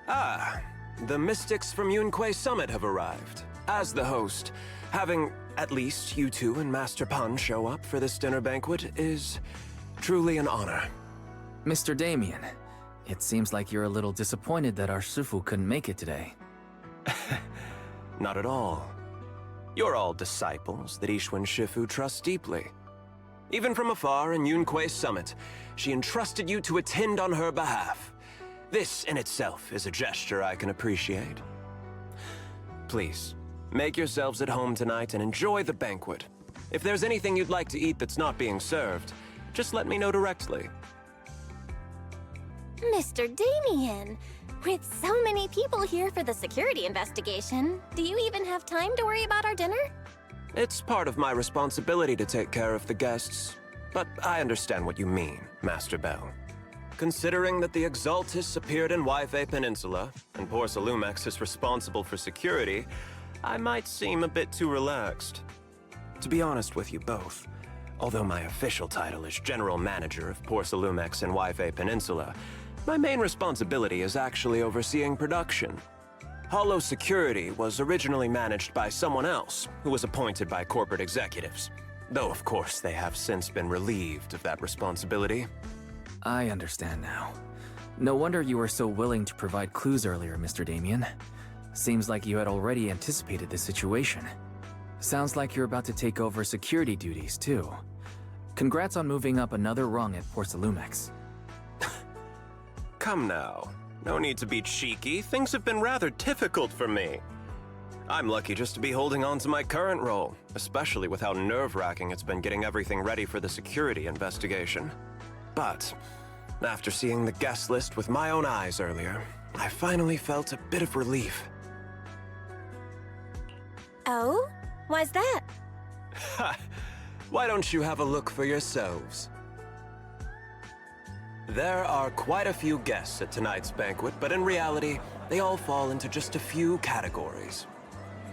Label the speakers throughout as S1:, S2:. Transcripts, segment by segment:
S1: Ah, the mystics from Yunquei Summit have arrived. As the host, having at least you two and Master Pan show up for this dinner banquet is truly an honor.
S2: Mr. Damien, it seems like you're a little disappointed that our Shifu couldn't make it today.
S1: Not at all. You're all disciples that Ishwen Shifu trusts deeply. Even from afar in Yunquei Summit, she entrusted you to attend on her behalf. This in itself is a gesture I can appreciate. Please, make yourselves at home tonight and enjoy the banquet. If there's anything you'd like to eat that's not being served, just let me know directly.
S3: Mr. Damien, with so many people here for the security investigation, do you even have time to worry about our dinner?
S1: It's part of my responsibility to take care of the guests, but I understand what you mean, Master Bell. Considering that the Exaltists appeared in Waifei Peninsula, and Porcelumex is responsible for security, I might seem a bit too relaxed. To be honest with you both, although my official title is General Manager of Porcelumex and Waifei Peninsula, my main responsibility is actually overseeing production. Hollow Security was originally managed by someone else, who was appointed by corporate executives. Though, of course, they have since been relieved of that responsibility.
S2: I understand now. No wonder you were so willing to provide clues earlier, Mr. Damien. Seems like you had already anticipated this situation. Sounds like you're about to take over security duties, too. Congrats on moving up another rung at Porcelumex.
S1: Come now. No need to be cheeky. Things have been rather difficult for me. I'm lucky just to be holding on to my current role, especially with how nerve-wracking it's been getting everything ready for the security investigation. But after seeing the guest list with my own eyes earlier, I finally felt a bit of relief.
S3: Oh? Why's that?
S1: Ha! Why don't you have a look for yourselves? There are quite a few guests at tonight's banquet, but in reality, they all fall into just a few categories.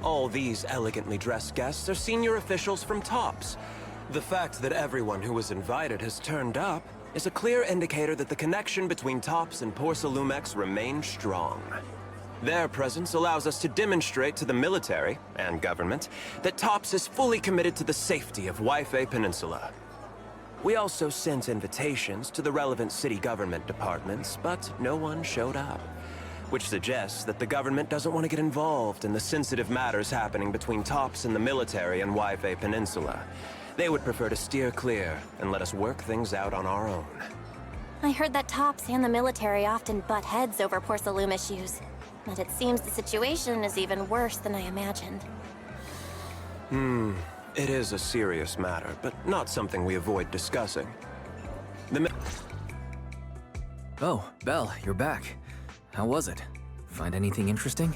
S1: All these elegantly dressed guests are senior officials from TOPS. The fact that everyone who was invited has turned up is a clear indicator that the connection between TOPS and Porcelumex remains strong. Their presence allows us to demonstrate to the military and government that TOPS is fully committed to the safety of Waifei Peninsula. We also sent invitations to the relevant city government departments, but no one showed up, which suggests that the government doesn't want to get involved in the sensitive matters happening between TOPS and the military in Waifei Peninsula. They would prefer to steer clear and let us work things out on our own.
S3: I heard that TOPS and the military often butt heads over Porcelume issues, but it seems the situation is even worse than I imagined.
S1: It is a serious matter, but not something we avoid discussing.
S2: Oh, Belle, you're back. How was it? Find anything interesting?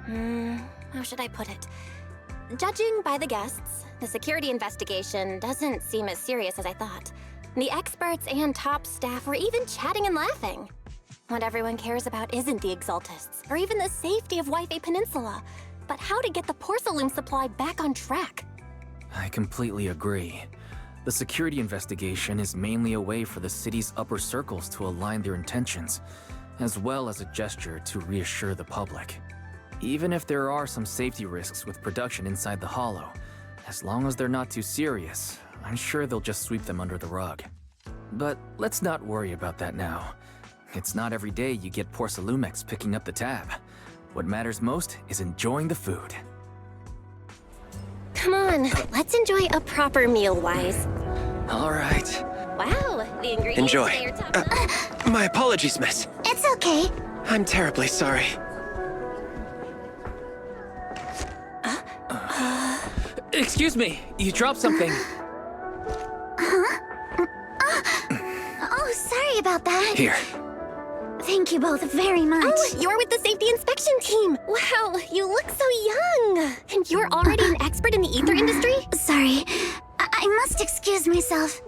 S3: How should I put it? Judging by the guests, the security investigation doesn't seem as serious as I thought. The experts and top staff were even chatting and laughing. What everyone cares about isn't the Exaltists, or even the safety of Waifei Peninsula, but how to get the Porcelume supply back on track.
S2: I completely agree. The security investigation is mainly a way for the city's upper circles to align their intentions, as well as a gesture to reassure the public. Even if there are some safety risks with production inside the Hollow, as long as they're not too serious, I'm sure they'll just sweep them under the rug. But let's not worry about that now. It's not every day you get Porcelumex picking up the tab. What matters most is enjoying the food.
S3: Come on, let's enjoy a proper meal, Wise.
S2: All right.
S3: Wow, the ingredients
S1: Enjoy.
S3: today are top.
S1: My apologies, miss.
S3: It's okay.
S1: I'm terribly sorry.
S2: Excuse me, you dropped something.
S3: Oh, sorry about that.
S2: Here.
S3: Thank you both very much. Oh, you're with the safety inspection team. Wow, you look so young. And you're already an expert in the ether industry? Sorry, I must excuse myself.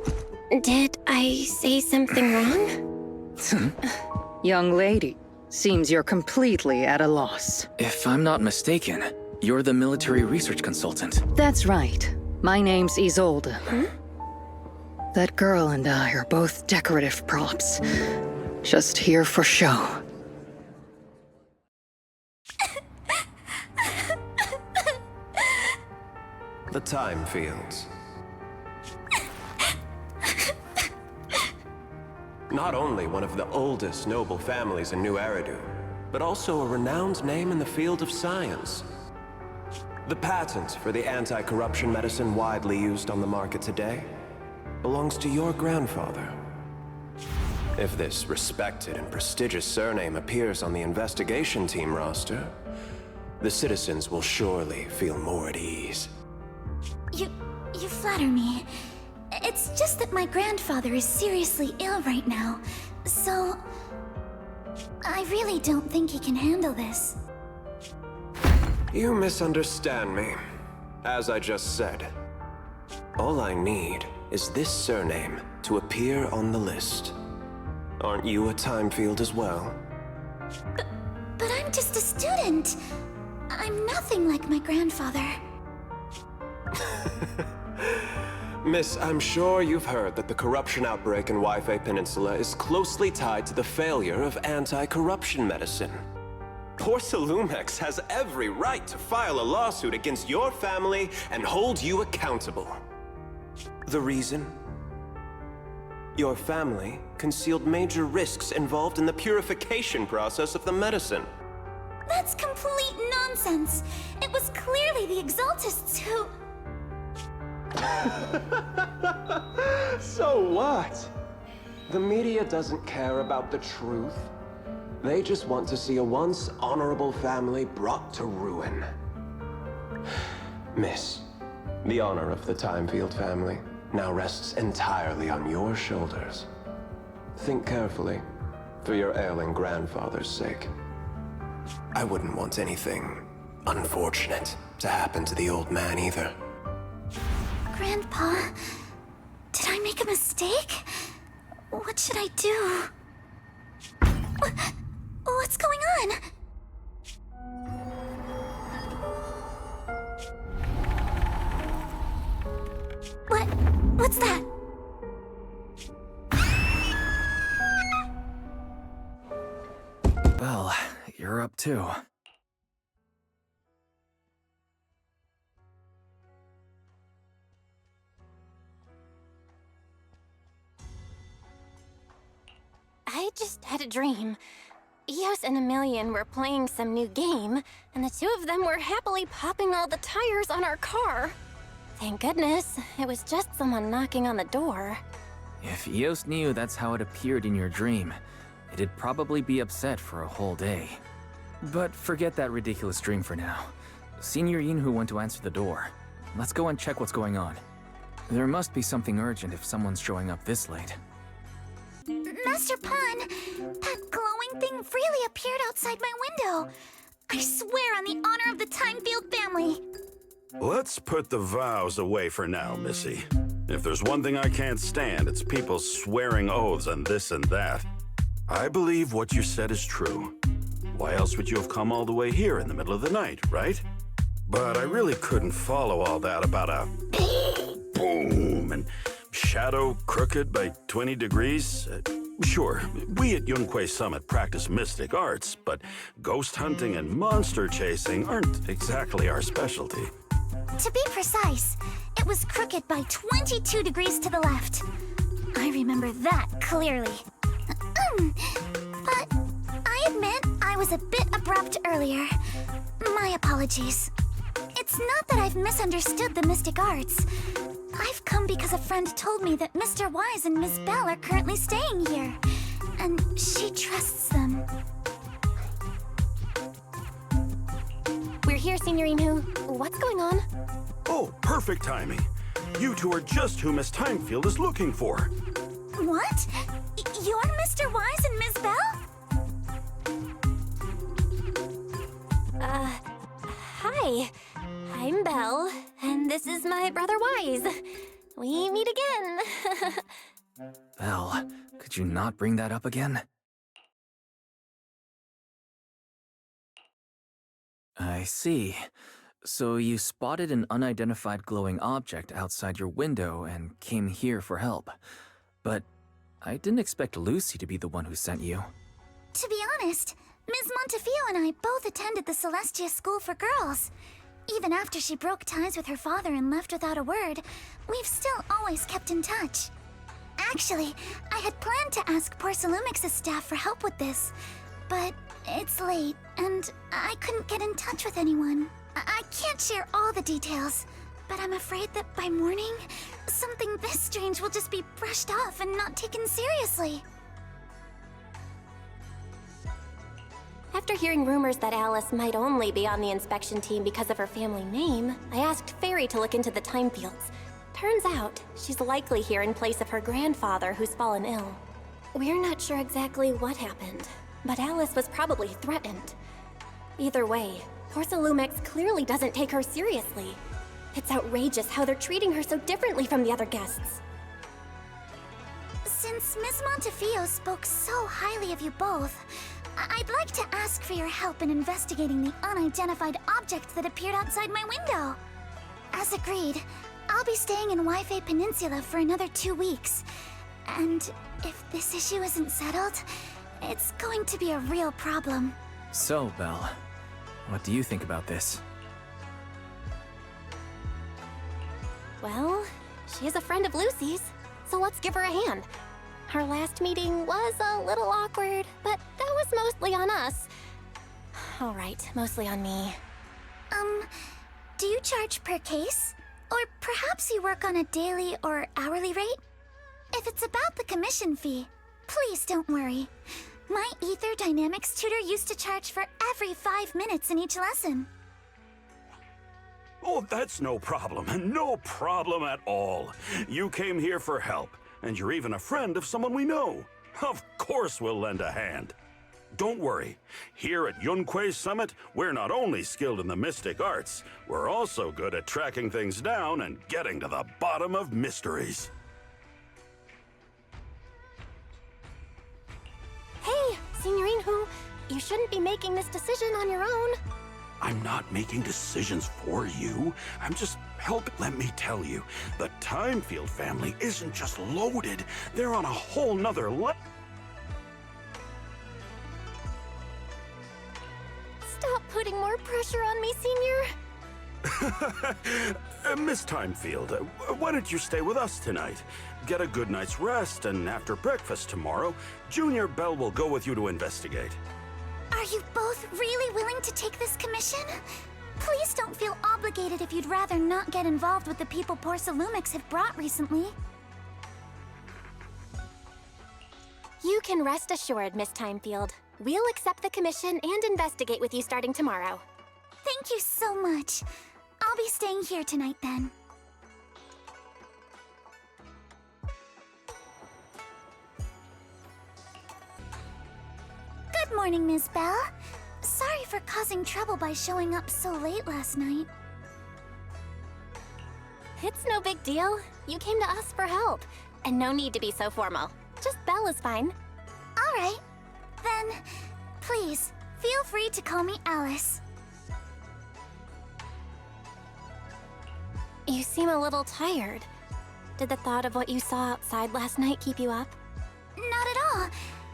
S3: Did I say something wrong?
S4: Young lady, seems you're completely at a loss.
S2: If I'm not mistaken, you're the military research consultant.
S4: That's right. My name's Isolde. That girl and I are both decorative props. Just here for show.
S1: The ThymeFields. Not only one of the oldest noble families in New Eridu, but also a renowned name in the field of science. The patent for the anti-corruption medicine widely used on the market today belongs to your grandfather. If this respected and prestigious surname appears on the investigation team roster, the citizens will surely feel more at ease.
S5: You flatter me. It's just that my grandfather is seriously ill right now, so I really don't think he can handle this.
S1: You misunderstand me. As I just said, all I need is this surname to appear on the list. Aren't you a ThymeField as well?
S5: But I'm just a student. I'm nothing like my grandfather.
S1: Miss, I'm sure you've heard that the corruption outbreak in Waifei Peninsula is closely tied to the failure of anti-corruption medicine. Porcelumex has every right to file a lawsuit against your family and hold you accountable. The reason? Your family concealed major risks involved in the purification process of the medicine.
S5: That's complete nonsense. It was clearly the Exaltists who...
S1: So what? The media doesn't care about the truth. They just want to see a once honorable family brought to ruin. Miss, the honor of the ThymeField family now rests entirely on your shoulders. Think carefully, for your ailing grandfather's sake. I wouldn't want anything unfortunate to happen to the old man either.
S5: Grandpa, did I make a mistake? What should I do? What's going on? What's that?
S2: Well, you're up too.
S3: I just had a dream. Eos and Emilian were playing some new game, and the two of them were happily popping all the tires on our car. Thank goodness, it was just someone knocking on the door.
S2: If Eos knew that's how it appeared in your dream, it'd probably be upset for a whole day. But forget that ridiculous dream for now. Senior Yinhu went to answer the door. Let's go and check what's going on. There must be something urgent if someone's showing up this late.
S5: Master Pun, that glowing thing really appeared outside my window. I swear on the honor of the ThymeField family.
S6: Let's put the vows away for now, Missy. If there's one thing I can't stand, it's people swearing oaths on this and that. I believe what you said is true. Why else would you have come all the way here in the middle of the night, right? But I really couldn't follow all that about a boom and shadow crooked by 20 degrees. Sure, we at Yunquei Summit practice mystic arts, but ghost hunting and monster chasing aren't exactly our specialty.
S5: To be precise, it was crooked by 22 degrees to the left. I remember that clearly. But I admit I was a bit abrupt earlier. My apologies. It's not that I've misunderstood the mystic arts. I've come because a friend told me that Mr. Wise and Miss Bell are currently staying here, and she trusts them.
S3: We're here, Senior Yinhu. What's going on?
S6: Oh, perfect timing. You two are just who Miss ThymeField is looking for.
S5: What? You're Mr. Wise and Miss Bell?
S3: Hi. I'm Belle, and this is my brother Wise. We meet again.
S2: Belle, could you not bring that up again? I see. So you spotted an unidentified glowing object outside your window and came here for help. But I didn't expect Lucy to be the one who sent you.
S5: To be honest, Ms. Montefiore and I both attended the Celestia School for Girls. Even after she broke ties with her father and left without a word, we've still always kept in touch. Actually, I had planned to ask Porcelumex's staff for help with this, but it's late, and I couldn't get in touch with anyone. I can't share all the details, but I'm afraid that by morning, something this strange will just be brushed off and not taken seriously.
S3: After hearing rumors that Alice might only be on the inspection team because of her family name, I asked Fairy to look into the ThymeFields. Turns out, she's likely here in place of her grandfather who's fallen ill. We're not sure exactly what happened, but Alice was probably threatened. Either way, Porcelumex clearly doesn't take her seriously. It's outrageous how they're treating her so differently from the other guests.
S5: Since Ms. Montefiore spoke so highly of you both, I'd like to ask for your help in investigating the unidentified object that appeared outside my window. As agreed, I'll be staying in Waifei Peninsula for another 2 weeks. And if this issue isn't settled, it's going to be a real problem.
S2: So, Belle, what do you think about this?
S3: Well, she is a friend of Lucy's, so let's give her a hand. Our last meeting was a little awkward, but that was mostly on us. All right, mostly on me.
S5: Do you charge per case? Or perhaps you work on a daily or hourly rate? If it's about the commission fee, please don't worry. My Ether Dynamics tutor used to charge for every 5 minutes in each lesson.
S6: Oh, that's no problem. No problem at all. You came here for help, and you're even a friend of someone we know. Of course we'll lend a hand. Don't worry. Here at Yunque's Summit, we're not only skilled in the mystic arts, we're also good at tracking things down and getting to the bottom of mysteries.
S3: Hey, Signorine Hu, you shouldn't be making this decision on your own.
S6: I'm not making decisions for you. I'm just let me tell you, the ThymeField family isn't just loaded. They're on a whole nother level.
S3: Stop putting more pressure on me, Senior.
S6: Miss ThymeField, why don't you stay with us tonight? Get a good night's rest, and after breakfast tomorrow, Junior Belle will go with you to investigate.
S5: Are you both really willing to take this commission? Please don't feel obligated if you'd rather not get involved with the people Porcelumex have brought recently.
S3: You can rest assured, Miss ThymeField. We'll accept the commission and investigate with you starting tomorrow.
S5: Thank you so much. I'll be staying here tonight then. Good morning, Ms. Belle. Sorry for causing trouble by showing up so late last night.
S3: It's no big deal. You came to us for help. And no need to be so formal. Just Belle is fine.
S5: All right. Then, please, feel free to call me Alice.
S3: You seem a little tired. Did the thought of what you saw outside last night keep you up?
S5: Not at all.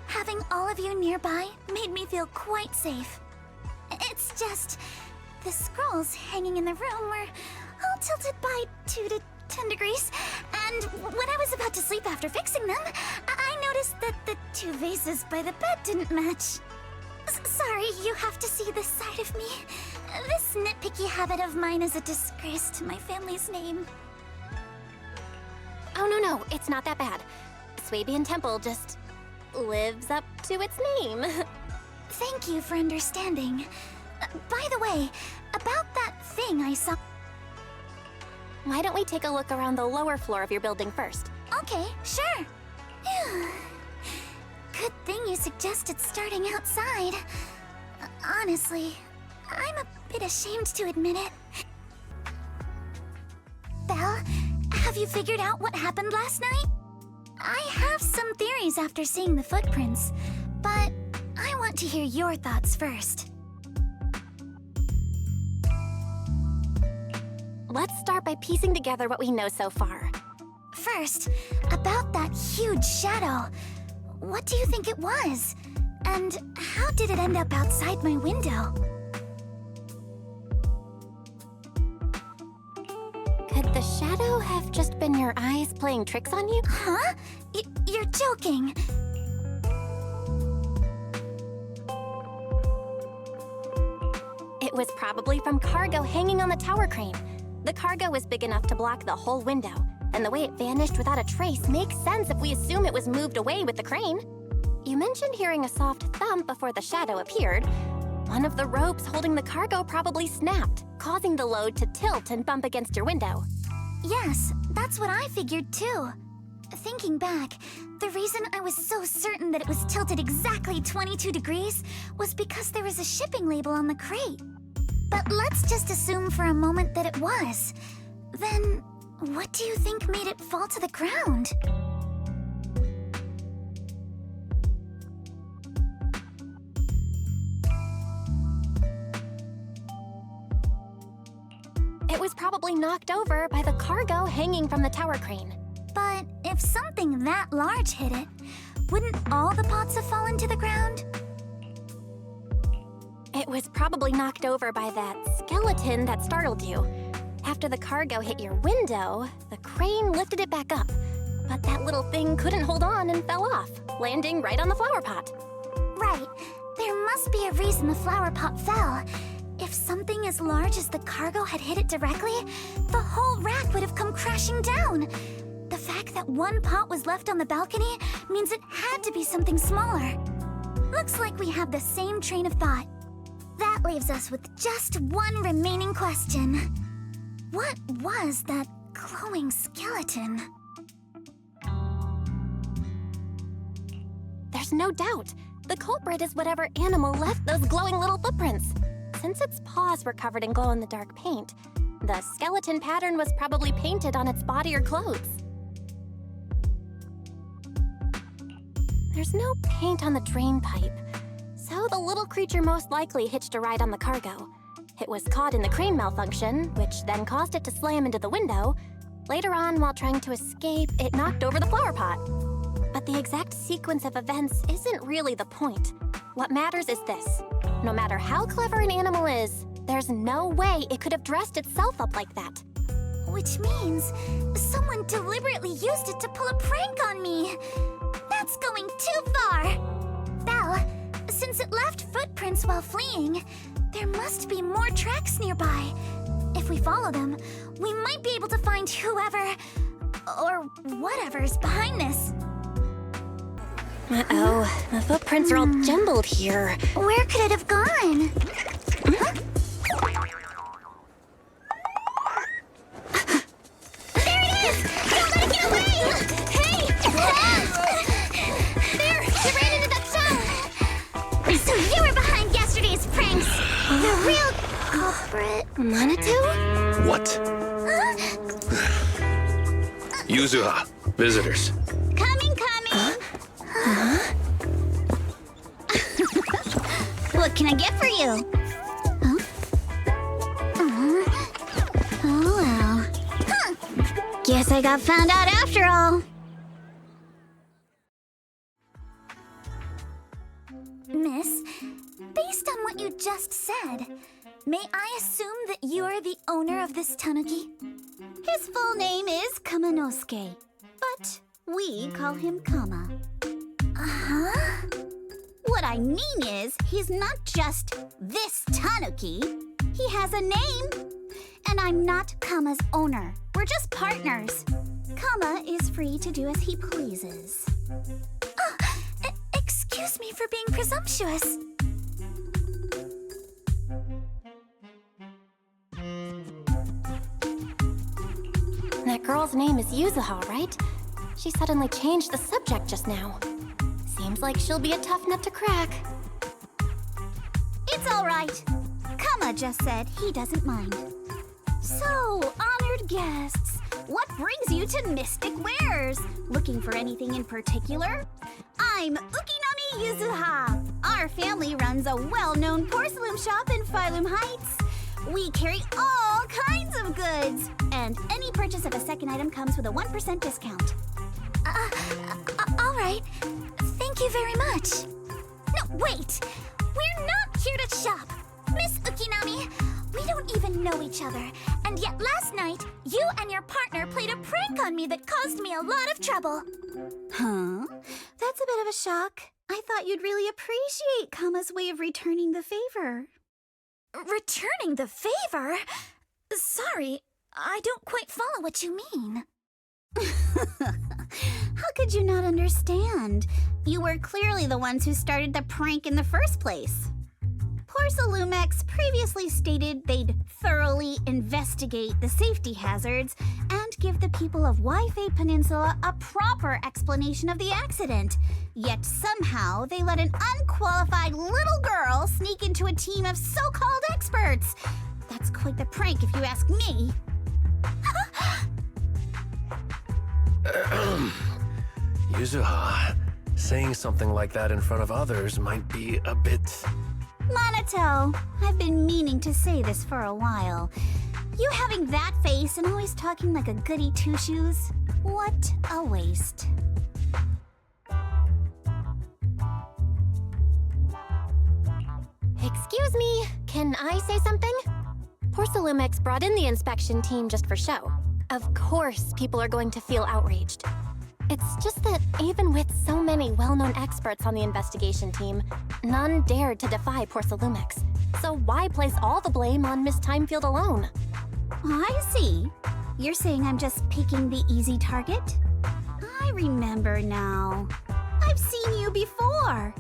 S5: Having all of you nearby made me feel quite safe. It's just, the scrolls hanging in the room were all tilted by 2 to 10 degrees, and when I was about to sleep after fixing them, I noticed that the 2 vases by the bed didn't match. Sorry, you have to see this side of me. This nitpicky habit of mine is a disgrace to my family's name.
S3: Oh, no, it's not that bad. Swabian Temple just lives up to its name.
S5: Thank you for understanding. By the way, about that thing I saw...
S3: Why don't we take a look around the lower floor of your building first?
S5: Okay, sure. Good thing you suggested starting outside. Honestly, I'm a bit ashamed to admit it. Belle, have you figured out what happened last night? I have some theories after seeing the footprints, but I want to hear your thoughts first.
S3: Let's start by piecing together what we know so far.
S5: First, about that huge shadow. What do you think it was? And how did it end up outside my window?
S3: Could the shadow have just been your eyes playing tricks on you?
S5: Huh? You're joking.
S3: It was probably from cargo hanging on the tower crane. The cargo was big enough to block the whole window, and the way it vanished without a trace makes sense if we assume it was moved away with the crane. You mentioned hearing a soft thump before the shadow appeared. One of the ropes holding the cargo probably snapped, causing the load to tilt and bump against your window.
S5: Yes, that's what I figured too. Thinking back, the reason I was so certain that it was tilted exactly 22 degrees was because there was a shipping label on the crate. But let's just assume for a moment that it was. Then, what do you think made it fall to the ground?
S3: It was probably knocked over by the cargo hanging from the tower crane.
S5: But if something that large hit it, wouldn't all the pots have fallen to the ground?
S3: It was probably knocked over by that skeleton that startled you. After the cargo hit your window, the crane lifted it back up. But that little thing couldn't hold on and fell off, landing right on the flower pot.
S5: Right. There must be a reason the flower pot fell. If something as large as the cargo had hit it directly, the whole rack would have come crashing down. The fact that one pot was left on the balcony means it had to be something smaller. Looks like we have the same train of thought. That leaves us with just one remaining question. What was that glowing skeleton?
S3: There's no doubt. The culprit is whatever animal left those glowing little footprints. Since its paws were covered in glow-in-the-dark paint, the skeleton pattern was probably painted on its body or clothes. There's no paint on the drain pipe, so the little creature most likely hitched a ride on the cargo. It was caught in the crane malfunction, which then caused it to slam into the window. Later on, while trying to escape, it knocked over the flower pot. But the exact sequence of events isn't really the point. What matters is this. No matter how clever an animal is, there's no way it could have dressed itself up like that.
S5: Which means someone deliberately used it to pull a prank on me. That's going too far. Belle, since it left footprints while fleeing, there must be more tracks nearby. If we follow them, we might be able to find whoever or whatever's behind this.
S3: Uh-oh, the footprints are all jumbled here.
S5: Where could it have gone? Huh? There it is! Don't let it get away! Hey! There! It ran into that stone! So you were behind yesterday's pranks! The real culprit...
S3: Manitou?
S7: What? Yuzuha, visitors.
S5: Coming! What can I get for you? Huh? Oh, well. Huh. Guess I got found out after all. Miss, based on what you just said, may I assume that you're the owner of this tanuki? His full name is Kamanosuke, but we call him Kama. Uh-huh? What I mean is, he's not just this tanuki. He has a name. And I'm not Kama's owner. We're just partners. Kama is free to do as he pleases. Excuse me for being presumptuous.
S3: That girl's name is Yuzuha, right? She suddenly changed the subject just now. Seems like she'll be a tough nut to crack.
S5: It's all right. Kama just said he doesn't mind. So, honored guests, what brings you to Mystic Wares? Looking for anything in particular? I'm Ukinami Yuzuha. Our family runs a well-known porcelain shop in Phylum Heights. We carry all kinds of goods, and any purchase of a second item comes with a 1% discount. you very much. No, wait! We're not here to shop! Miss Ukinami, we don't even know each other, and yet last night, you and your partner played a prank on me that caused me a lot of trouble.
S8: Huh? That's a bit of a shock. I thought you'd really appreciate Kama's way of returning the favor.
S5: Returning the favor? Sorry, I don't quite follow what you mean.
S8: How could you not understand? You were clearly the ones who started the prank in the first place. Porcelumex previously stated they'd thoroughly investigate the safety hazards and give the people of Waifei Peninsula a proper explanation of the accident. Yet somehow they let an unqualified little girl sneak into a team of so-called experts. That's quite the prank if you ask me.
S7: Yuzuha, saying something like that in front of others might be a bit...
S8: Monato, I've been meaning to say this for a while. You having that face and always talking like a goody two-shoes? What a waste.
S3: Excuse me, can I say something? Porcelumex brought in the inspection team just for show. Of course, people are going to feel outraged. It's just that even with so many well-known experts on the investigation team, none dared to defy Porcelumex. So why place all the blame on Miss ThymeField alone?
S8: I see. You're saying I'm just picking the easy target? I remember now. I've seen you before.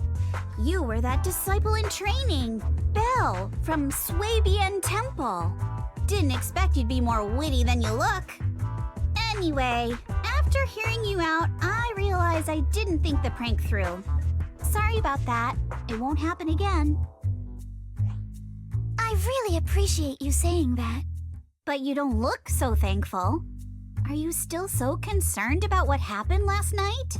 S8: You were that disciple in training, Belle, from Swabian Temple. Didn't expect you'd be more witty than you look. Anyway, after hearing you out, I realized I didn't think the prank through. Sorry about that. It won't happen again.
S5: I really appreciate you saying that.
S8: But you don't look so thankful. Are you still so concerned about what happened last night?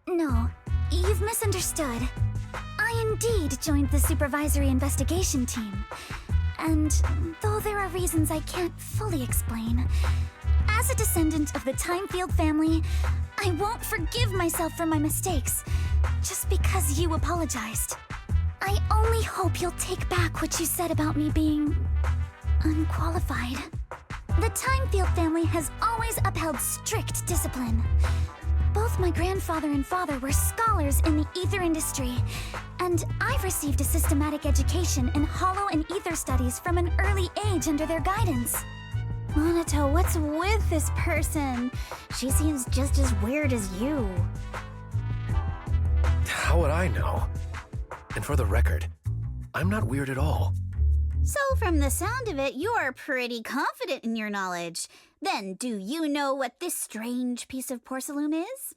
S5: No, you've misunderstood. I indeed joined the supervisory investigation team. And though there are reasons I can't fully explain, as a descendant of the ThymeField family, I won't forgive myself for my mistakes, just because you apologized. I only hope you'll take back what you said about me being unqualified. The ThymeField family has always upheld strict discipline. Both my grandfather and father were scholars in the ether industry, and I've received a systematic education in hollow and ether studies from an early age under their guidance.
S8: Monato, what's with this person? She seems just as weird as you.
S7: How would I know? And for the record, I'm not weird at all.
S8: So from the sound of it, you're pretty confident in your knowledge. Then do you know what this strange piece of porcelain is?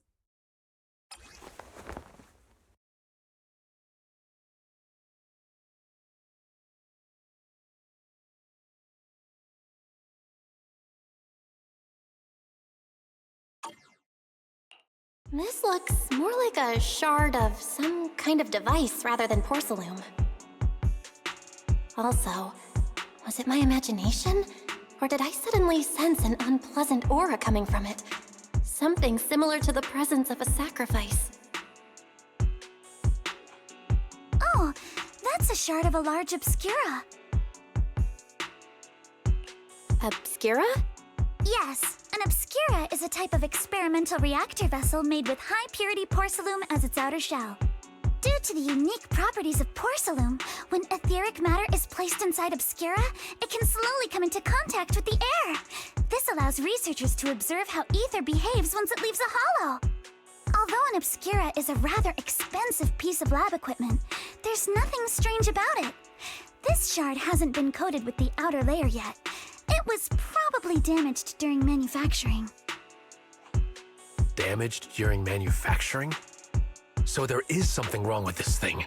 S3: This looks more like a shard of some kind of device rather than porcelain. Also, was it my imagination? Or did I suddenly sense an unpleasant aura coming from it? Something similar to the presence of a sacrifice.
S5: Oh, that's a shard of a large obscura.
S3: Obscura?
S5: Yes, an obscura is a type of experimental reactor vessel made with high-purity porcelain as its outer shell. Due to the unique properties of porcelain, when etheric matter is placed inside obscura, it can slowly come into contact with the air. This allows researchers to observe how ether behaves once it leaves a hollow. Although an obscura is a rather expensive piece of lab equipment, there's nothing strange about it. This shard hasn't been coated with the outer layer yet. It was probably damaged during manufacturing.
S7: Damaged during manufacturing? So there is something wrong with this thing.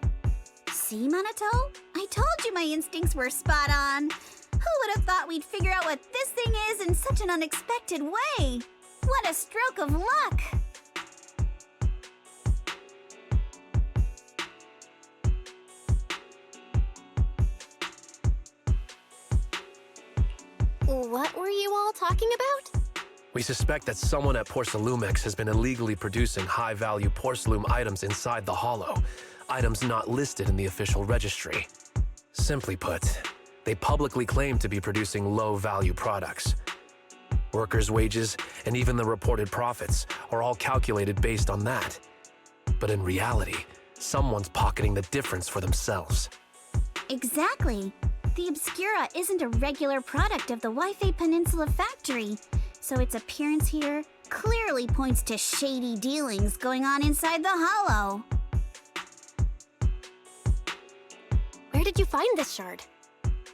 S8: See, Monato? I told you my instincts were spot on. Who would have thought we'd figure out what this thing is in such an unexpected way? What a stroke of luck!
S3: What were you all talking about?
S7: We suspect that someone at Porcelumex has been illegally producing high-value porcelain items inside the Hollow, items not listed in the official registry. Simply put, they publicly claim to be producing low-value products. Workers' wages and even the reported profits are all calculated based on that. But in reality, someone's pocketing the difference for themselves.
S8: Exactly. The Obscura isn't a regular product of the Waifei Peninsula factory, so its appearance here clearly points to shady dealings going on inside the Hollow.
S3: Where did you find this shard?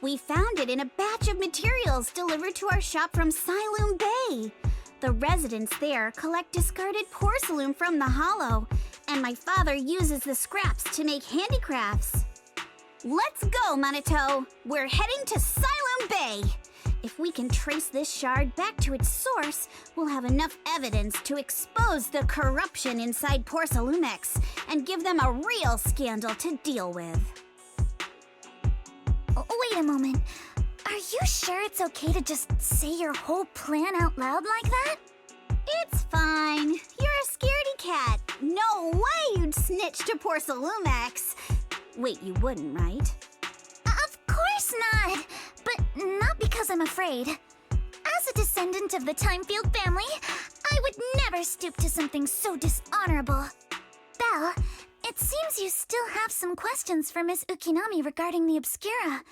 S8: We found it in a batch of materials delivered to our shop from Siloom Bay. The residents there collect discarded porcelain from the Hollow, and my father uses the scraps to make handicrafts. Let's go, Manito! We're heading to Siloom Bay! If we can trace this shard back to its source, we'll have enough evidence to expose the corruption inside Porcelumex and give them a real scandal to deal with.
S5: Wait a moment. Are you sure it's okay to just say your whole plan out loud like that?
S8: It's fine. You're a scaredy cat. No way you'd snitch to Porcelumex. Wait, you wouldn't, right?
S5: Of course not! But not because I'm afraid. As a descendant of the ThymeField family, I would never stoop to something so dishonorable. Belle, it seems you still have some questions for Miss Ukinami regarding the Obscura.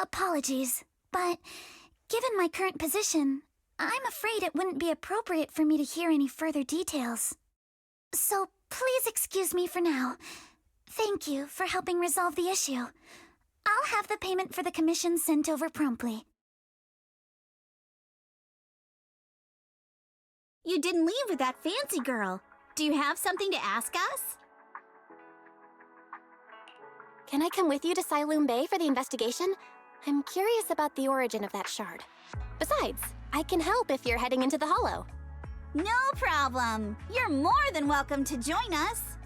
S5: Apologies, but given my current position, I'm afraid it wouldn't be appropriate for me to hear any further details. So please excuse me for now. Thank you for helping resolve the issue. I'll have the payment for the commission sent over promptly.
S8: You didn't leave with that fancy girl. Do you have something to ask us?
S3: Can I come with you to Siloom Bay for the investigation? I'm curious about the origin of that shard. Besides, I can help if you're heading into the Hollow.
S8: No problem. You're more than welcome to join us.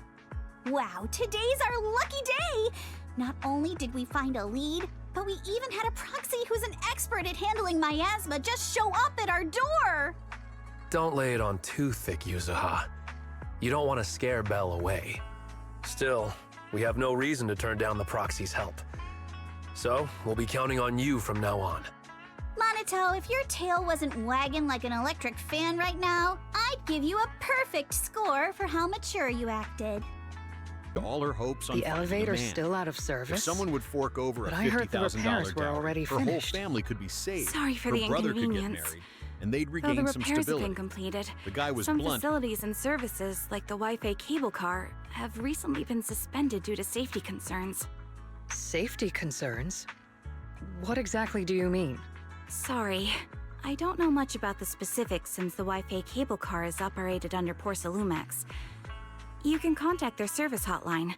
S8: Wow, today's our lucky day! Not only did we find a lead, but we even had a proxy who's an expert at handling miasma just show up at our door!
S7: Don't lay it on too thick, Yuzuha. You don't want to scare Belle away. Still, we have no reason to turn down the proxy's help. So, we'll be counting on you from now on.
S8: Manito, if your tail wasn't wagging like an electric fan right now, I'd give you a perfect score for how mature you acted.
S9: All her hopes on
S4: The
S9: finding a
S4: elevator's
S9: man.
S4: still out of service.
S9: If someone would fork over
S4: But
S9: a
S4: I heard the
S9: $50,000
S4: repairs were
S9: dowry,
S4: already
S9: her
S4: finished.
S9: whole family could be saved.
S10: Sorry for
S9: her
S10: the
S9: brother could get
S10: inconvenience.
S9: married, and they'd
S10: Though
S9: regain
S10: the
S9: some
S10: repairs have
S9: stability.
S10: been completed,
S9: The guy was
S10: some
S9: blunt.
S10: facilities and services, like the Waifei cable car, have recently been suspended due to safety concerns.
S4: Safety concerns? What exactly do you mean?
S10: Sorry, I don't know much about the specifics since the Waifei cable car is operated under Porcelumex. You can contact their service hotline.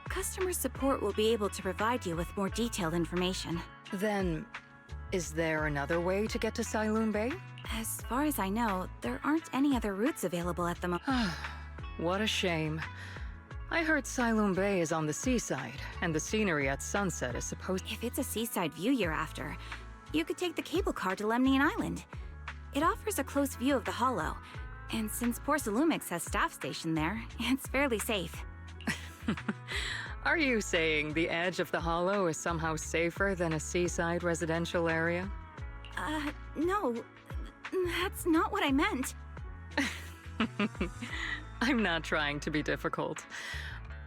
S10: Customer support will be able to provide you with more detailed information.
S4: Then, is there another way to get to Siloom Bay?
S10: As far as I know, there aren't any other routes available at the moment.
S4: What a shame. I heard Siloom Bay is on the seaside, and the scenery at sunset is supposed...
S10: If it's a seaside view you're after, you could take the cable car to Lemnian Island. It offers a close view of the Hollow, and since Porcelumex has staff stationed there, it's fairly safe.
S4: Are you saying the edge of the Hollow is somehow safer than a seaside residential area?
S10: No, that's not what I meant.
S4: I'm not trying to be difficult.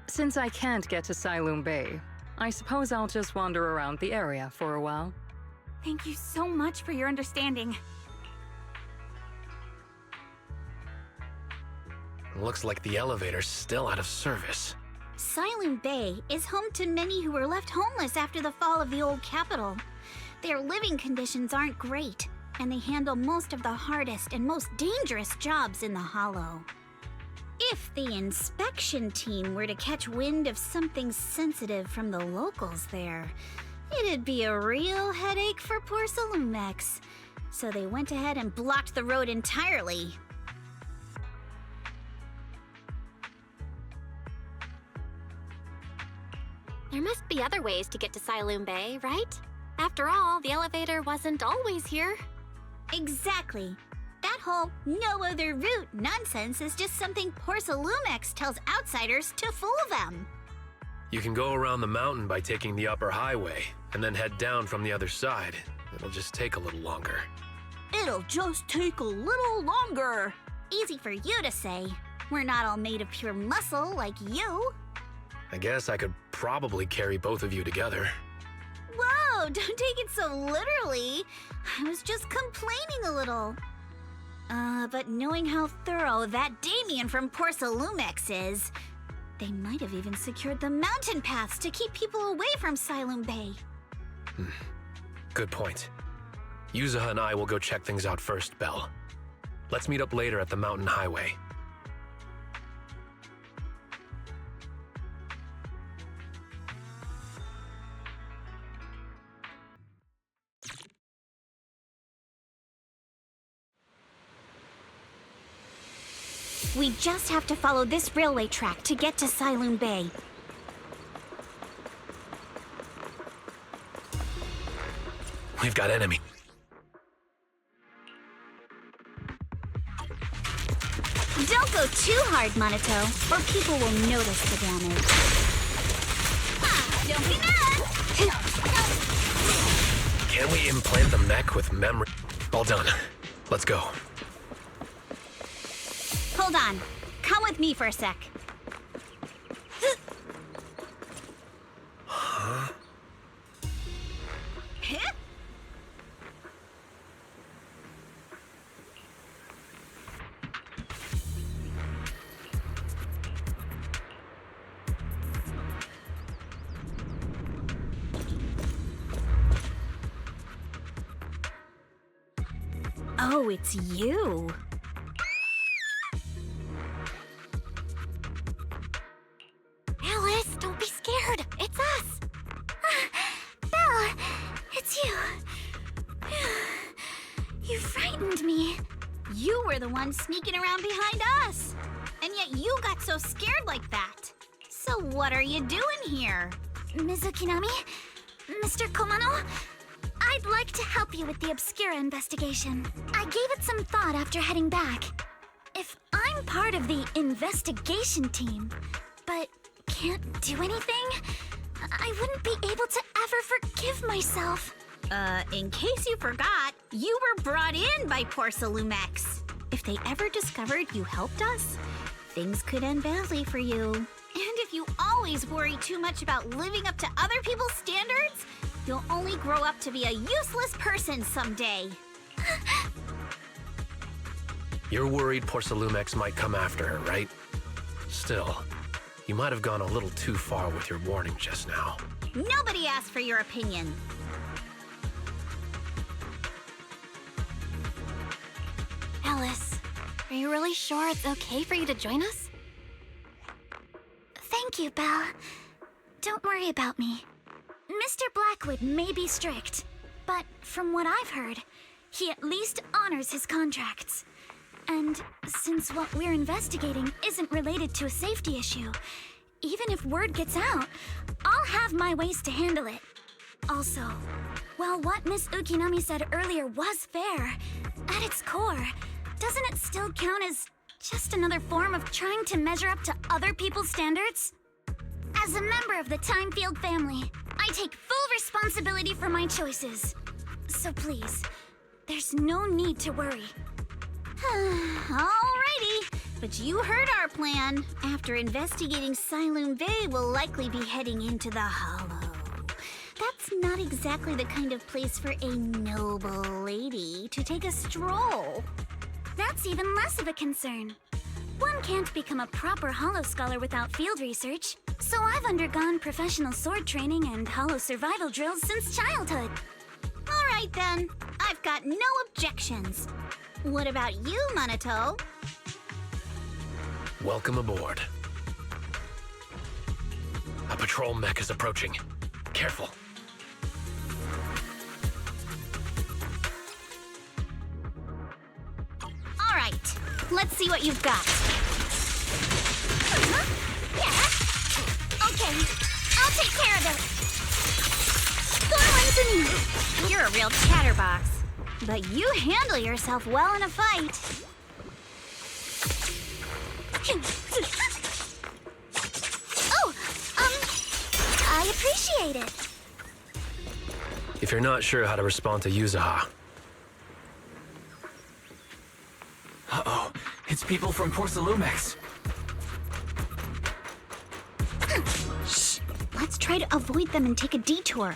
S4: Since I can't get to Siloom Bay, I suppose I'll just wander around the area for a while.
S10: Thank you so much for your understanding.
S7: Looks like the elevator's still out of service.
S8: Siloom Bay is home to many who were left homeless after the fall of the old capital. Their living conditions aren't great, and they handle most of the hardest and most dangerous jobs in the Hollow. If the inspection team were to catch wind of something sensitive from the locals there, it'd be a real headache for Porcelumex. So they went ahead and blocked the road entirely.
S3: There must be other ways to get to Siloom Bay, right? After all, the elevator wasn't always here.
S8: Exactly. That whole no other route nonsense is just something Porcelumex tells outsiders to fool them.
S7: You can go around the mountain by taking the upper highway, and then head down from the other side. It'll just take a little longer.
S8: It'll just take a little longer. Easy for you to say. We're not all made of pure muscle like you.
S7: I guess I could probably carry both of you together.
S8: Whoa, don't take it so literally. I was just complaining a little. But knowing how thorough that Damien from Porcelumex is, they might have even secured the mountain paths to keep people away from Siloam Bay.
S7: Good point. Yuzuha and I will go check things out first, Belle. Let's meet up later at the mountain highway.
S8: We just have to follow this railway track to get to Siloam Bay.
S7: We've got enemy.
S8: Don't go too hard, Monato, or people will notice the damage. Don't be mad!
S7: Can we implant the mech with memory? All done. Let's go.
S8: Hold on. Come with me for a sec.
S7: Huh?
S8: Oh, it's you.
S3: Alice, don't be scared. It's us.
S5: Belle, it's you. You frightened me.
S8: You were the one sneaking around behind us. And yet you got so scared like that. So what are you doing here?
S5: Mizukinami? Mr. Komano? I'd like to help you with the Obscura investigation. I gave it some thought after heading back. If I'm part of the investigation team, but can't do anything, I wouldn't be able to ever forgive myself.
S8: In case you forgot, you were brought in by Porcelumex. If they ever discovered you helped us, things could end badly for you. And if you always worry too much about living up to other people's standards, you'll only grow up to be a useless person someday.
S7: You're worried Porcelumex might come after her, right? Still, you might have gone a little too far with your warning just now.
S8: Nobody asked for your opinion.
S3: Alice, are you really sure it's okay for you to join us?
S5: Thank you, Belle. Don't worry about me. Mr. Blackwood may be strict, but from what I've heard, he at least honors his contracts. And since what we're investigating isn't related to a safety issue, even if word gets out, I'll have my ways to handle it. Also, while what Miss Ukinami said earlier was fair, at its core, doesn't it still count as just another form of trying to measure up to other people's standards? As a member of the ThymeField family, I take full responsibility for my choices. So please, there's no need to worry.
S8: Alrighty, but you heard our plan. After investigating Siloam Bay, we'll likely be heading into the Hollow. That's not exactly the kind of place for a noble lady to take a stroll.
S5: That's even less of a concern. One can't become a proper Hollow scholar without field research, so I've undergone professional sword training and Hollow survival drills since childhood.
S8: Alright then, I've got no objections. What about you, Monato?
S7: Welcome aboard. A patrol mech is approaching. Careful.
S8: Alright, let's see what you've got.
S5: Yeah? Okay, I'll take care of it. Throw into me.
S8: You're a real chatterbox. But you handle yourself well in a fight.
S5: Oh, I appreciate it.
S7: If you're not sure how to respond to Yuzuha,
S2: Uh-oh, it's people from Porcelumex.
S8: Shh! Let's try to avoid them and take a detour.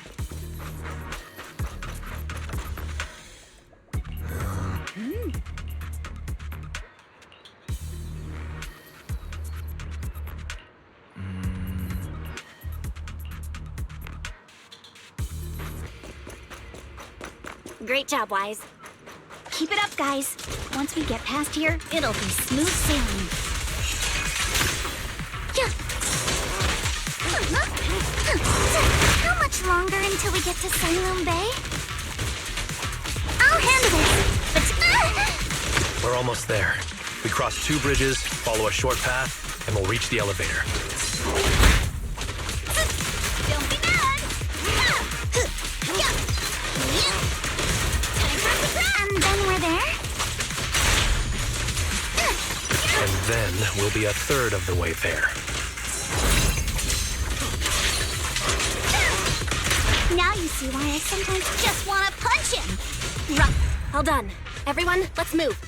S3: Great job, Wise.
S8: Keep it up, guys. Once we get past here, it'll be smooth sailing.
S5: How much longer until we get to Saloon Bay? I'll handle it.
S7: we're almost there. We cross 2 bridges, follow a short path, and we'll reach the elevator.
S8: Don't be mad!
S5: And then we're there?
S7: And then we'll be a third of the way there.
S8: Now you see why I sometimes just want to punch him.
S3: Rough. All done. Everyone, let's move.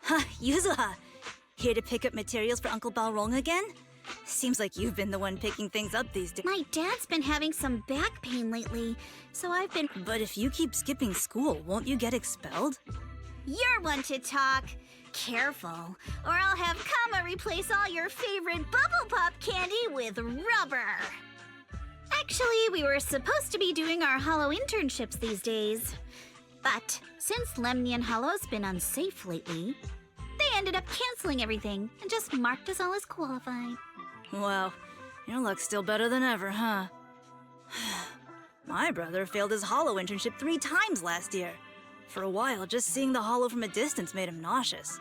S11: Huh, Yuzuha. Here to pick up materials for Uncle Balrong again? Seems like you've been the one picking things up these days.
S8: My dad's been having some back pain lately, so I've been...
S11: But if you keep skipping school, won't you get expelled?
S8: You're one to talk. Careful, or I'll have Kama replace all your favorite Bubble Pop candy with rubber. Actually, we were supposed to be doing our Hollow internships these days. But since Lemnian Hollow's been unsafe lately, they ended up canceling everything and just marked us all as qualified.
S11: Wow, your luck's still better than ever, huh? My brother failed his Hollow internship 3 times last year. For a while, just seeing the Hollow from a distance made him nauseous.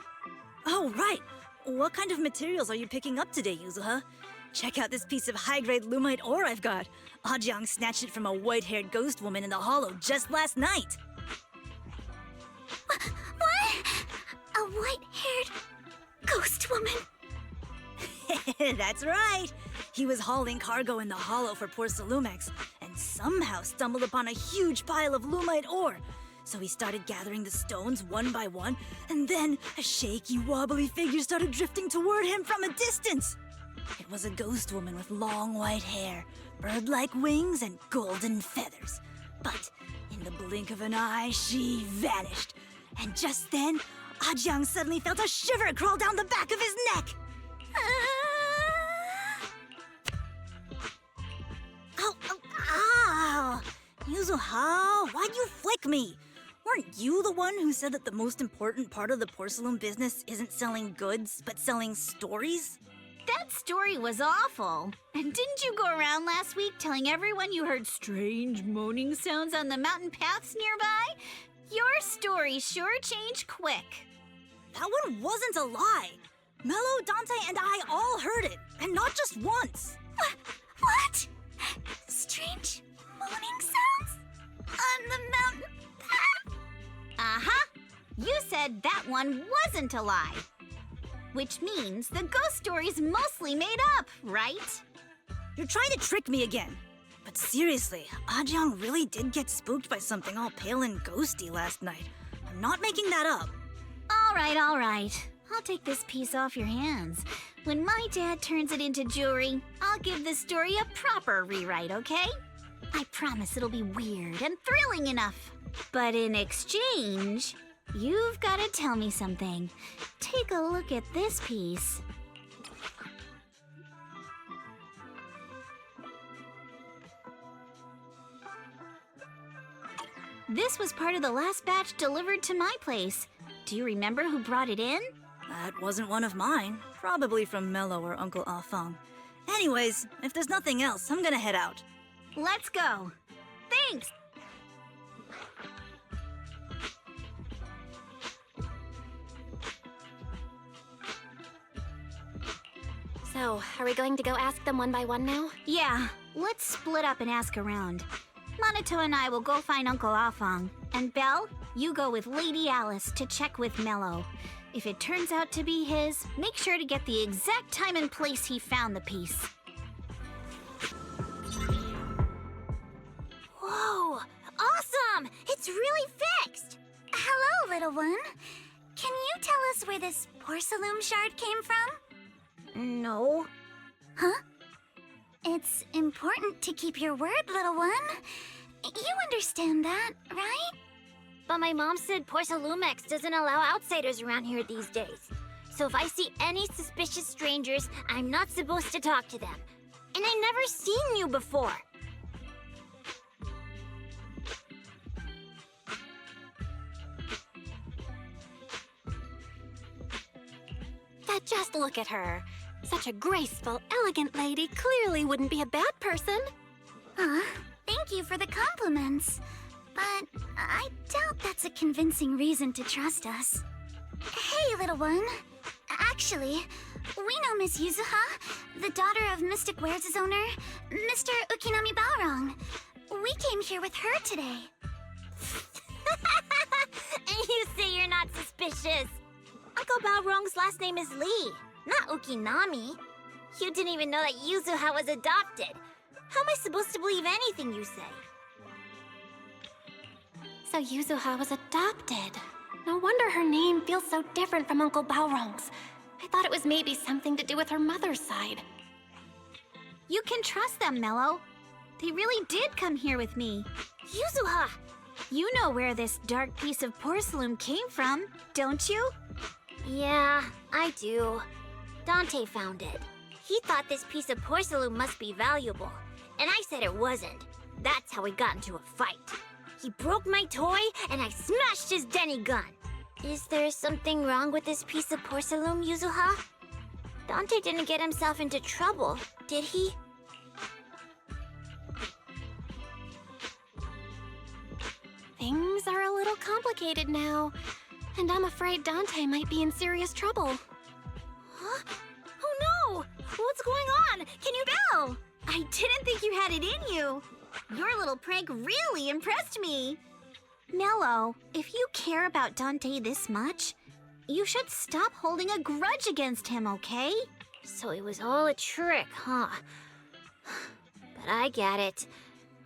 S11: Oh, right! What kind of materials are you picking up today, Yuzuha? Check out this piece of high-grade lumite ore I've got. Ajang snatched it from a white-haired ghost woman in the Hollow just last night.
S5: What? A white-haired ghost woman?
S11: That's right! He was hauling cargo in the Hollow for Porcelumex, and somehow stumbled upon a huge pile of lumite ore. So he started gathering the stones one by one, and then a shaky, wobbly figure started drifting toward him from a distance. It was a ghost woman with long white hair, bird-like wings, and golden feathers. But in the blink of an eye, she vanished. And just then, Ajang suddenly felt a shiver crawl down the back of his neck. Ow! Yuzuha, why'd you flick me? Weren't you the one who said that the most important part of the porcelain business isn't selling goods, but selling stories?
S8: That story was awful. And didn't you go around last week telling everyone you heard strange moaning sounds on the mountain paths nearby? Your story sure changed quick.
S11: That one wasn't a lie. Mello, Dante, and I all heard it, and not just once.
S5: What? Strange moaning sounds? On the mountain path?
S8: Uh-huh. You said that one wasn't a lie. Which means the ghost story's mostly made up, right?
S11: You're trying to trick me again. But seriously, Ajang really did get spooked by something all pale and ghosty last night. I'm not making that up.
S8: All right. I'll take this piece off your hands. When my dad turns it into jewelry, I'll give this story a proper rewrite, okay? I promise it'll be weird and thrilling enough. But in exchange, you've got to tell me something. Take a look at this piece. This was part of the last batch delivered to my place. Do you remember who brought it in?
S11: That wasn't one of mine. Probably from Mello or Uncle Afang. Anyways, if there's nothing else, I'm gonna head out.
S8: Let's go. Thanks!
S3: So, are we going to go ask them one by one now?
S8: Yeah, let's split up and ask around. Monato and I will go find Uncle Afang. And Belle, you go with Lady Alice to check with Mello. If it turns out to be his, make sure to get the exact time and place he found the piece.
S5: Whoa! Awesome! It's really fixed! Hello, little one. Can you tell us where this Porcelume shard came from?
S8: No.
S5: Huh? It's important to keep your word, little one. You understand that, right?
S12: But my mom said Porcelumex doesn't allow outsiders around here these days. So if I see any suspicious strangers, I'm not supposed to talk to them. And I never seen you before.
S3: But just look at her. Such a graceful, elegant lady clearly wouldn't be a bad person.
S5: Thank you for the compliments. But I doubt that's a convincing reason to trust us. Hey, little one. Actually, we know Miss Yuzuha, the daughter of Mystic Wares' owner, Mr. Ukinami Balrong. We came here with her today.
S12: And you say you're not suspicious. Uncle Balrong's last name is Lee, not Ukinami. You didn't even know that Yuzuha was adopted. How am I supposed to believe anything you say?
S3: So Yuzuha was adopted. No wonder her name feels so different from Uncle Balrong's. I thought it was maybe something to do with her mother's side.
S8: You can trust them, Mello. They really did come here with me.
S12: Yuzuha!
S8: You know where this dark piece of porcelain came from, don't you?
S12: Yeah, I do. Dante found it. He thought this piece of porcelain must be valuable, and I said it wasn't. That's how we got into a fight. He broke my toy, and I smashed his Denny gun. Is there something wrong with this piece of porcelain, Yuzuha? Dante didn't get himself into trouble, did he?
S3: Things are a little complicated now, and I'm afraid Dante might be in serious trouble.
S8: Huh? Oh no! What's going on? Can you Belle? I didn't think you had it in you. Your little prank really impressed me. Mello, if you care about Dante this much, you should stop holding a grudge against him, okay?
S12: So it was all a trick, huh? But I get it.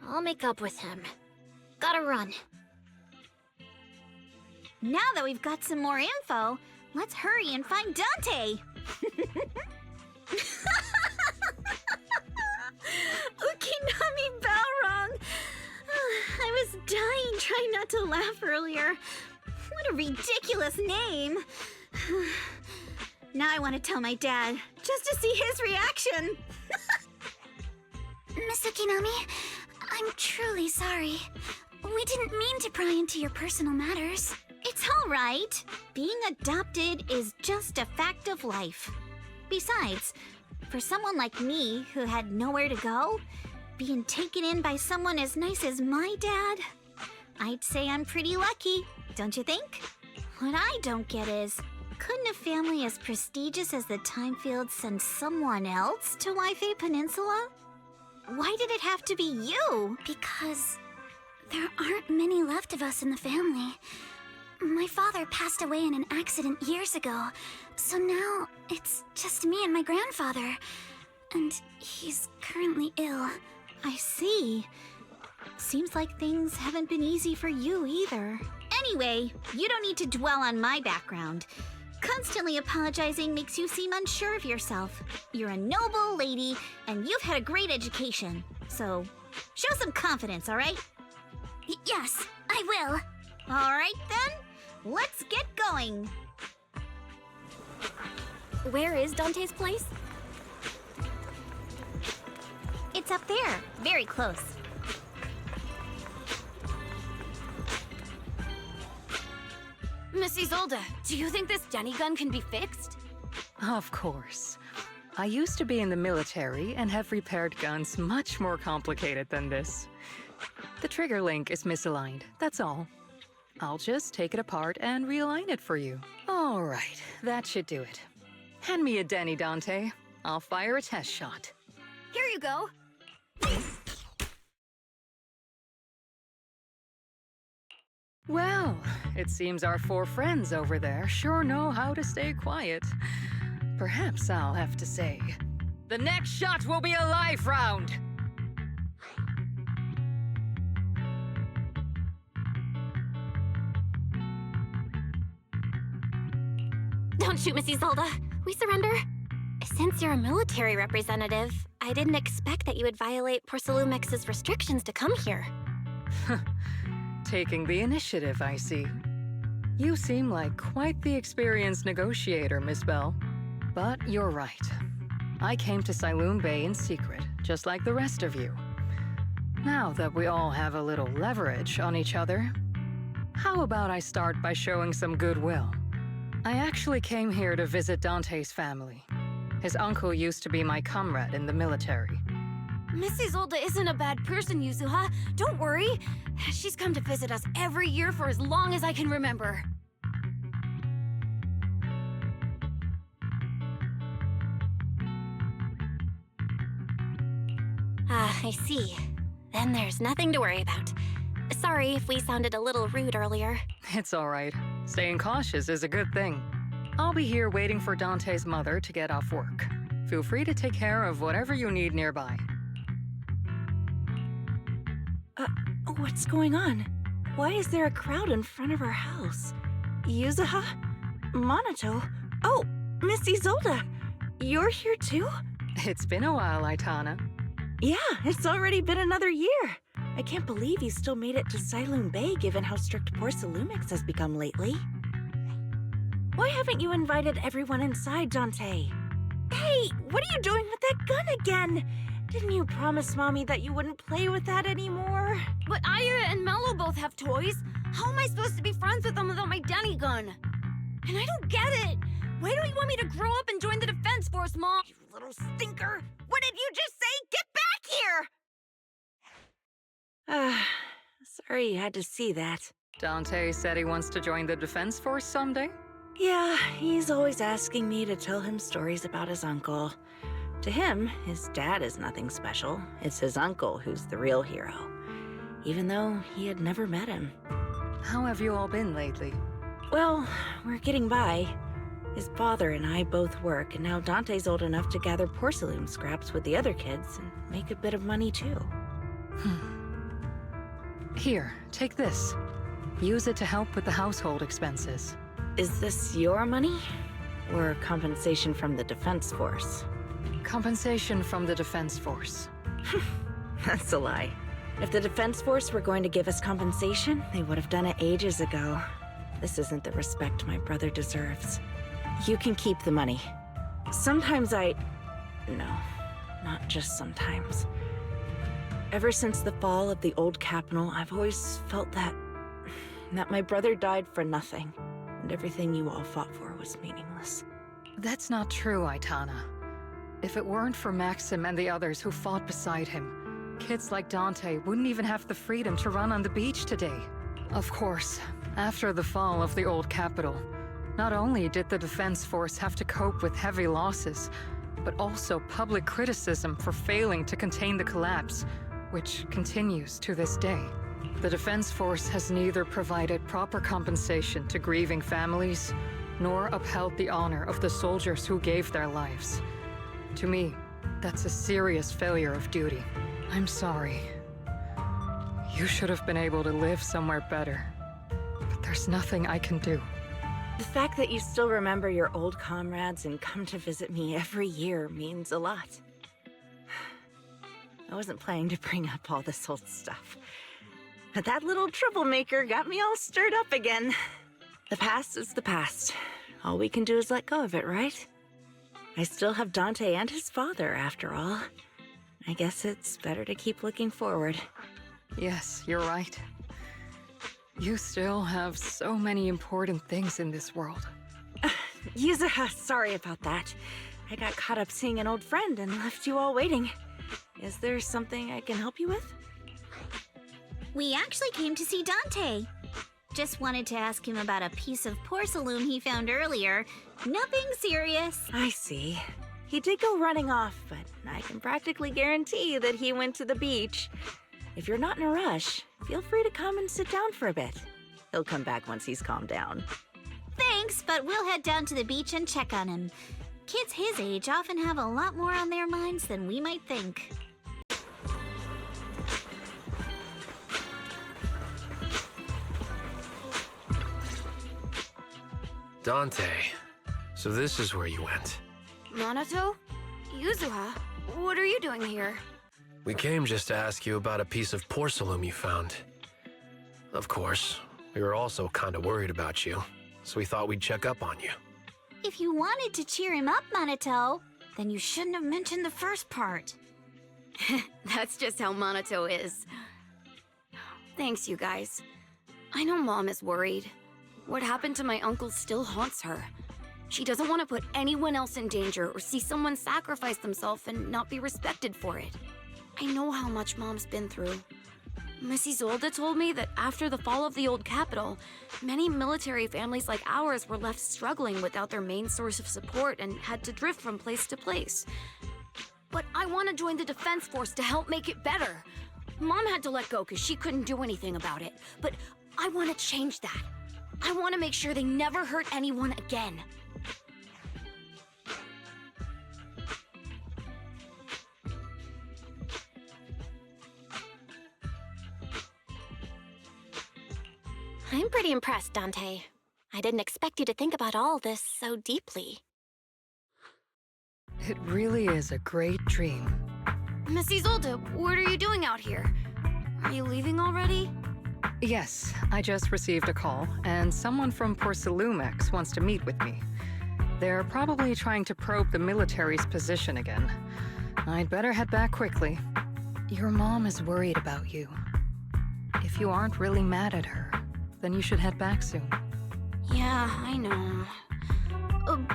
S12: I'll make up with him. Gotta run.
S8: Now that we've got some more info, let's hurry and find Dante! Ukinami Balrong! I was dying trying not to laugh earlier. What a ridiculous name! Now I want to tell my dad, just to see his reaction!
S5: Miss Ukinami, I'm truly sorry. We didn't mean to pry into your personal matters.
S8: It's all right. Being adopted is just a fact of life. Besides, for someone like me who had nowhere to go, being taken in by someone as nice as my dad, I'd say I'm pretty lucky, don't you think? What I don't get is, couldn't a family as prestigious as the ThymeField send someone else to Waifei Peninsula? Why did it have to be you?
S5: Because there aren't many left of us in the family. My father passed away in an accident years ago, so now it's just me and my grandfather. And he's currently ill.
S8: I see. Seems like things haven't been easy for you either. Anyway, you don't need to dwell on my background. Constantly apologizing makes you seem unsure of yourself. You're a noble lady, and you've had a great education. So, show some confidence, all right?
S5: Yes, I will.
S8: All right, then. Let's get going.
S3: Where is Dante's place?
S8: It's up there, very close.
S10: Miss Isolde, do you think this Denny gun can be fixed?
S4: Of course. I used to be in the military and have repaired guns much more complicated than this. The trigger link is misaligned, that's all. I'll just take it apart and realign it for you. All right, that should do it. Hand me a Denny, Dante. I'll fire a test shot.
S10: Here you go.
S4: Well, it seems our 4 friends over there sure know how to stay quiet. Perhaps I'll have to say, the next shot will be a life round!
S3: Don't shoot, Miss Isolde. We surrender. Since you're a military representative, I didn't expect that you would violate Porcelumex's restrictions to come here.
S4: Taking the initiative, I see. You seem like quite the experienced negotiator, Miss Bell. But you're right. I came to Siloon Bay in secret, just like the rest of you. Now that we all have a little leverage on each other, how about I start by showing some goodwill? I actually came here to visit Dante's family. His uncle used to be my comrade in the military.
S10: Miss Isolde isn't a bad person, Yuzuha. Don't worry. She's come to visit us every year for as long as I can remember.
S3: Ah, I see. Then there's nothing to worry about. Sorry if we sounded a little rude earlier.
S4: It's all right. Staying cautious is a good thing. I'll be here waiting for Dante's mother to get off work. Feel free to take care of whatever you need nearby.
S11: What's going on? Why is there a crowd in front of our house? Yuzuha? Monato? Oh, Miss Isolde! You're here too?
S4: It's been a while, Aitana.
S11: Yeah, it's already been another year. I can't believe you still made it to Siloon Bay given how strict Porcelumex has become lately. Why haven't you invited everyone inside, Dante? Hey, what are you doing with that gun again? Didn't you promise Mommy that you wouldn't play with that anymore?
S10: But Aya and Mello both have toys. How am I supposed to be friends with them without my Denny gun? And I don't get it. Why don't you want me to grow up and join the Defense Force, Mom?
S11: You little stinker! What did you just say? Get back here! Sorry you had to see that.
S4: Dante said he wants to join the Defense Force someday?
S11: Yeah, he's always asking me to tell him stories about his uncle. To him, his dad is nothing special. It's his uncle who's the real hero, even though he had never met him.
S4: How have you all been lately?
S11: Well, we're getting by. His father and I both work, and now Dante's old enough to gather porcelain scraps with the other kids and make a bit of money too.
S4: Here, take this. Use it to help with the household expenses.
S11: Is this your money? Or compensation from the Defense Force?
S4: Compensation from the Defense Force.
S11: That's a lie. If the Defense Force were going to give us compensation, they would have done it ages ago. This isn't the respect my brother deserves. You can keep the money. Sometimes No, not just sometimes. Ever since the fall of the old capital, I've always felt that my brother died for nothing, and everything you all fought for was meaningless.
S4: That's not true, Aitana. If it weren't for Maxim and the others who fought beside him, kids like Dante wouldn't even have the freedom to run on the beach today. Of course, after the fall of the old capital, not only did the Defense Force have to cope with heavy losses, but also public criticism for failing to contain the collapse, which continues to this day. The Defense Force has neither provided proper compensation to grieving families, nor upheld the honor of the soldiers who gave their lives. To me, that's a serious failure of duty. I'm sorry. You should have been able to live somewhere better. But there's nothing I can do.
S11: The fact that you still remember your old comrades and come to visit me every year means a lot. I wasn't planning to bring up all this old stuff, but that little troublemaker got me all stirred up again. The past is the past. All we can do is let go of it, right? I still have Dante and his father, after all. I guess it's better to keep looking forward.
S4: Yes, you're right. You still have so many important things in this world.
S11: Yuzuha, sorry about that. I got caught up seeing an old friend and left you all waiting. Is there something I can help you with?
S8: We actually came to see Dante. Just wanted to ask him about a piece of porcelain he found earlier. Nothing serious.
S11: I see. He did go running off, but I can practically guarantee that he went to the beach. If you're not in a rush, feel free to come and sit down for a bit. He'll come back once he's calmed down.
S8: Thanks, but we'll head down to the beach and check on him. Kids his age often have a lot more on their minds than we might think.
S7: Dante, so this is where you went.
S3: Minato? Yuzuha? What are you doing here?
S7: We came just to ask you about a piece of porcelain you found. Of course, we were also kind of worried about you, so we thought we'd check up on you.
S8: If you wanted to cheer him up, Minato, then you shouldn't have mentioned the first part.
S3: That's just how Minato is. Thanks, you guys. I know Mom is worried. What happened to my uncle still haunts her. She doesn't want to put anyone else in danger or see someone sacrifice themselves and not be respected for it. I know how much Mom's been through. Miss Isolde told me that after the fall of the old capital, many military families like ours were left struggling without their main source of support and had to drift from place to place. But I want to join the defense force to help make it better. Mom had to let go because she couldn't do anything about it, but I want to change that. I want to make sure they never hurt anyone again. I'm pretty impressed, Dante. I didn't expect you to think about all this so deeply.
S4: It really is a great dream.
S3: Miss Isolde, what are you doing out here? Are you leaving already?
S4: Yes, I just received a call, and someone from Porcelumex wants to meet with me. They're probably trying to probe the military's position again. I'd better head back quickly. Your mom is worried about you. If you aren't really mad at her, then you should head back soon.
S3: Yeah, I know.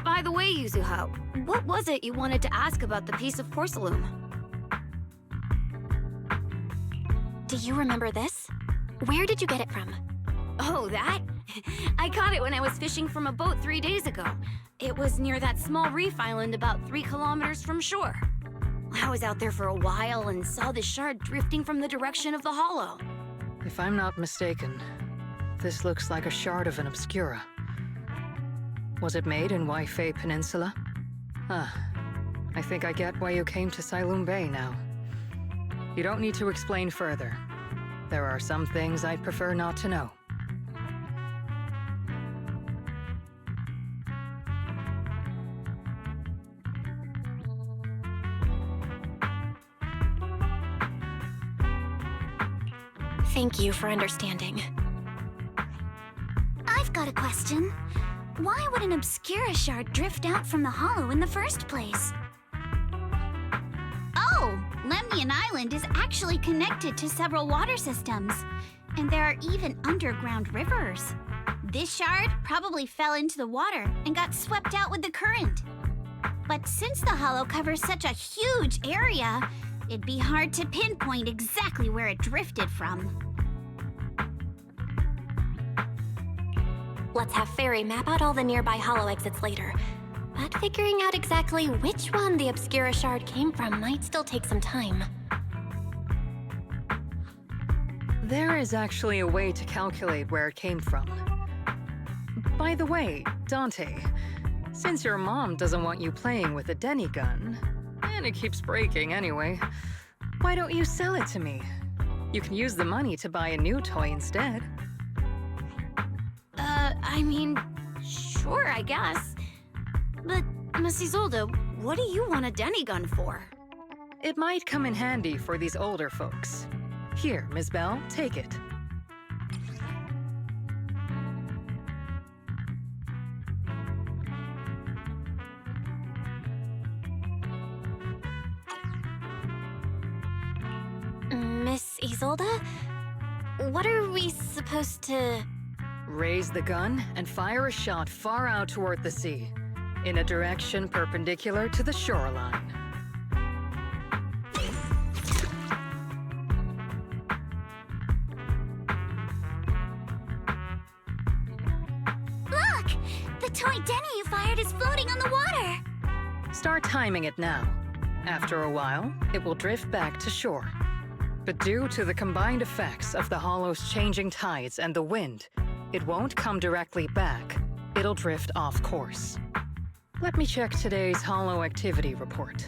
S3: By the way, Yuzuha, what was it you wanted to ask about the piece of porcelain? Do you remember this? Where did you get it from? Oh, that? I caught it when I was fishing from a boat 3 days ago. It was near that small reef island about 3 kilometers from shore. I was out there for a while and saw the shard drifting from the direction of the hollow.
S4: If I'm not mistaken, this looks like a shard of an obscura. Was it made in Waifei Peninsula? I think I get why you came to Silum Bay now. You don't need to explain further. There are some things I'd prefer not to know.
S3: Thank you for understanding.
S5: I've got a question. Why would an obscura shard drift out from the hollow in the first place?
S8: Oh, Lemnian Island is actually connected to several water systems, and there are even underground rivers. This shard probably fell into the water and got swept out with the current. But since the hollow covers such a huge area, it'd be hard to pinpoint exactly where it drifted from.
S3: Let's have Fairy map out all the nearby hollow exits later. But figuring out exactly which one the obscura shard came from might still take some time.
S4: There is actually a way to calculate where it came from. By the way, Dante, since your mom doesn't want you playing with a Denny gun, and it keeps breaking anyway, why don't you sell it to me? You can use the money to buy a new toy instead.
S3: I mean, sure, I guess. But, Miss Isolde, what do you want a Denny gun for?
S4: It might come in handy for these older folks. Here, Ms. Bell, take it.
S3: Miss Isolde? what are we supposed to...
S4: Raise the gun and fire a shot far out toward the sea, in a direction perpendicular to the shoreline.
S5: Look! The toy Denny you fired is floating on the water!
S4: Start timing it now. After a while, it will drift back to shore. But due to the combined effects of the hollow's changing tides and the wind, it won't come directly back. It'll drift off course. Let me check today's hollow activity report.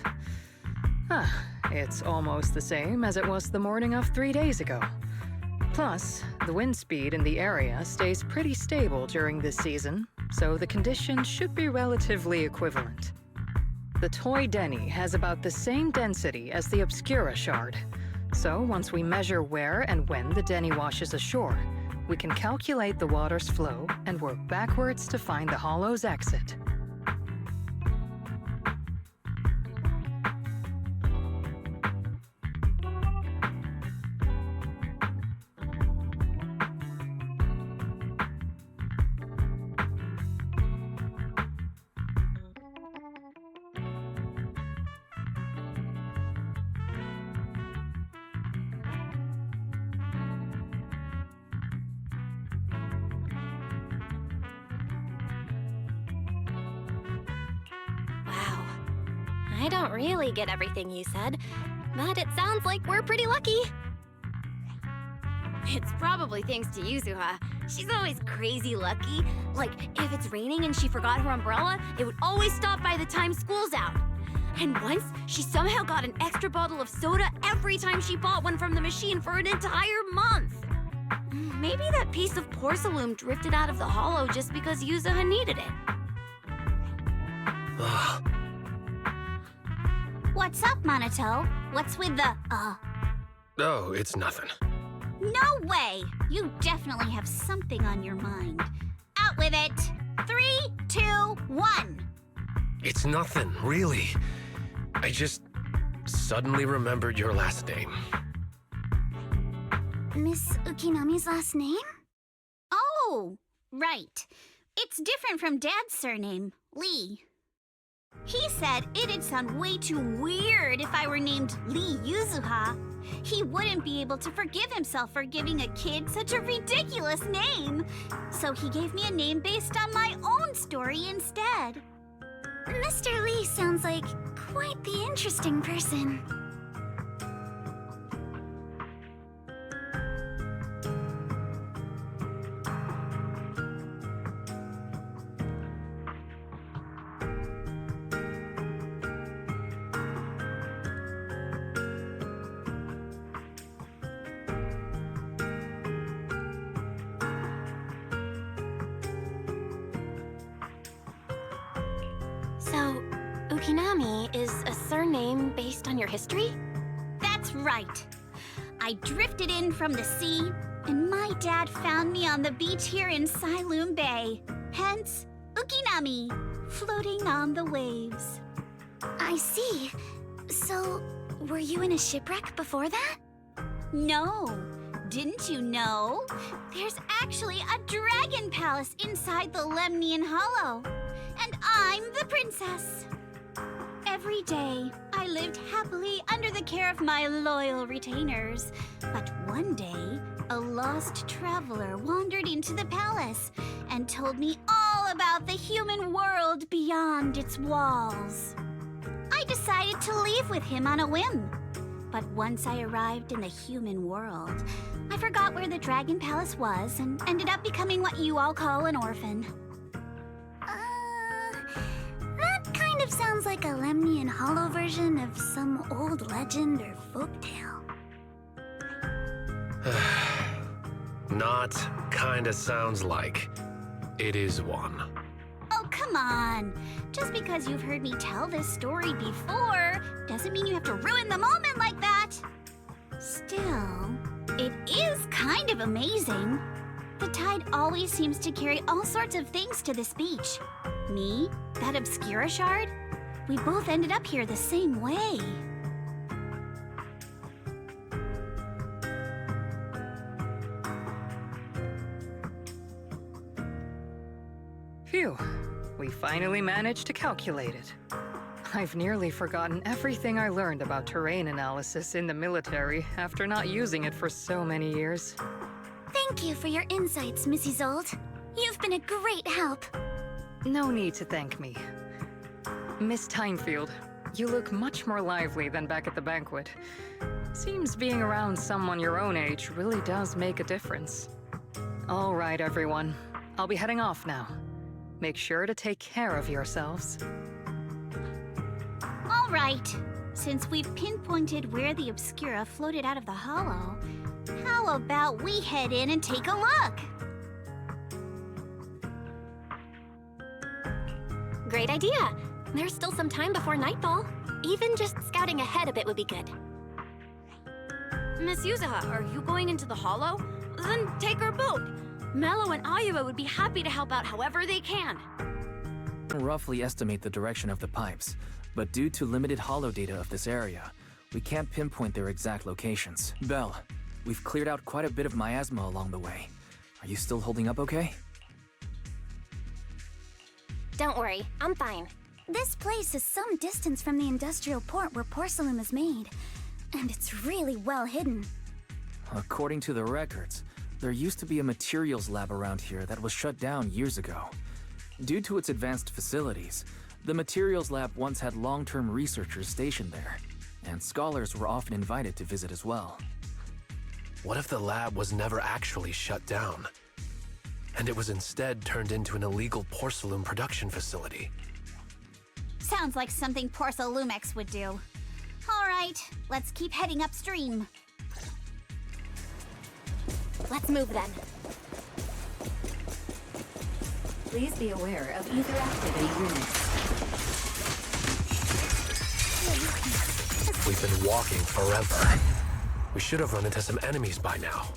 S4: It's almost the same as it was the morning of 3 days ago. Plus, the wind speed in the area stays pretty stable during this season, so the conditions should be relatively equivalent. The toy Denny has about the same density as the Obscura shard. So once we measure where and when the Denny washes ashore, we can calculate the water's flow and work backwards to find the hollow's exit.
S3: I don't really get everything you said, but it sounds like we're pretty lucky.
S12: It's probably thanks to Yuzuha. She's always crazy lucky. Like, if it's raining and she forgot her umbrella, it would always stop by the time school's out. And once, she somehow got an extra bottle of soda every time she bought one from the machine for an entire month. Maybe that piece of porcelain drifted out of the hollow just because Yuzuha needed it.
S8: What's up, Monato? What's with the,
S7: Oh, it's nothing.
S8: No way! You definitely have something on your mind. Out with it! 3, 2, 1!
S7: It's nothing, really. I just suddenly remembered your last name.
S5: Miss Ukinami's last name?
S8: Oh, right. It's different from Dad's surname, Lee. He said it'd sound way too weird if I were named Lee Yuzuha. He wouldn't be able to forgive himself for giving a kid such a ridiculous name. So he gave me a name based on my own story instead.
S5: Mr. Lee sounds like quite the interesting person.
S3: So, Ukinami is a surname based on your history?
S8: That's right. I drifted in from the sea, and my dad found me on the beach here in Sailoon Bay. Hence, Ukinami, floating on the waves.
S5: I see. So, were you in a shipwreck before that?
S8: No. Didn't you know? There's actually a dragon palace inside the Lemnian Hollow. And I'm the princess. Every day, I lived happily under the care of my loyal retainers. But one day, a lost traveler wandered into the palace and told me all about the human world beyond its walls. I decided to leave with him on a whim. But once I arrived in the human world, I forgot where the dragon palace was and ended up becoming what you all call an orphan.
S5: That kind of sounds like a Lemnian Hollow version of some old legend or folktale.
S7: Not kinda sounds like. It is one.
S8: Oh, come on. Just because you've heard me tell this story before doesn't mean you have to ruin the moment like that. Still, it is kind of amazing. The tide always seems to carry all sorts of things to this beach. Me, that Obscura shard, we both ended up here the same way.
S4: Phew, we finally managed to calculate it. I've nearly forgotten everything I learned about terrain analysis in the military after not using it for so many years.
S5: Thank you for your insights, Mrs. Zold. You've been a great help.
S4: No need to thank me. Miss ThymeField, you look much more lively than back at the banquet. Seems being around someone your own age really does make a difference. All right, everyone. I'll be heading off now. Make sure to take care of yourselves.
S8: All right. Since we've pinpointed where the Obscura floated out of the hollow, how about we head in and take a look?
S3: Great idea. There's still some time before nightfall. Even just scouting ahead a bit would be good.
S10: Miss Yuzaha, are you going into the hollow? Then take our boat. Mello and Ayuba would be happy to help out however they can.
S2: Roughly estimate the direction of the pipes, but due to limited hollow data of this area, we can't pinpoint their exact locations. Belle, we've cleared out quite a bit of miasma along the way. Are you still holding up okay?
S3: Don't worry, I'm fine.
S5: This place is some distance from the industrial port where porcelain is made, and it's really well hidden.
S2: According to the records, there used to be a materials lab around here that was shut down years ago. Due to its advanced facilities, the materials lab once had long-term researchers stationed there, and scholars were often invited to visit as well.
S7: What if the lab was never actually shut down, and it was instead turned into an illegal porcelain production facility?
S8: Sounds like something Porcelumex would do. All right, let's keep heading upstream.
S3: Let's move then.
S13: Please be aware of ether activity units.
S7: We've been walking forever. We should have run into some enemies by now.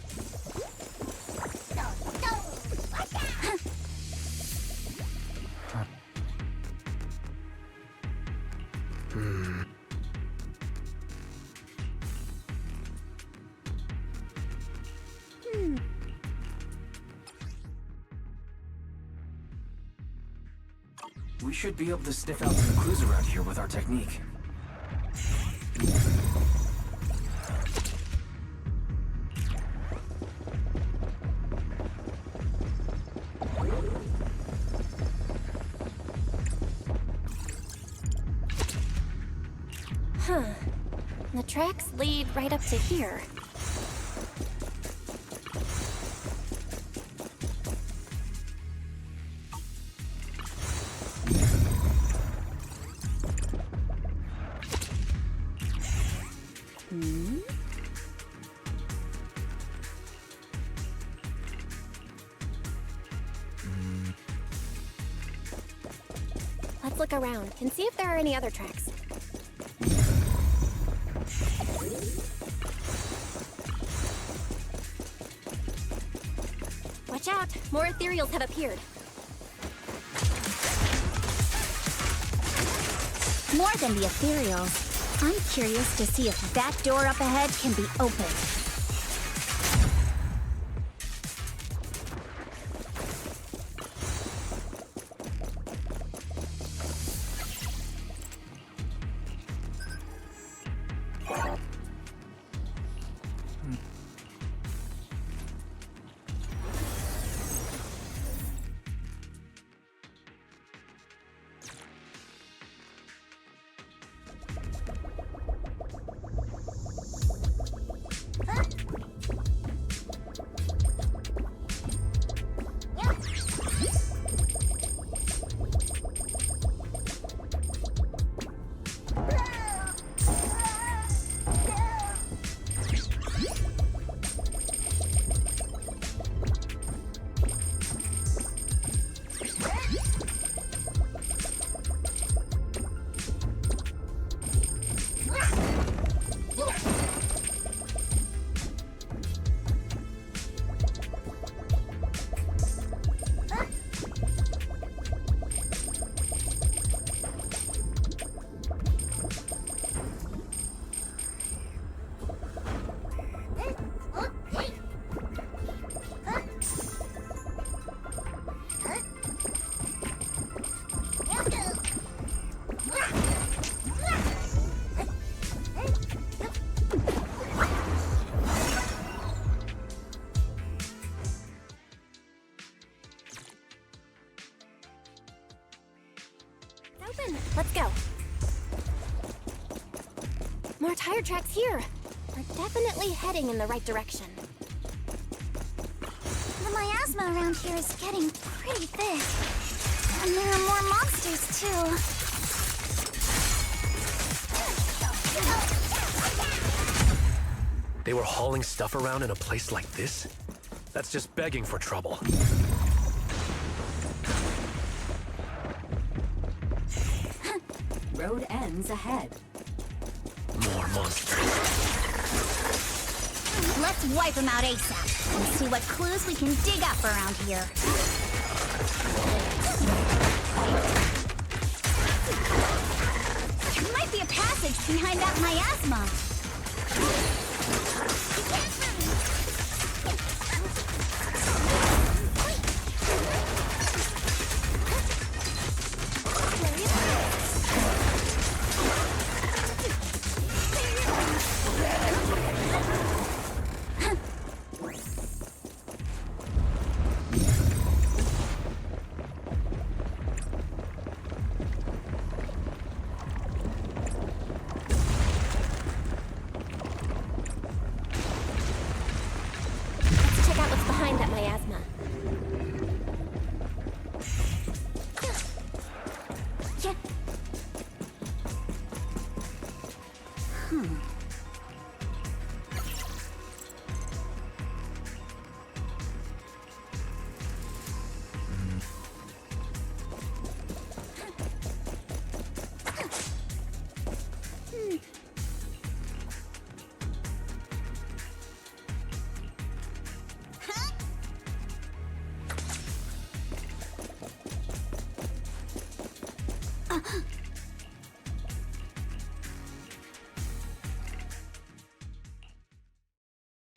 S2: We should be able to sniff out some clues around here with our technique.
S3: Huh. The tracks lead right up to here. Let's look around and see if there are any other tracks. Watch out! More ethereals have appeared.
S8: More than the ethereals, I'm curious to see if that door up ahead can be opened.
S3: open. Let's go. More tire tracks here. We're definitely heading in the right direction.
S5: The miasma around here is getting pretty thick. And there are more monsters, too.
S7: They were hauling stuff around in a place like this? That's just begging for trouble.
S13: Road ends ahead.
S7: More monsters.
S8: Let's wipe them out ASAP and see what clues we can dig up around here. There might be a passage behind that miasma.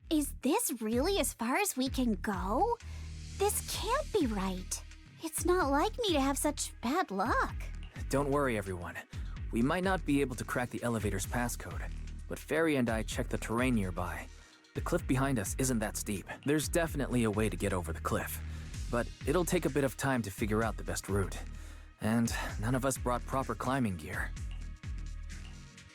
S8: Is this really as far as we can go? This can't be right. It's not like me to have such bad luck.
S2: Don't worry, everyone. We might not be able to crack the elevator's passcode, but Fairy and I checked the terrain nearby. The cliff behind us isn't that steep. There's definitely a way to get over the cliff, but it'll take a bit of time to figure out the best route. And none of us brought proper climbing gear.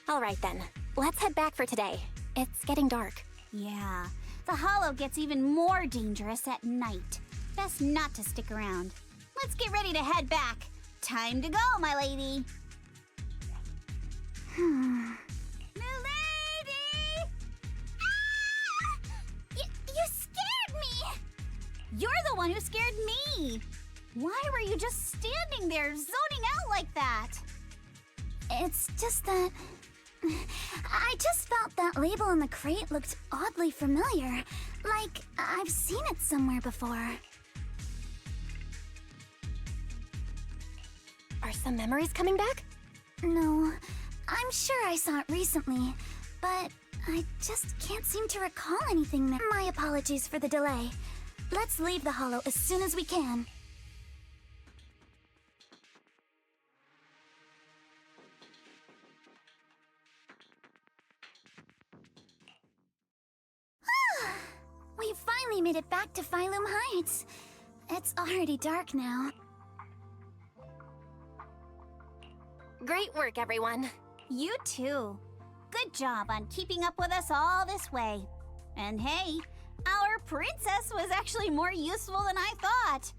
S3: All right then, let's head back for today. It's getting dark.
S8: Yeah, the hollow gets even more dangerous at night. Best not to stick around. Let's get ready to head back. Time to go, my lady. Milady! Ah! You scared me! You're the one who scared me! Why were you just standing there, zoning out like that?
S5: It's just that... I just felt that label on the crate looked oddly familiar. Like, I've seen it somewhere before.
S3: Are some memories coming back?
S5: No, I'm sure I saw it recently, but I just can't seem to recall anything there. My apologies for the delay. Let's leave the hollow as soon as we can. We finally made it back to Phylum Heights. It's already dark now.
S3: Great work, everyone.
S8: You too. Good job on keeping up with us all this way. And hey, our princess was actually more useful than I thought.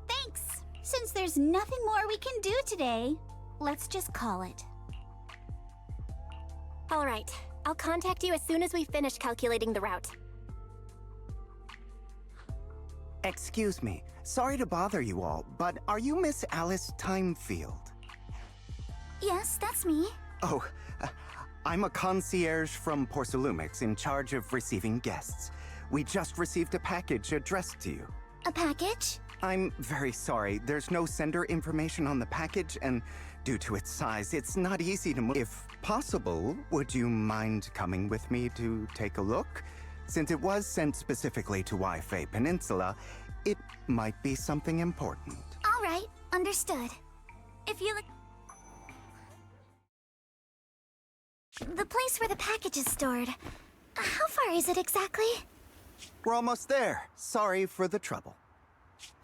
S8: Thanks. Since there's nothing more we can do today, let's just call it.
S3: All right, I'll contact you as soon as we finish calculating the route.
S14: Excuse me. Sorry to bother you all, but are you Miss Alice ThymeField?
S5: Yes, that's me.
S14: Oh, I'm a concierge from Porcelumex in charge of receiving guests. We just received a package addressed to you.
S5: A package?
S14: I'm very sorry. There's no sender information on the package, and due to its size, it's not easy to move. If possible, would you mind coming with me to take a look? Since it was sent specifically to Waifei Peninsula, it might be something important.
S5: All right, understood. If you look... The place where the package is stored. How far is it exactly?
S14: We're almost there. Sorry for the trouble.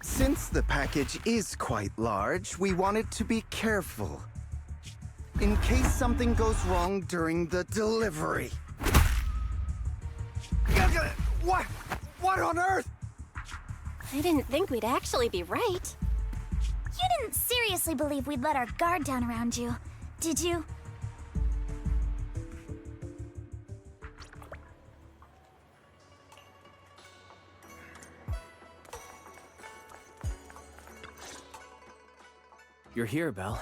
S14: Since the package is quite large, we wanted to be careful. in case something goes wrong during the delivery. What? What on earth?
S3: I didn't think we'd actually be right.
S5: You didn't seriously believe we'd let our guard down around you, did you?
S2: You're here, Belle.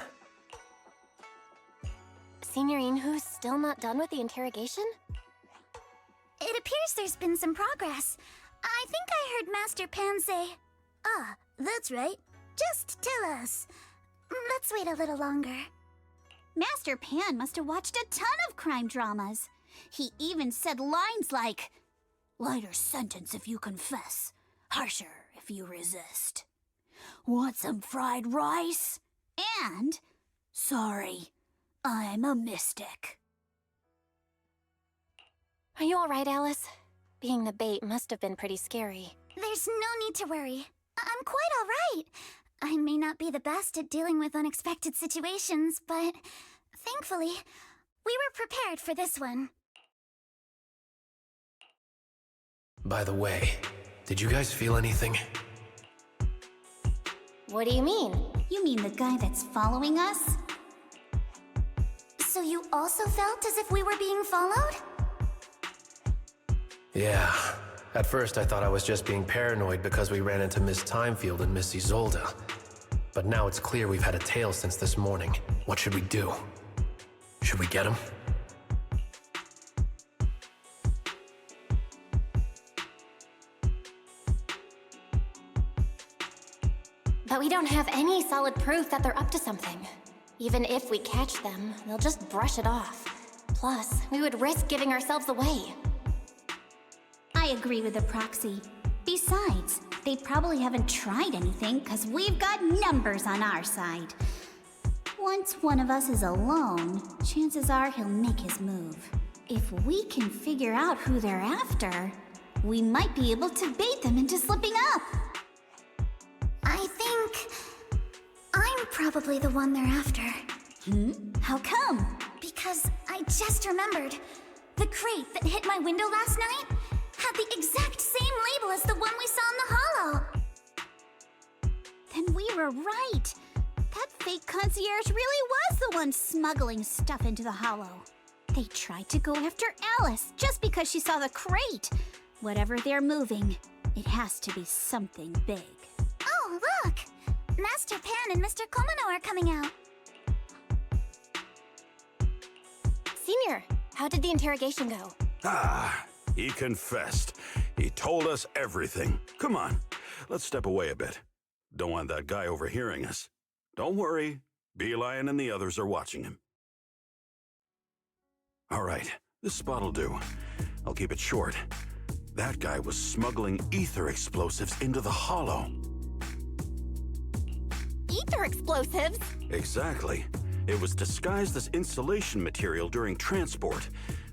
S3: Signorine, who's still not done with the interrogation?
S5: It appears there's been some progress. I think I heard Master Pan say... Ah, that's right. Just tell us. Let's wait a little longer.
S8: Master Pan must have watched a ton of crime dramas. He even said lines like, "Lighter sentence if you confess, harsher if you resist. Want some fried rice?" And, "Sorry, I'm a mystic."
S3: Are you alright, Alice? Being the bait must have been pretty scary.
S5: There's no need to worry. I'm quite alright. I may not be the best at dealing with unexpected situations, but thankfully, we were prepared for this one.
S7: By the way, did you guys feel anything?
S3: What do you mean?
S8: You mean the guy that's following us?
S5: So you also felt as if we were being followed?
S7: Yeah. At first I thought I was just being paranoid because we ran into Miss ThymeField and Miss Isolde. But now it's clear we've had a tail since this morning. What should we do? Should we get him?
S3: But we don't have any solid proof that they're up to something. Even if we catch them, they'll just brush it off. Plus, we would risk giving ourselves away.
S8: I agree with the proxy. Besides, they probably haven't tried anything because we've got numbers on our side. Once one of us is alone, chances are he'll make his move. If we can figure out who they're after, we might be able to bait them into slipping up.
S5: I think I'm probably the one they're after.
S8: How come?
S5: Because I just remembered. The crate that hit my window last night had the exact same label as the one we saw in the hollow.
S8: Then we were right. That fake concierge really was the one smuggling stuff into the hollow. They tried to go after Alice just because she saw the crate. Whatever they're moving, it has to be something big.
S5: Oh, look! Master Pan and Mr. Komano are coming out.
S3: Senior, how did the interrogation go?
S6: He confessed. He told us everything. Come on, let's step away a bit. Don't want that guy overhearing us. Don't worry, Beelion and the others are watching him. All right, this spot'll do. I'll keep it short. That guy was smuggling ether explosives into the hollow.
S3: Ether explosives?
S6: Exactly. It was disguised as insulation material during transport,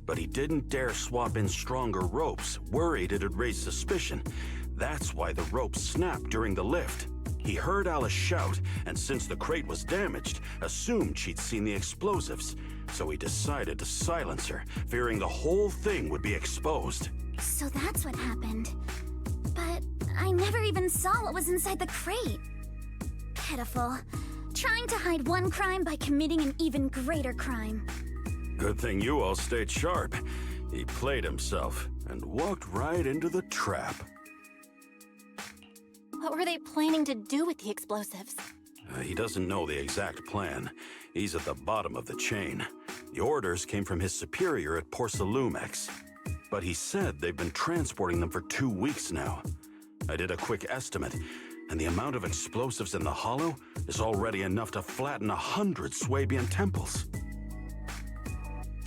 S6: but he didn't dare swap in stronger ropes, worried it'd raise suspicion. That's why the ropes snapped during the lift. He heard Alice shout, and since the crate was damaged, assumed she'd seen the explosives. So he decided to silence her, fearing the whole thing would be exposed.
S5: So that's what happened. But I never even saw what was inside the crate. Pitiful. Trying to hide one crime by committing an even greater crime.
S6: Good thing you all stayed sharp. He played himself and walked right into the trap.
S3: What were they planning to do with the explosives?
S6: He doesn't know the exact plan. He's at the bottom of the chain. The orders came from his superior at Porcelumex. But he said they've been transporting them for 2 weeks now. I did a quick estimate, and the amount of explosives in the hollow is already enough to flatten 100 Swabian temples.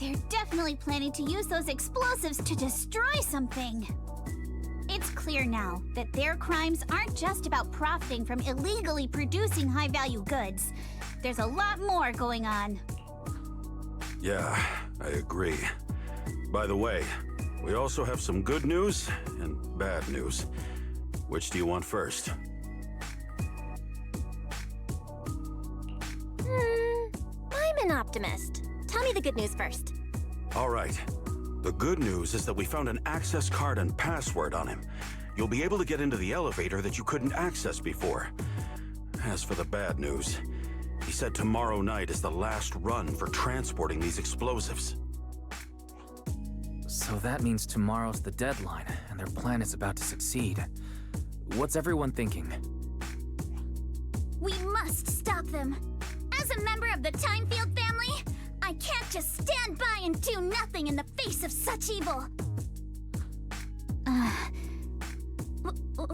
S8: They're definitely planning to use those explosives to destroy something. It's clear now that their crimes aren't just about profiting from illegally producing high-value goods. There's a lot more going on.
S6: Yeah, I agree. By the way, we also have some good news and bad news. Which do you want first?
S3: I'm I'm an optimist. Tell me the good news first.
S6: All right. The good news is that we found an access card and password on him. You'll be able to get into the elevator that you couldn't access before. As for the bad news, he said tomorrow night is the last run for transporting these explosives.
S2: So that means tomorrow's the deadline, and their plan is about to succeed. What's everyone thinking?
S5: We must stop them. As a member of the ThymeField family, I can't just stand by and do nothing in the face of such evil.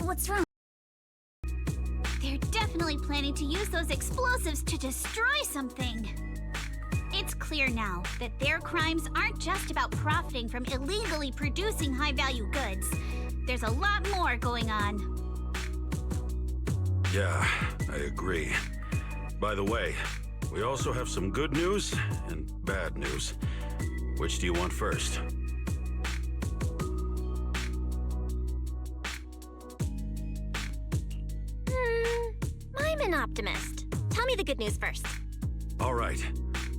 S5: What's wrong?
S8: They're definitely planning to use those explosives to destroy something. It's clear now that their crimes aren't just about profiting from illegally producing high-value goods. There's a lot more going on.
S6: Yeah, I agree. By the way, we also have some good news and bad news. Which do you want first?
S3: I'm an optimist. Tell me the good news first.
S6: All right.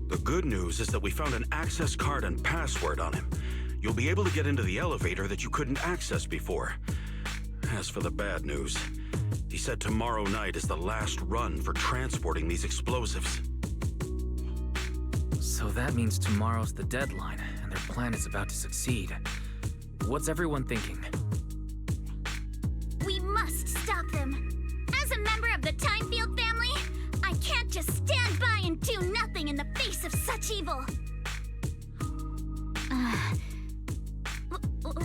S6: The good news is that we found an access card and password on him. You'll be able to get into the elevator that you couldn't access before. As for the bad news, he said tomorrow night is the last run for transporting these explosives.
S2: So that means tomorrow's the deadline, and their plan is about to succeed. What's everyone thinking?
S5: We must stop them. As a member of the ThymeField family, I can't just stand by and do nothing in the face of such evil.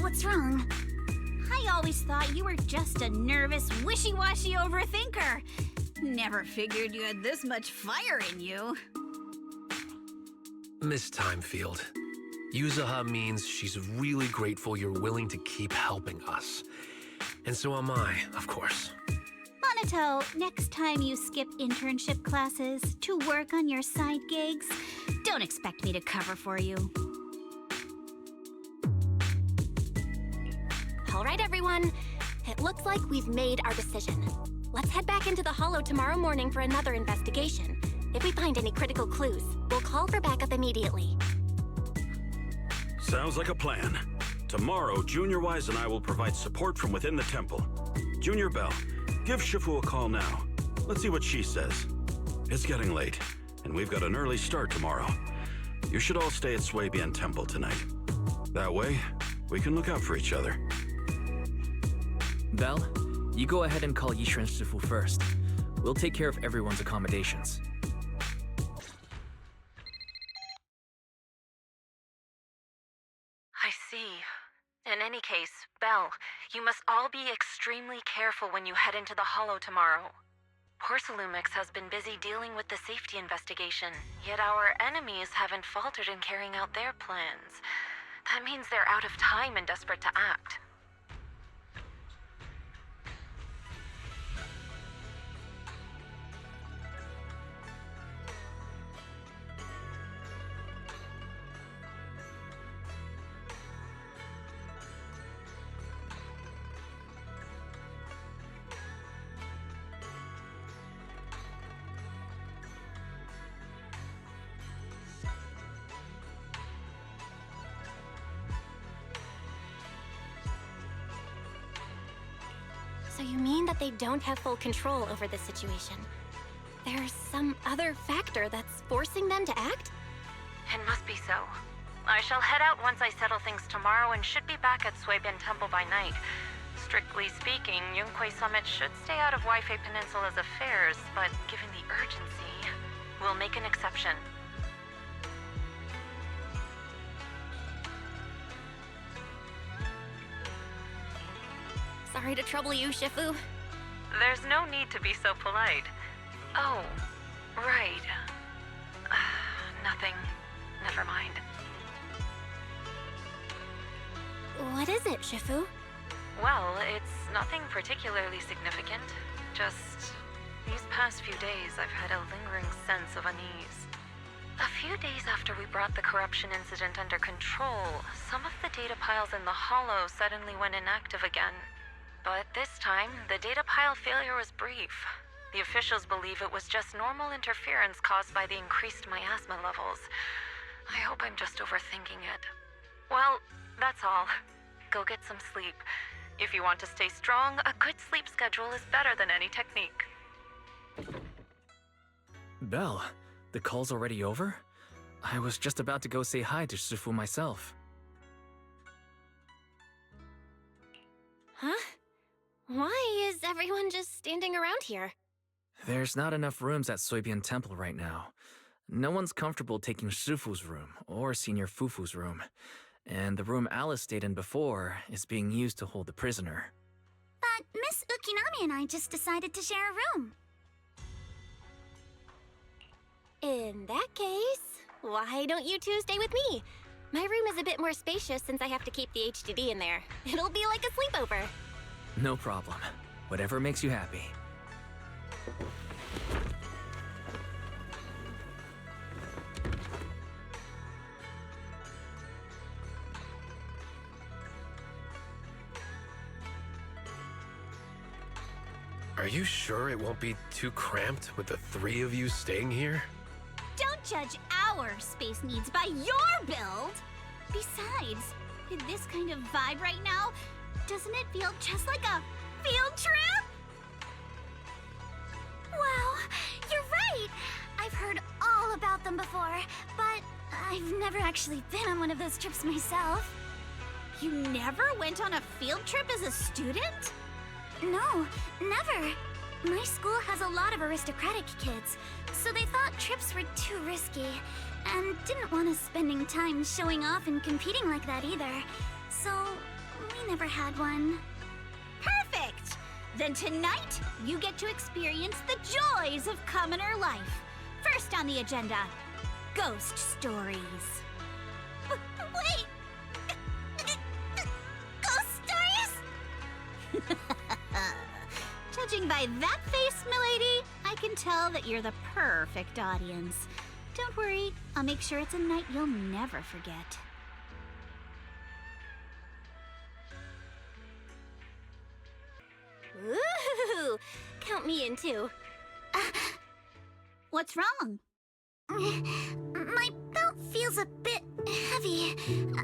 S5: What's wrong?
S8: I always thought you were just a nervous, wishy-washy overthinker. Never figured you had this much fire in you.
S7: Miss ThymeField, Yuzaha means she's really grateful you're willing to keep helping us. And so am I, of course.
S8: Monato, next time you skip internship classes to work on your side gigs, don't expect me to cover for you.
S3: All right, everyone. It looks like we've made our decision. Let's head back into the Hollow tomorrow morning for another investigation. If we find any critical clues, we'll call for backup immediately.
S6: Sounds like a plan. Tomorrow, Junior Wise and I will provide support from within the temple. Junior Bell, give Shifu a call now. Let's see what she says. It's getting late, and we've got an early start tomorrow. You should all stay at Swabian Temple tonight. That way, we can look out for each other.
S2: Belle, you go ahead and call Yishuan Shifu first. We'll take care of everyone's accommodations.
S15: I see. In any case, Belle, you must all be extremely careful when you head into the Hollow tomorrow. Porcelumex has been busy dealing with the safety investigation, yet our enemies haven't faltered in carrying out their plans. That means they're out of time and desperate to act.
S3: So you mean that they don't have full control over the situation? There's some other factor that's forcing them to act?
S15: It must be so. I shall head out once I settle things tomorrow and should be back at Swabian Temple by night. Strictly speaking, Yunquei Summit should stay out of Waifei Peninsula's affairs, but given the urgency, we'll make an exception.
S3: Sorry to trouble you, Shifu.
S15: There's no need to be so polite. Oh, right. Nothing. Never mind.
S3: What is it, Shifu?
S15: Well, it's nothing particularly significant. Just these past few days, I've had a lingering sense of unease. A few days after we brought the corruption incident under control, some of the data piles in the Hollow suddenly went inactive again. But this time, the data pile failure was brief. The officials believe it was just normal interference caused by the increased miasma levels. I hope I'm just overthinking it. Well, that's all. Go get some sleep. If you want to stay strong, a good sleep schedule is better than any technique.
S2: Belle, the call's already over? I was just about to go say hi to Shifu myself.
S3: Huh? Why is everyone just standing around here?
S2: There's not enough rooms at Soybian Temple right now. No one's comfortable taking Shifu's room or Senior Fufu's room. And the room Alice stayed in before is being used to hold the prisoner.
S5: But Miss Ukinami and I just decided to share a room.
S3: In that case, why don't you two stay with me? My room is a bit more spacious since I have to keep the HDD in there. It'll be like a sleepover.
S2: No problem. Whatever makes you happy.
S7: Are you sure it won't be too cramped with the three of you staying here?
S8: Don't judge our space needs by your build! Besides, in this kind of vibe right now, doesn't it feel just like a field trip?
S5: Wow, you're right! I've heard all about them before, but I've never actually been on one of those trips myself.
S8: You never went on a field trip as a student?
S5: No, never. My school has a lot of aristocratic kids, so they thought trips were too risky, and didn't want us spending time showing off and competing like that either. So, we never had one.
S8: Perfect! Then tonight, you get to experience the joys of commoner life. First on the agenda, ghost stories.
S5: Wait! Ghost stories?
S8: Judging by that face, milady, I can tell that you're the perfect audience. Don't worry, I'll make sure it's a night you'll never forget.
S3: Ooh, count me in too.
S8: What's wrong?
S5: My belt feels a bit heavy.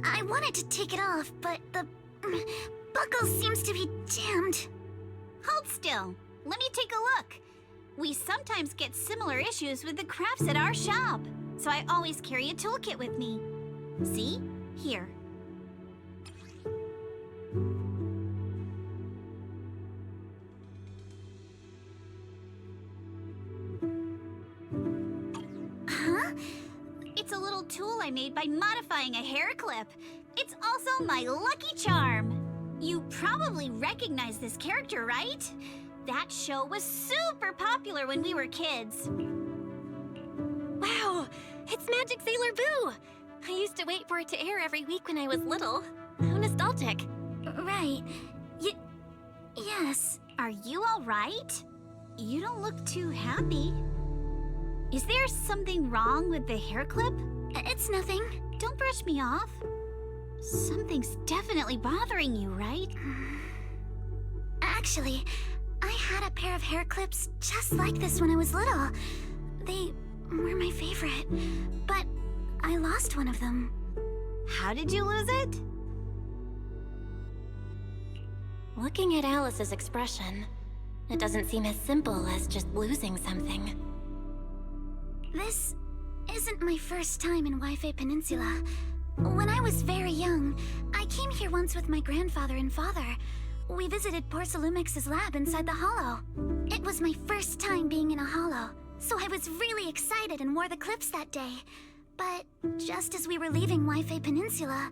S5: I wanted to take it off, but the buckle seems to be jammed.
S8: Hold still. Let me take a look. We sometimes get similar issues with the crafts at our shop, so I always carry a toolkit with me. See? Here.
S5: Huh?
S8: It's a little tool I made by modifying a hair clip. It's also my lucky charm. You probably recognize this character, right? That show was super popular when we were kids.
S3: Wow, it's Magic Sailor Boo! I used to wait for it to air every week when I was little. How nostalgic.
S5: Right. Yes.
S8: Are you all right? You don't look too happy. Is there something wrong with the hair clip?
S5: It's nothing.
S8: Don't brush me off. Something's definitely bothering you, right?
S5: Actually, I had a pair of hair clips just like this when I was little. They were my favorite, but I lost one of them.
S8: How did you lose it?
S3: Looking at Alice's expression, it doesn't seem as simple as just losing something.
S5: This isn't my first time in Waifei Peninsula. When I was very young, I came here once with my grandfather and father. We visited Porcelumex's lab inside the hollow. It was my first time being in a hollow, so I was really excited and wore the clips that day. But just as we were leaving Waifei Peninsula,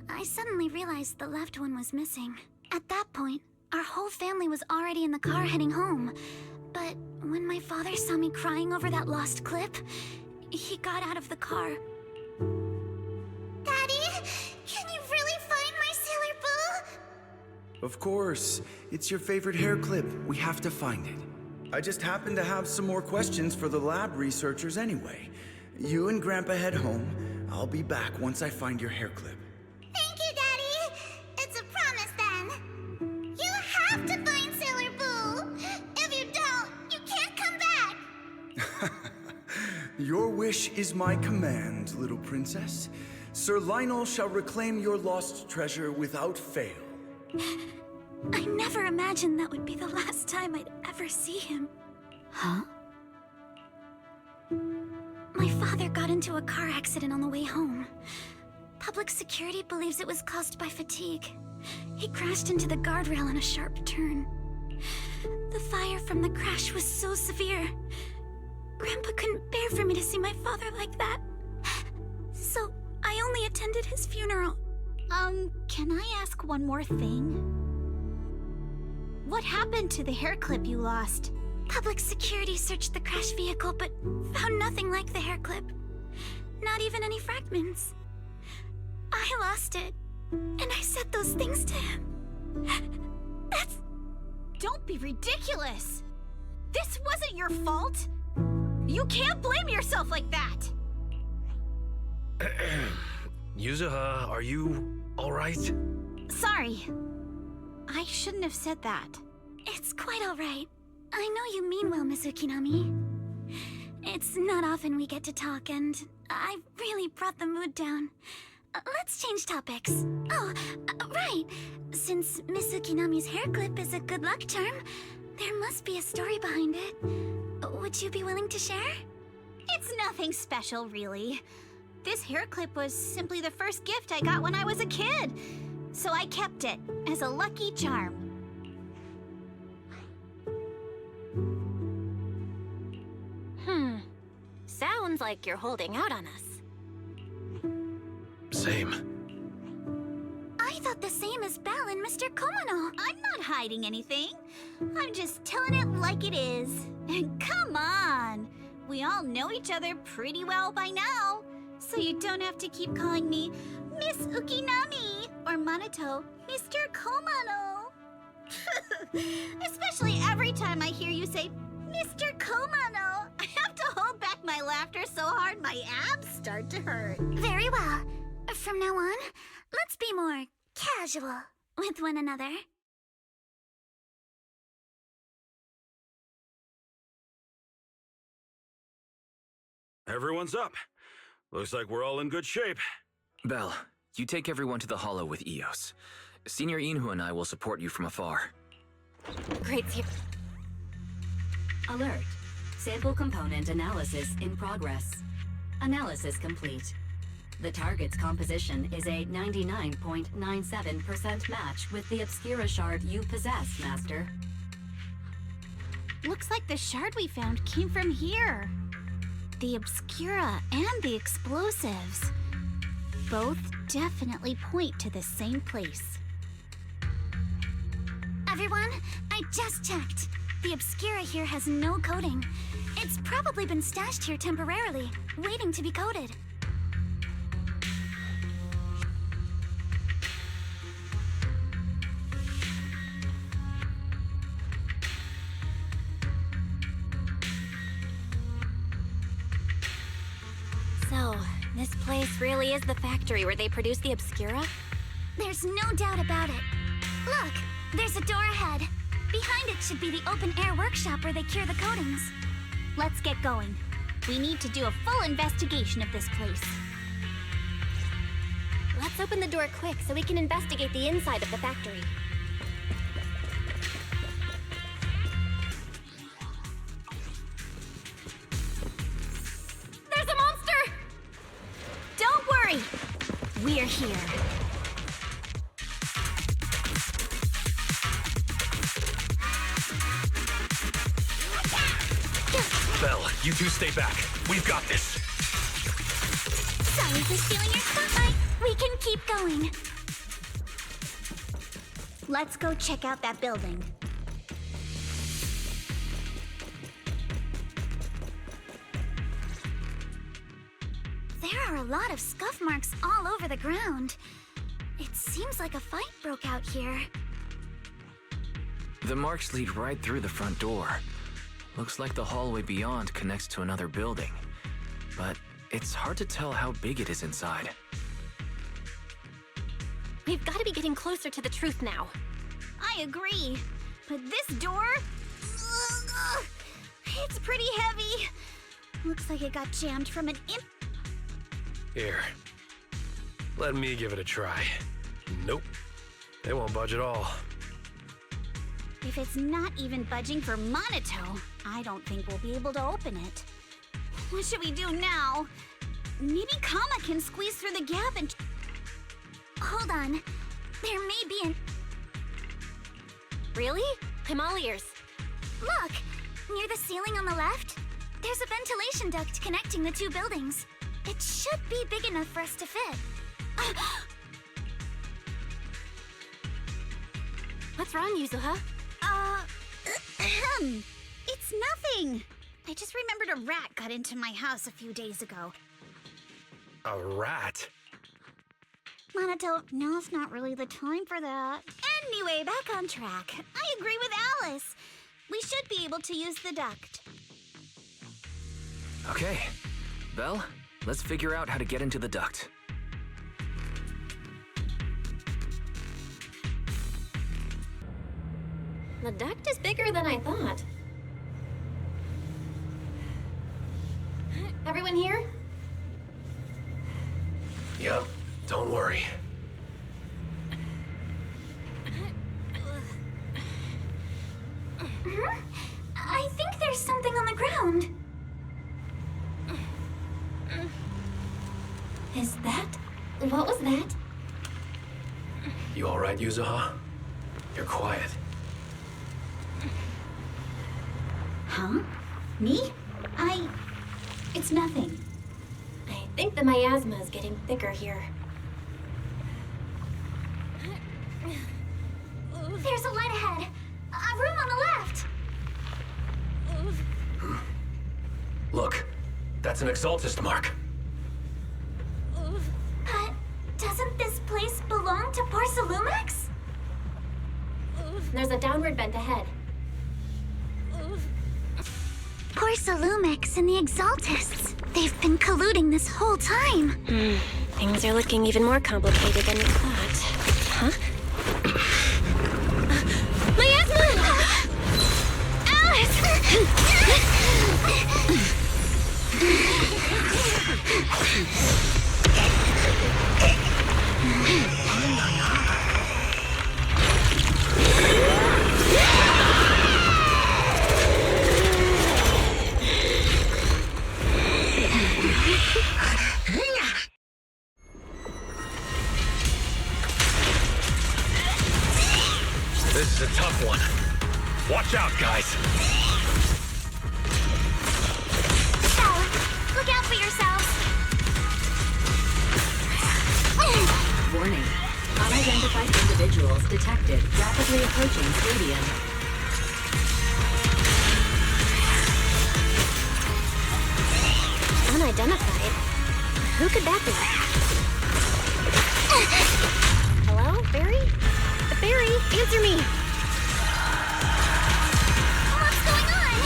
S5: I suddenly realized the left one was missing. At that point, our whole family was already in the car heading home. But when my father saw me crying over that lost clip, he got out of the car. Daddy, can you really find my Sailor Boo?
S16: Of course. It's your favorite hair clip. We have to find it. I just happen to have some more questions for the lab researchers anyway. You and Grandpa head home. I'll be back once I find your hair clip.
S5: Thank you, Daddy. It's a promise then. You have to find Sailor Boo. If you don't, you can't
S16: Your wish is my command, little princess. Sir Lionel shall reclaim your lost treasure without fail.
S5: I never imagined that would be the last time I'd ever see him.
S8: Huh?
S5: My father got into a car accident on the way home. Public security believes it was caused by fatigue. He crashed into the guardrail on a sharp turn. The fire from the crash was so severe. Grandpa couldn't bear for me to see my father like that. So I only attended his funeral.
S8: Can I ask one more thing? What happened to the hair clip you lost?
S5: Public security searched the crash vehicle, but found nothing like the hair clip. Not even any fragments. I lost it, and I said those things to him. That's...
S8: Don't be ridiculous! This wasn't your fault! You can't blame yourself like that!
S7: Yuzuha, are you alright?
S8: Sorry. I shouldn't have said that.
S5: It's quite alright. I know you mean well, Miss Ukinami. It's not often we get to talk, and I really brought the mood down. Let's change topics. Oh, right. Since Miss Ukinami's hair clip is a good luck charm, there must be a story behind it. Would you be willing to share?
S8: It's nothing special, really. This hair clip was simply the first gift I got when I was a kid. So I kept it as a lucky charm.
S3: Sounds like you're holding out on us.
S7: Same.
S5: I thought the same as Belle and Mr. Komono.
S8: I'm not hiding anything. I'm just telling it like it is. And come on! We all know each other pretty well by now. So you don't have to keep calling me Miss Ukinami or Manato Mr. Komono. Especially every time I hear you say Mr. Komono. I have to hold back my laughter so hard my abs start to hurt.
S5: Very well. From now on, let's be more casual with one another.
S6: Everyone's up. Looks like we're all in good shape.
S2: Belle, you take everyone to the Hollow with Eos. Senior Inhu and I will support you from afar.
S3: Great.
S13: Alert. Sample component analysis in progress. Analysis complete. The target's composition is a 99.97% match with the Obscura shard you possess, Master.
S8: Looks like the shard we found came from here. The Obscura and the explosives. Both definitely point to the same place.
S5: Everyone, I just checked. The Obscura here has no coding. It's probably been stashed here temporarily, waiting to be coded.
S3: So, this place really is the factory where they produce the Obscura?
S5: There's no doubt about it. Look, there's a door ahead. Behind it should be the open-air workshop where they cure the coatings.
S8: Let's get going. We need to do a full investigation of this place.
S3: Let's open the door quick so we can investigate the inside of the factory.
S8: There's a monster! Don't worry! We're here.
S7: Belle, you two stay back. We've got this.
S5: Sorry for stealing your spotlight. We can keep going.
S8: Let's go check out that building.
S5: There are a lot of scuff marks all over the ground. It seems like a fight broke out here.
S2: The marks lead right through the front door. Looks like the hallway beyond connects to another building. But it's hard to tell how big it is inside.
S3: We've got to be getting closer to the truth now.
S8: I agree. But this door... it's pretty heavy. Looks like it got jammed from an
S7: Here. Let me give it a try. Nope. They won't budge at all.
S8: If it's not even budging for Monito, I don't think we'll be able to open it. What should we do now? Maybe Kama can squeeze through the gap and... Hold on. There may be an...
S3: Really? I'm all ears.
S5: Look! Near the ceiling on the left, there's a ventilation duct connecting the two buildings. It should be big enough for us to fit.
S3: What's wrong, Yuzuha?
S8: It's nothing. I just remembered a rat got into my house a few days ago.
S7: A rat?
S8: Monito, now's not really the time for that. Anyway, back on track. I agree with Alice. We should be able to use the duct.
S2: Okay. Belle, let's figure out how to get into the duct.
S3: The duct is bigger than I thought. Everyone here?
S7: Yep, don't worry.
S5: I think there's something on the ground.
S3: Is that... what was that?
S7: You alright, Yuzuha? You're quiet.
S8: Huh? Me? It's nothing.
S3: I think the miasma is getting thicker here.
S5: There's a light ahead. A room on the left.
S7: Look, that's an Exaltist mark.
S5: But doesn't this place belong to Porcelumex?
S3: There's a downward bend ahead.
S5: Porcelumex and the Exaltists. They've been colluding this whole time.
S3: Things are looking even more complicated than we thought. Huh? Miasma! Alice!
S7: This is a tough one. Watch out, guys.
S5: Belle, look out for yourselves.
S13: Warning. Unidentified individuals detected rapidly approaching stadium.
S3: Unidentified? Who could that be? Hello, Barry? Barry, answer me!
S5: What's going on?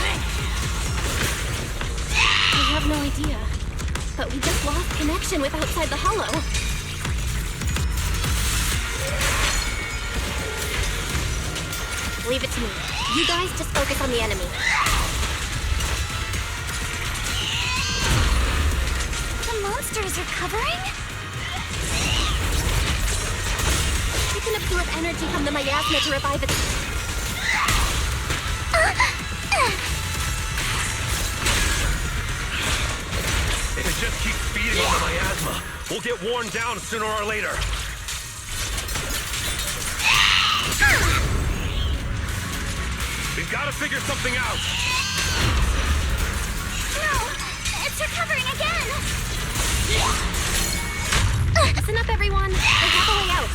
S3: I have no idea. But we just lost connection with outside the hollow. Leave it to me. You guys just focus on the enemy.
S5: The monsters are covering?
S3: We can absorb energy from the miasma to revive it.
S7: If it just keeps feeding on the miasma, we'll get worn down sooner or later. We've got to figure something out.
S5: No! It's recovering again!
S3: Listen up, everyone. I have a way out.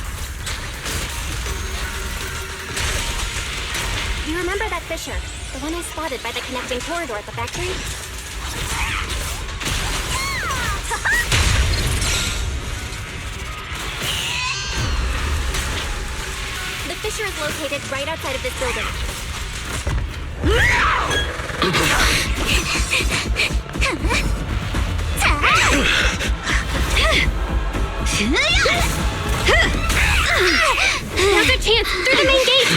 S3: You remember that fissure? The one I spotted by the connecting corridor at the factory? The fissure is located right outside of this building. Now's our chance! Through the main gate!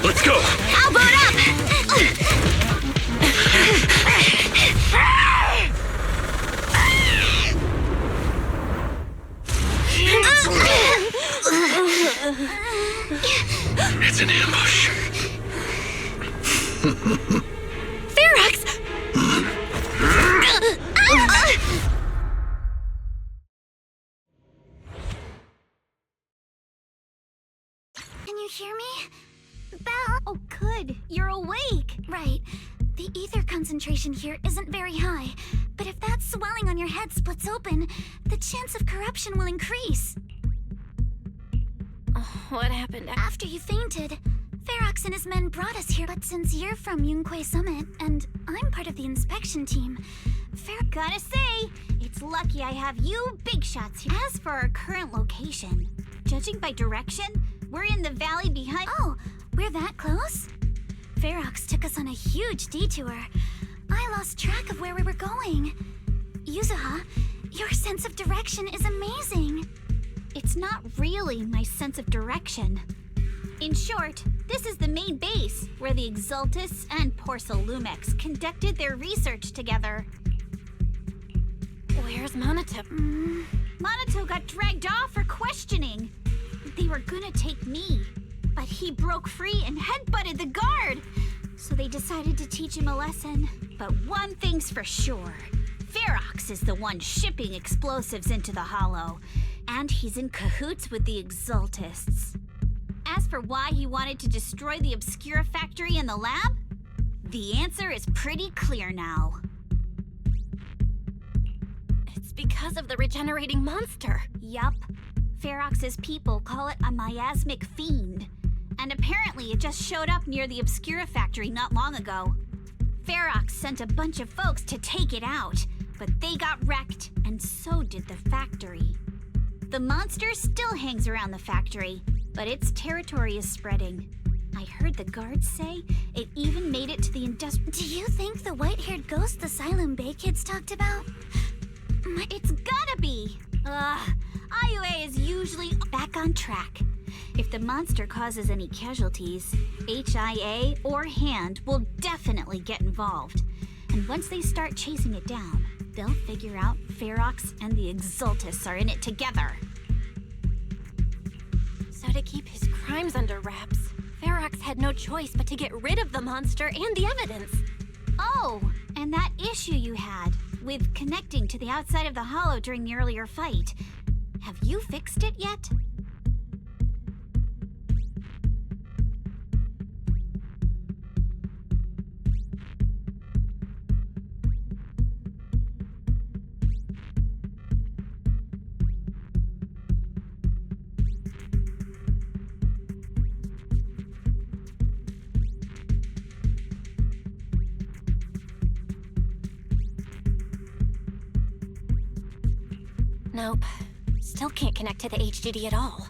S17: Let's go!
S12: I'll boot up!
S17: It's an ambush.
S12: Ferox!
S5: Can you hear me? Belle? Oh, good. You're awake. Right. The ether concentration here isn't very high, but if that swelling on your head splits open, the chance of corruption will increase.
S3: What happened?
S5: After you fainted, Ferox and his men brought us here, but since you're from Yunquei Summit, and I'm part of the inspection team,
S8: Gotta say, it's lucky I have you big shots here. As for our current location, judging by direction, we're in the valley behind—
S5: Oh, we're that close? Ferox took us on a huge detour. I lost track of where we were going. Yuzuha, your sense of direction is amazing.
S8: It's not really my sense of direction. In short, this is the main base, where the Cultists and Porcelumex conducted their research together.
S3: Where's Monato?
S8: Monato got dragged off for questioning. They were gonna take me, but he broke free and headbutted the guard. So they decided to teach him a lesson. But one thing's for sure, Ferox is the one shipping explosives into the Hollow, and he's in cahoots with the Cultists. As for why he wanted to destroy the Obscura factory and the lab, the answer is pretty clear now.
S3: It's because of the regenerating monster.
S8: Yup. Ferox's people call it a miasmic fiend. And apparently it just showed up near the Obscura factory not long ago. Ferox sent a bunch of folks to take it out, but they got wrecked, and so did the factory. The monster still hangs around the factory, but its territory is spreading. I heard the guards say it even made it to the
S5: Do you think the white-haired ghost the Silum Bay kids talked about?
S8: It's gotta be! IUA is usually back on track. If the monster causes any casualties, HIA or Hand will definitely get involved. And once they start chasing it down, they'll figure out Ferox and the Cultists are in it together.
S3: So to keep his crimes under wraps, Ferox had no choice but to get rid of the monster and the evidence.
S8: Oh, and that issue you had with connecting to the outside of the Hollow during the earlier fight. Have you fixed it yet?
S3: Nope. Still can't connect to the HDD at all.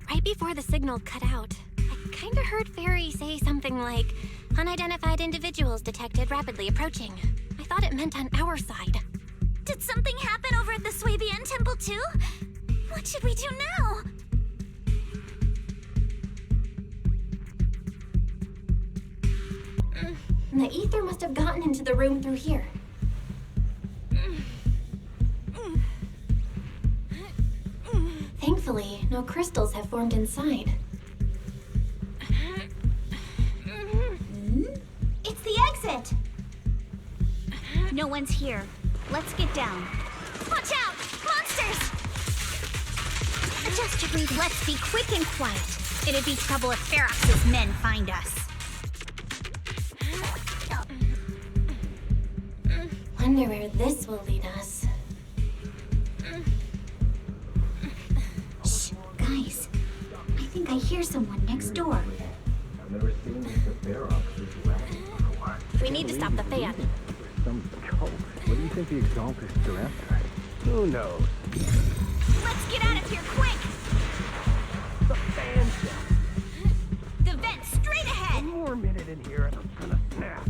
S3: Right before the signal cut out, I kinda heard Fairy say something like, unidentified individuals detected rapidly approaching. I thought it meant on our side.
S5: Did something happen over at the Swabian Temple too? What should we do now?
S3: The ether must have gotten into the room through here. Thankfully, no crystals have formed inside.
S8: It's the exit! No one's here. Let's get down.
S5: Watch out! Monsters!
S8: Just to breathe, let's be quick and quiet. It'd be trouble if Ferox's men find us.
S3: Wonder where this will lead us.
S8: Shh, guys. I think I hear someone next door.
S3: We need to stop the fan.
S18: Some cult. What do you think the Exaltists are after? Who knows?
S8: Let's get out of here quick!
S18: The fan's down.
S8: The vent straight ahead!
S18: One more minute in here and I'm gonna snap.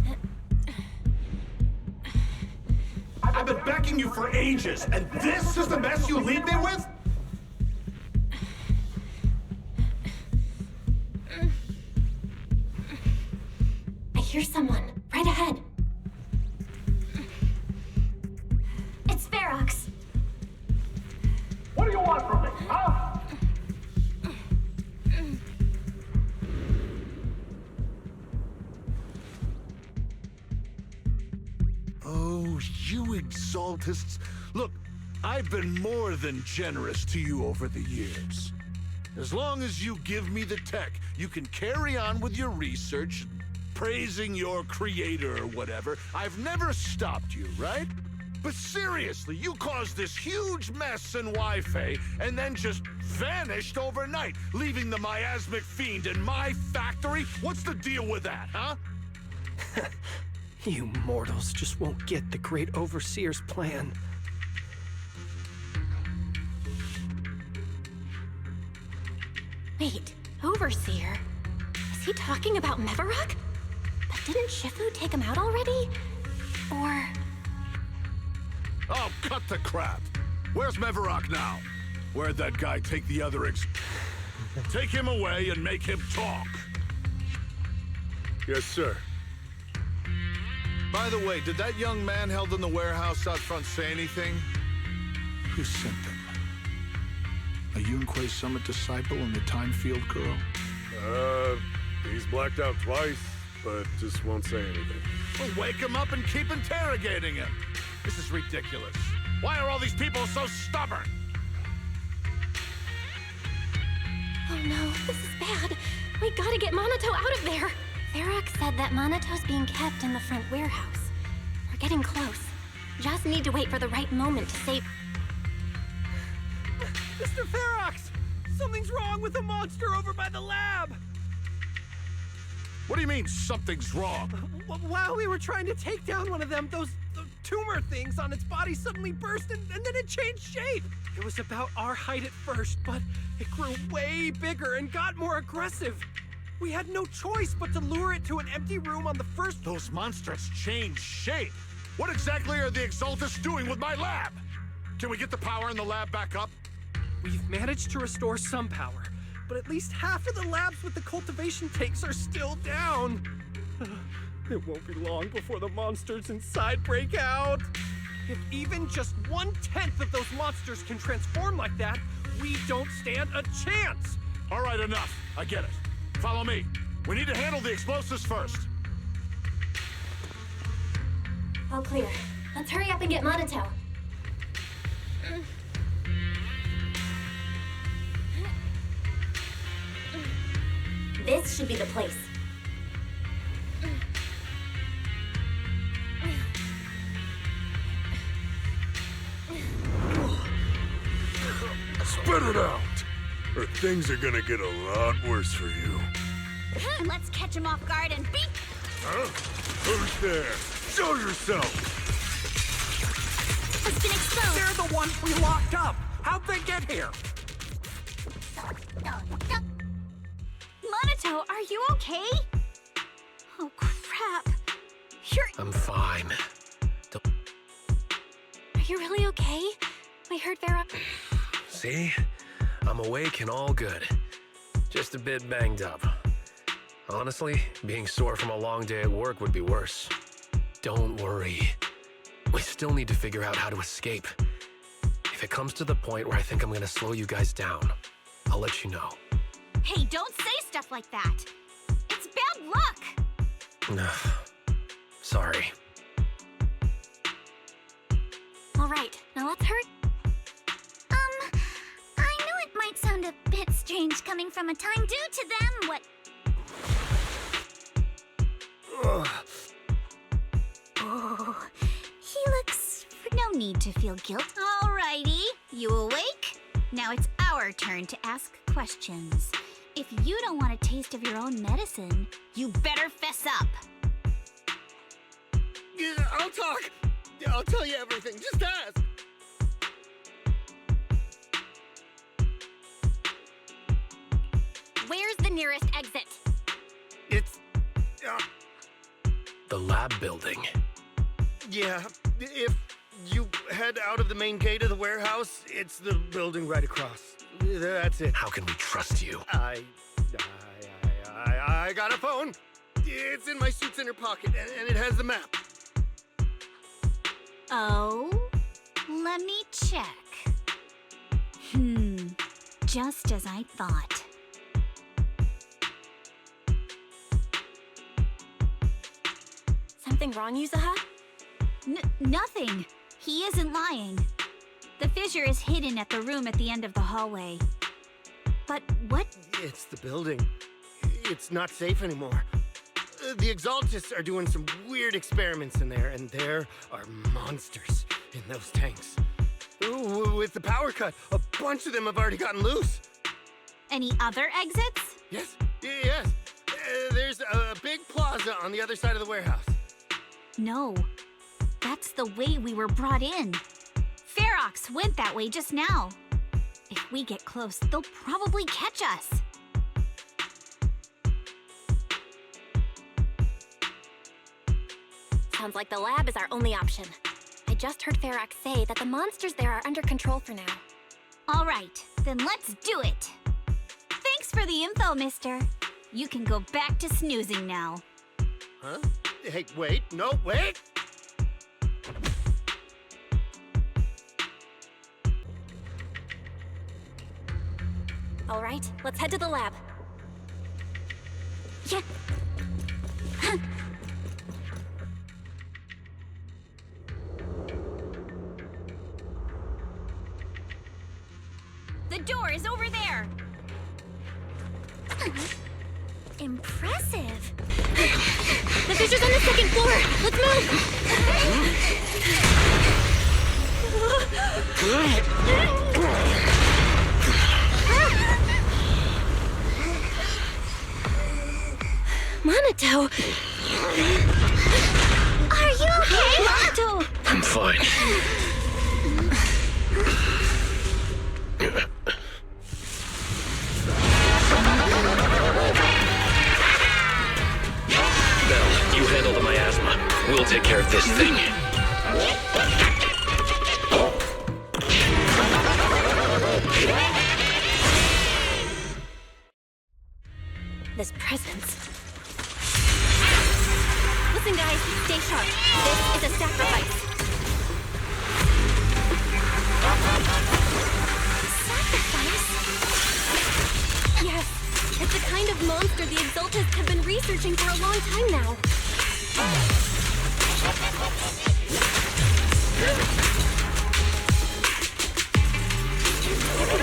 S19: asking you for ages, and this is the mess you leave me with?
S3: I hear someone. Right ahead. It's Ferox.
S19: What do you want from me, huh?
S20: Oh, you exaltists. Look, I've been more than generous to you over the years. As long as you give me the tech, you can carry on with your research, praising your creator or whatever. I've never stopped you, right? But seriously, you caused this huge mess in Waifei and then just vanished overnight, leaving the miasmic fiend in my factory? What's the deal with that, huh?
S21: You mortals just won't get the Great Overseer's plan.
S3: Wait, Overseer? Is he talking about Mevarok? But didn't Shifu take him out already? Or...
S20: Oh, cut the crap! Where's Mevarok now? Where'd that guy take the other Take him away and make him talk! Yes, sir. By the way, did that young man held in the warehouse out front say anything? Who sent them? A Yunque Summit disciple and the ThymeField girl?
S6: He's blacked out twice, but just won't say anything.
S20: Well, wake him up and keep interrogating him. This is ridiculous. Why are all these people so stubborn?
S3: Oh no, this is bad. We gotta get Monato out of there. Ferox said that Monato's being kept in the front warehouse. We're getting close. Just need to wait for the right moment to save...
S21: Mr. Ferox! Something's wrong with the monster over by the lab!
S20: What do you mean, something's wrong?
S21: While we were trying to take down one of them, those tumor things on its body suddenly burst and then it changed shape. It was about our height at first, but it grew way bigger and got more aggressive. We had no choice but to lure it to an empty room on the first...
S20: Those monsters changed shape. What exactly are the Exaltists doing with my lab? Can we get the power in the lab back up?
S21: We've managed to restore some power, but at least half of the labs with the cultivation tanks are still down. It won't be long before the monsters inside break out. If even just 1/10 of those monsters can transform like that, we don't stand a chance.
S20: All right, enough. I get it. Follow me. We need to handle the explosives first.
S3: All clear. Let's hurry up and get Monato. This should be the place.
S6: Spit it out, or things are gonna get a lot worse for you.
S8: Let's catch him off guard and beat...
S6: Huh? Who's there? Show yourself!
S8: Has been exposed!
S21: They're the ones we locked up! How'd they get here?
S8: Monato, are you okay? Oh, crap.
S7: I'm fine.
S3: Are you really okay? We heard Vera...
S7: See? I'm awake and all good. Just a bit banged up. Honestly, being sore from a long day at work would be worse. Don't worry. We still need to figure out how to escape. If it comes to the point where I think I'm gonna slow you guys down, I'll let you know.
S8: Hey, don't say stuff like that. It's bad luck.
S7: Sorry.
S3: All right, now let's hurry.
S5: I know it might sound a bit strange coming from a time due to them, what...
S8: Oh, he looks... No need to feel guilt. Alrighty, you awake? Now it's our turn to ask questions. If you don't want a taste of your own medicine, you better fess up.
S22: Yeah, I'll talk. I'll tell you everything. Just ask.
S3: Where's the nearest exit?
S22: It's...
S7: The lab building.
S22: Yeah, if you head out of the main gate of the warehouse, it's the building right across. That's it.
S7: How can we trust you?
S22: I got a phone. It's in my suit's inner pocket, and it has the map.
S8: Oh? Let me check. Just as I thought.
S3: Something wrong, Yuzuha?
S8: Nothing. He isn't lying. The fissure is hidden at the room at the end of the hallway. But what?
S22: It's the building. It's not safe anymore. The Exaltists are doing some weird experiments in there, and there are monsters in those tanks. Ooh, with the power cut, a bunch of them have already gotten loose.
S8: Any other exits?
S22: Yes. There's a big plaza on the other side of the warehouse.
S8: No. That's the way we were brought in. Ferox went that way just now. If we get close, they'll probably catch us.
S3: Sounds like the lab is our only option. I just heard Ferox say that the monsters there are under control for now.
S8: All right, then let's do it. Thanks for the info, mister. You can go back to snoozing now.
S22: Huh? Hey, wait. No, wait!
S3: All right, let's head to the lab.
S8: Yeah. The door is over there.
S3: Impressive. The fissure's on the second floor. Let's move. Monato!
S8: Are you okay, Monato?
S7: I'm fine. Belle, you handle the miasma. We'll take care of this thing.
S3: This presence. Listen, guys, stay sharp. This is a sacrifice.
S5: Sacrifice?
S3: Yes, it's the kind of monster the Exaltists have been researching for a long time now.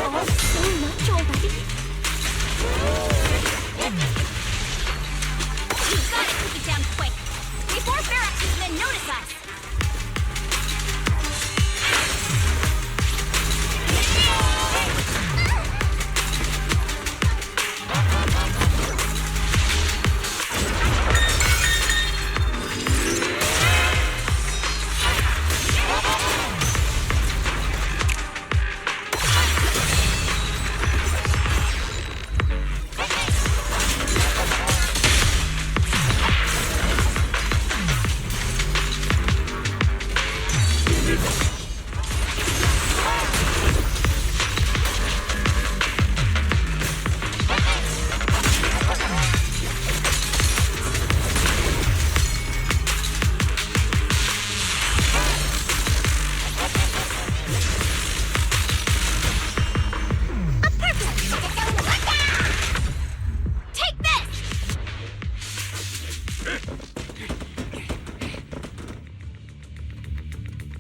S3: Oh, so much already.
S8: You've got to keep it down quick, before Ferox's men notice us!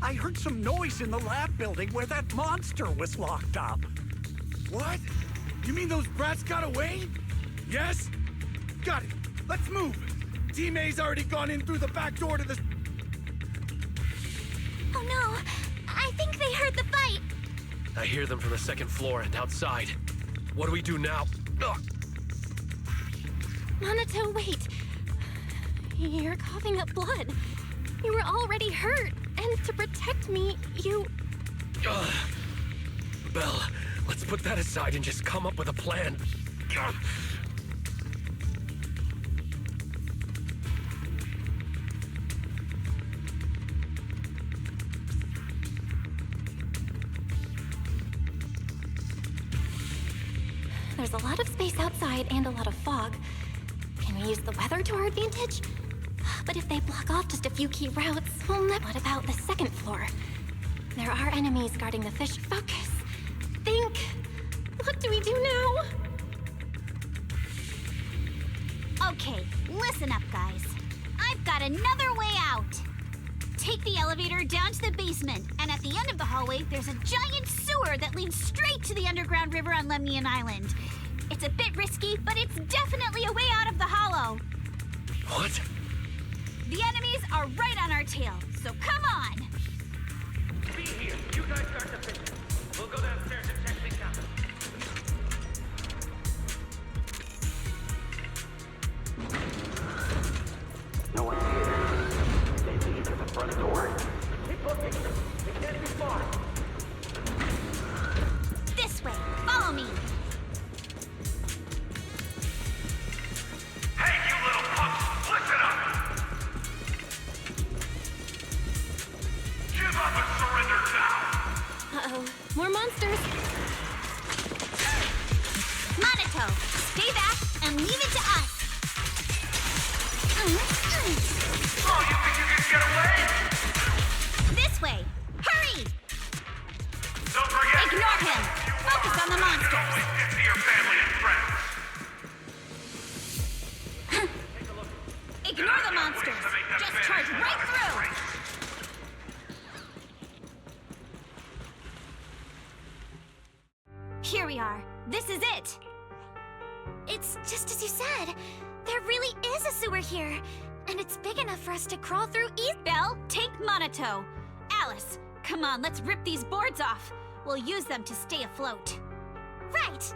S1: I heard some noise in the lab building where that monster was locked up.
S16: What? You mean those brats got away? Yes? Got it. Let's move. Team A's already gone in through the back door to the...
S5: Oh no! I think they heard the fight!
S7: I hear them from the second floor and outside. What do we do now? Ugh.
S3: Monato, wait. You're coughing up blood. You were already hurt, and to protect me, you...
S7: Belle, let's put that aside and just come up with a plan. Ugh.
S3: There's a lot of space outside and a lot of fog. Can we use the weather to our advantage? But if they block off just a few key routes, well, what about the second floor? There are enemies guarding the fish. Focus. Think. What do we do now?
S8: Okay, listen up, guys. I've got another way out. Take the elevator down to the basement, and at the end of the hallway, there's a giant sewer that leads straight to the underground river on Lemnian Island. It's a bit risky, but it's definitely a way out of the hollow.
S7: What?
S8: The enemies are right on our tail, so come on!
S19: Be here. You guys start the mission. We'll go downstairs and check things out.
S1: No one's here. They lead to the front door.
S19: Keep looking. It can't be far.
S8: This way, follow me!
S19: Hey, you little punks! Listen up! Give up and surrender now!
S3: Uh-oh. More monsters.
S8: Monato, stay back and leave it to us!
S19: Oh, you think you can get away?
S8: This way! Hurry!
S19: Don't forget!
S8: Ignore him! Focus on the monsters!
S19: Only get to your family and friends.
S8: Ignore the monsters! Just charge right through! Here we are. This is it!
S5: It's just as you said. There really is a sewer here. And it's big enough for us to crawl through
S8: Belle, take Monato. Alice, come on, let's rip these boards off. We'll use them to stay afloat.
S5: Right!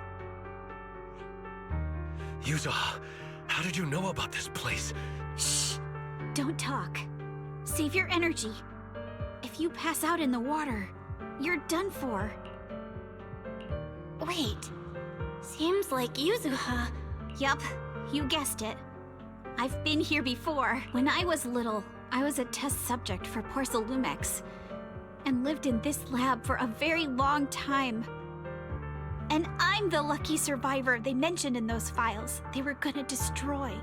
S7: Yuzuha, how did you know about this place?
S8: Shh! Don't talk. Save your energy. If you pass out in the water, you're done for.
S3: Wait. Seems like Yuzuha.
S8: Yup, you guessed it. I've been here before. When I was little, I was a test subject for Porcelumex, and lived in this lab for a very long time. And I'm the lucky survivor they mentioned in those files they were gonna destroy.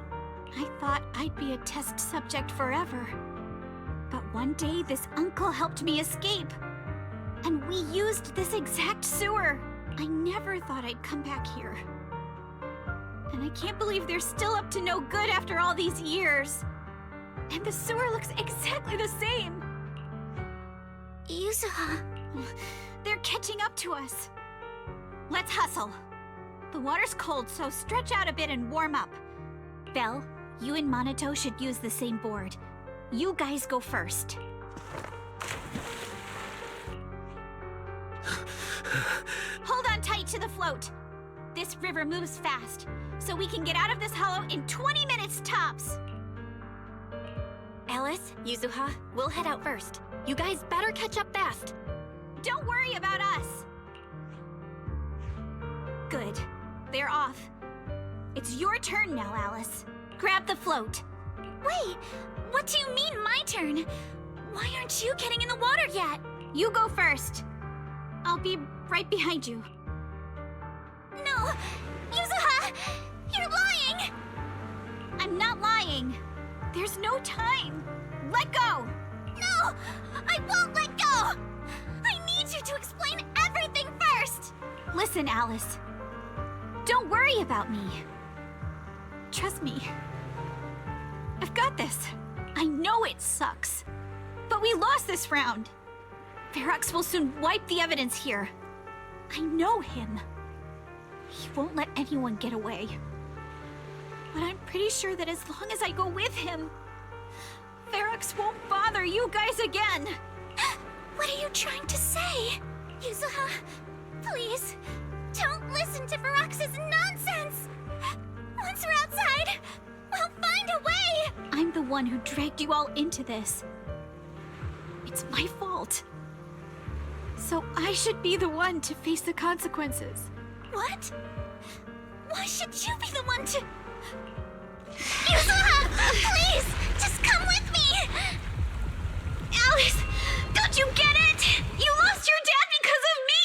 S8: I thought I'd be a test subject forever. But one day, this uncle helped me escape. And we used this exact sewer. I never thought I'd come back here. And I can't believe they're still up to no good after all these years. And the sewer looks exactly the same.
S5: Yuzuha.
S8: They're catching up to us. Let's hustle. The water's cold, so stretch out a bit and warm up. Belle, you and Monato should use the same board. You guys go first. Hold on tight to the float. This river moves fast, so we can get out of this hollow in 20 minutes tops.
S3: Alice, Yuzuha, we'll head out first. You guys better catch up fast.
S8: Don't worry about us. Good. They're off. It's your turn now, Alice. Grab the float.
S5: Wait, what do you mean my turn? Why aren't you getting in the water yet?
S8: You go first. I'll be right behind you.
S5: No! Yuzuha! You're lying!
S8: I'm not lying. There's no time. Let go!
S5: No! I won't let go! I need you to explain everything first!
S8: Listen, Alice. Don't worry about me. Trust me. I've got this. I know it sucks. But we lost this round. Ferox will soon wipe the evidence here. I know him. He won't let anyone get away. But I'm pretty sure that as long as I go with him, Ferox won't bother you guys again.
S5: What are you trying to say? Yuzuha, please, don't listen to Ferox's nonsense! Once we're outside, we'll find a way!
S8: I'm the one who dragged you all into this. It's my fault. So I should be the one to face the consequences.
S5: What? Why should you be the one to... Yuzuha! Please! Just come with me!
S8: Alice! Don't you get it? You lost your dad because of me!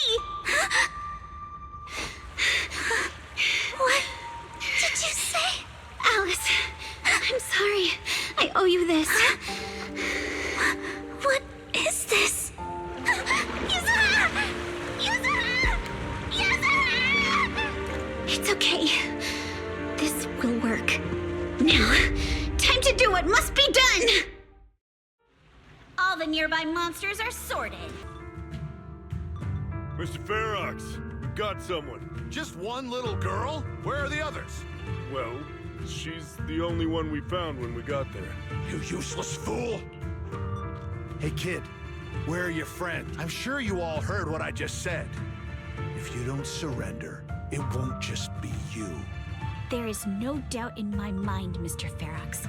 S8: I owe you this. What is this? It's okay. This will work. Now, time to do what must be done!
S10: All the nearby monsters are sorted.
S20: Mr. Ferox, we've got someone.
S9: Just one little girl? Where are the others?
S20: Well, she's the only one we found when we got there.
S9: You useless fool! Hey kid, where are your friends? I'm sure you all heard what I just said. If you don't surrender, it won't just be you.
S8: There is no doubt in my mind, Mr. Ferox.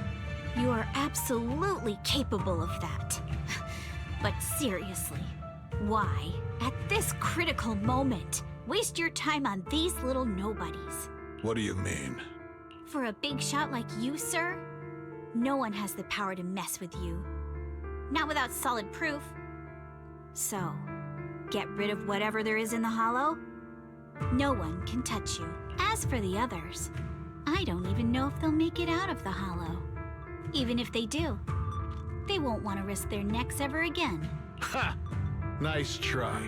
S8: You are absolutely capable of that. But seriously, why, at this critical moment, waste your time on these little nobodies?
S9: What do you mean?
S8: For a big shot like you, sir, no one has the power to mess with you. Not without solid proof. So, get rid of whatever there is in the hollow. No one can touch you. As for the others, I don't even know if they'll make it out of the hollow. Even if they do, they won't want to risk their necks ever again.
S9: Ha! Nice try.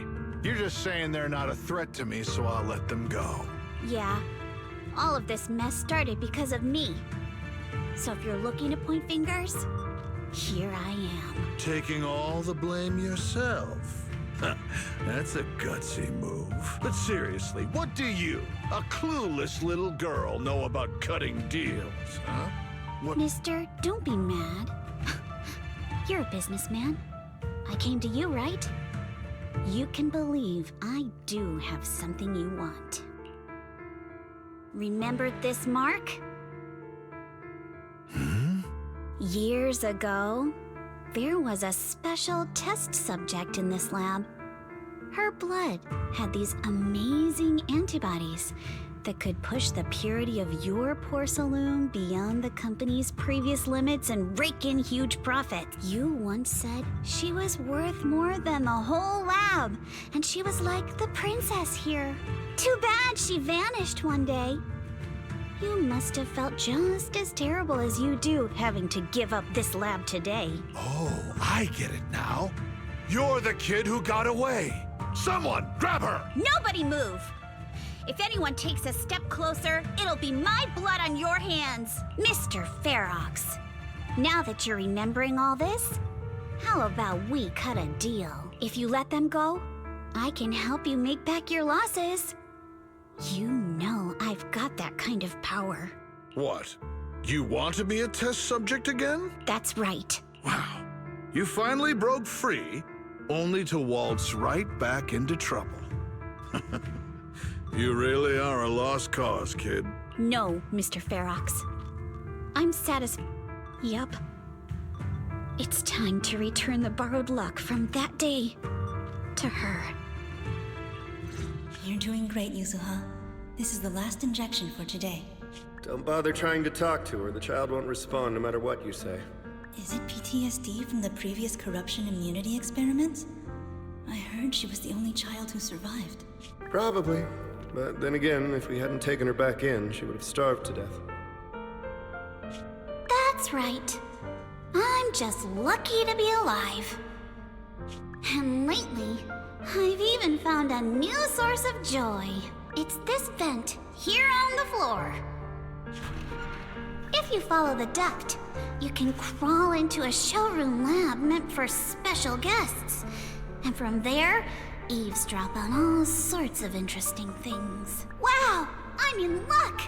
S9: You're just saying they're not a threat to me, so I'll let them go.
S8: Yeah, all of this mess started because of me. So if you're looking to point fingers, here I am.
S9: Taking all the blame yourself. That's a gutsy move. But seriously, what do you, a clueless little girl, know about cutting deals, huh? What?
S8: Mister, don't be mad. You're a businessman. I came to you, right? You can believe I do have something you want. Remember this mark? Years ago, there was a special test subject in this lab. Her blood had these amazing antibodies that could push the purity of your Porcelume beyond the company's previous limits and rake in huge profits. You once said she was worth more than the whole lab, and she was like the princess here. Too bad she vanished one day. You must have felt just as terrible as you do having to give up this lab today.
S9: Oh, I get it now. You're the kid who got away. Someone, grab her!
S8: Nobody move! If anyone takes a step closer, it'll be my blood on your hands. Mr. Ferox, now that you're remembering all this, how about we cut a deal? If you let them go, I can help you make back your losses. You know I've got that kind of power.
S9: What? You want to be a test subject again?
S8: That's right.
S9: Wow. You finally broke free, only to waltz right back into trouble. You really are a lost cause, kid.
S8: No, Mr. Ferox. I'm satisfied. Yup. It's time to return the borrowed luck from that day to her.
S11: You're doing great, Yuzuha. This is the last injection for today.
S23: Don't bother trying to talk to her. The child won't respond no matter what you say.
S11: Is it PTSD from the previous corruption immunity experiments? I heard she was the only child who survived.
S23: Probably. But then again, if we hadn't taken her back in, she would have starved to death.
S8: That's right. I'm just lucky to be alive. And lately, I've even found a new source of joy. It's this vent here on the floor. If you follow the duct, you can crawl into a showroom lab meant for special guests. And from there, eavesdrop on all sorts of interesting things. Wow, I'm in luck!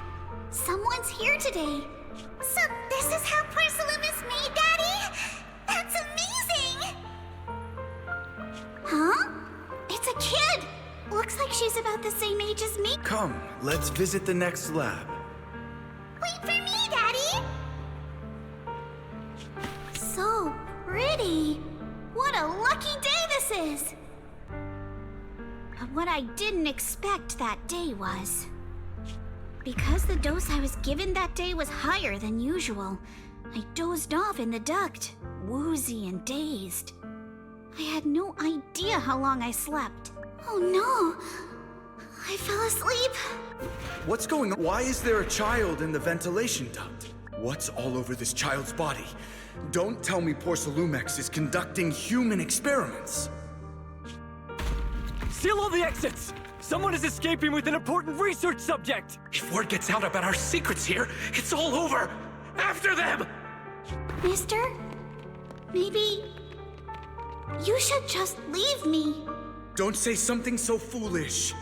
S8: Someone's here today.
S5: So this is how Porcelume is made, Daddy? That's amazing!
S8: Huh? It's a kid! Looks like she's about the same age as me.
S16: Come, let's visit the next lab.
S5: Wait for me, Daddy!
S8: So pretty. What a lucky day this is! But what I didn't expect that day was... because the dose I was given that day was higher than usual, I dozed off in the duct, woozy and dazed. I had no idea how long I slept. Oh no! I fell asleep.
S16: What's going on? Why is there a child in the ventilation duct? What's all over this child's body? Don't tell me Porcelumex is conducting human experiments!
S4: Seal all the exits! Someone is escaping with an important research subject!
S7: If word gets out about our secrets here, it's all over! After them!
S8: Mister? Maybe... you should just leave me.
S16: Don't say something so foolish.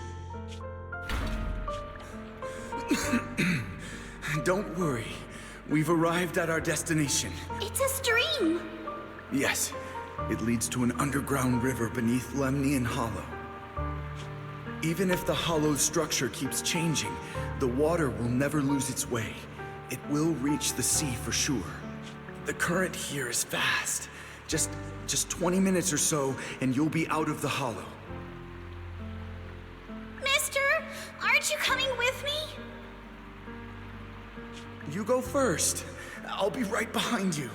S16: Don't worry. We've arrived at our destination.
S8: It's a stream.
S16: Yes. It leads to an underground river beneath Lemnian Hollow. Even if the hollow's structure keeps changing, the water will never lose its way. It will reach the sea for sure. The current here is fast. Just 20 minutes or so, and you'll be out of the hollow.
S8: Mister, aren't you coming with me?
S16: You go first. I'll be right behind you.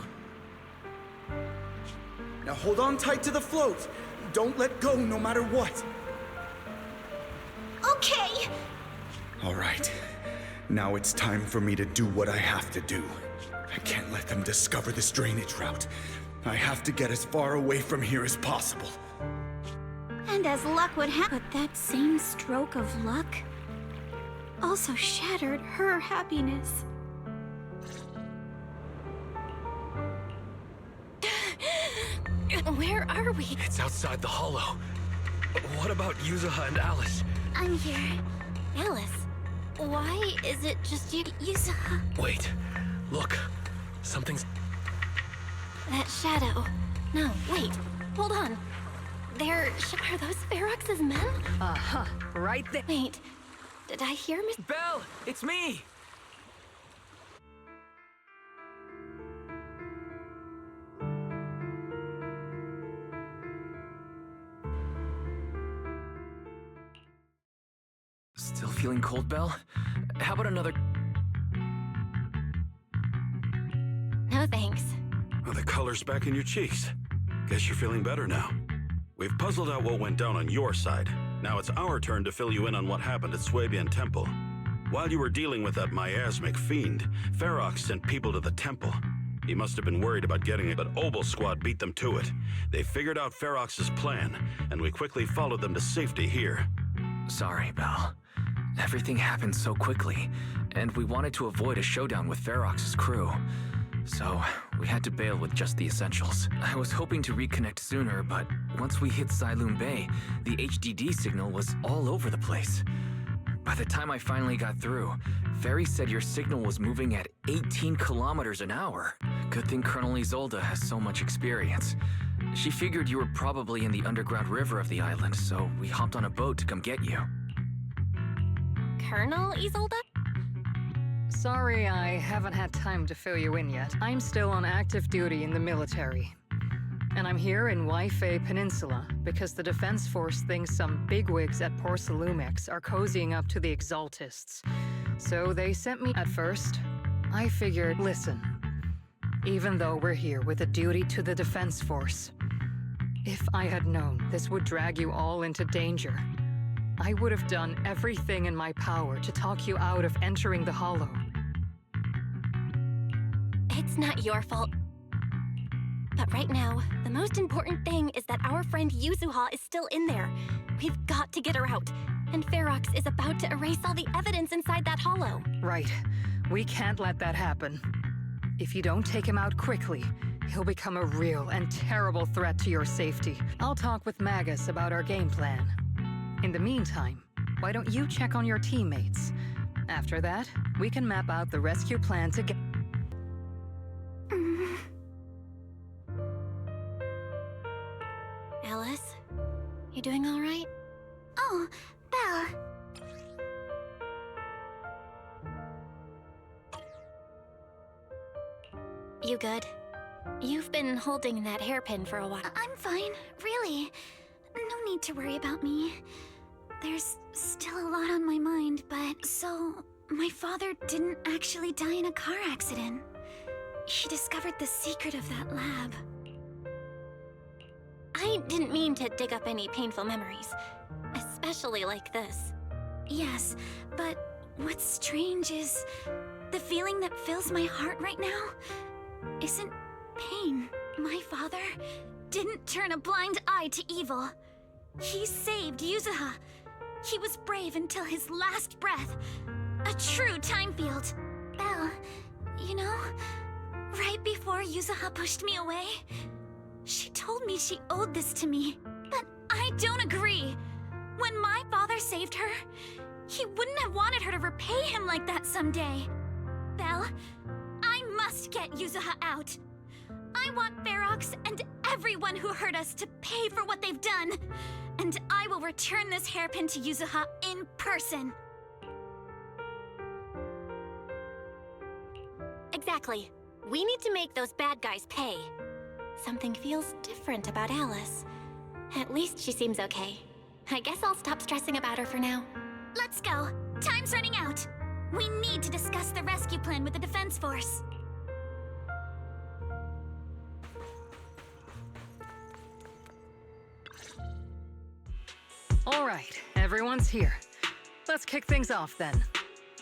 S16: Now hold on tight to the float. Don't let go no matter what.
S8: Okay.
S16: All right. Now it's time for me to do what I have to do. I can't let them discover this drainage route. I have to get as far away from here as possible.
S8: And as luck would have it, that same stroke of luck also shattered her happiness.
S3: Where are we?
S7: It's outside the hollow. What about Yuzuha and Alice?
S3: I'm here. Alice, why is it just you? Yuzuha.
S7: Wait. Look. Something's...
S3: That shadow. No, wait. Hold on. Are those Ferox's men?
S4: Uh-huh. Right there.
S3: Wait. Did I hear Miss...
S4: Belle! It's me!
S2: Still feeling cold, Belle? How about another...
S3: No, thanks.
S6: Well, the color's back in your cheeks. Guess you're feeling better now. We've puzzled out what went down on your side. Now it's our turn to fill you in on what happened at Swabian Temple. While you were dealing with that miasmic fiend, Ferox sent people to the temple. He must have been worried about getting it, but Obel Squad beat them to it. They figured out Ferox's plan, and we quickly followed them to safety here.
S2: Sorry, Belle. Everything happened so quickly, and we wanted to avoid a showdown with Ferox's crew. So, we had to bail with just the essentials. I was hoping to reconnect sooner, but once we hit Xylum Bay, the HDD signal was all over the place. By the time I finally got through, Ferry said your signal was moving at 18 kilometers an hour. Good thing Colonel Isolde has so much experience. She figured you were probably in the underground river of the island, so we hopped on a boat to come get you.
S3: Colonel Isolde?
S14: Sorry, I haven't had time to fill you in yet. I'm still on active duty in the military. And I'm here in Waifei Peninsula because the Defense Force thinks some bigwigs at Porcelumex are cozying up to the Exaltists. So they sent me at first. I figured, listen, even though we're here with a duty to the Defense Force, if I had known this would drag you all into danger, I would have done everything in my power to talk you out of entering the Hollow.
S3: It's not your fault. But right now, the most important thing is that our friend Yuzuha is still in there. We've got to get her out. And Ferox is about to erase all the evidence inside that hollow.
S14: Right. We can't let that happen. If you don't take him out quickly, he'll become a real and terrible threat to your safety. I'll talk with Magus about our game plan. In the meantime, why don't you check on your teammates? After that, we can map out the rescue plan together.
S3: Alice, you doing all right?
S8: Oh, Belle.
S3: You good? You've been holding that hairpin for a while.
S8: I'm fine, really. No need to worry about me. There's still a lot on my mind, but... So, my father didn't actually die in a car accident. He discovered the secret of that lab.
S3: I didn't mean to dig up any painful memories, especially like this.
S8: Yes, but what's strange is
S5: The feeling that fills my heart right now isn't pain. My father didn't turn a blind eye to evil. He saved Yuzuha. He was brave until his last breath. A true ThymeField. Belle, you know, right before Yuzuha pushed me away, she told me she owed this to me. But I don't agree. When my father saved her, he wouldn't have wanted her to repay him like that someday. Belle, I must get Yuzuha out. I want Ferox and everyone who hurt us to pay for what they've done. And I will return this hairpin to Yuzuha in person.
S3: Exactly. We need to make those bad guys pay. Something feels different about Alice. At least she seems okay. I guess I'll stop stressing about her for now.
S5: Let's go. Time's running out. We need to discuss the rescue plan with the Defense Force.
S14: All right, everyone's here. Let's kick things off then.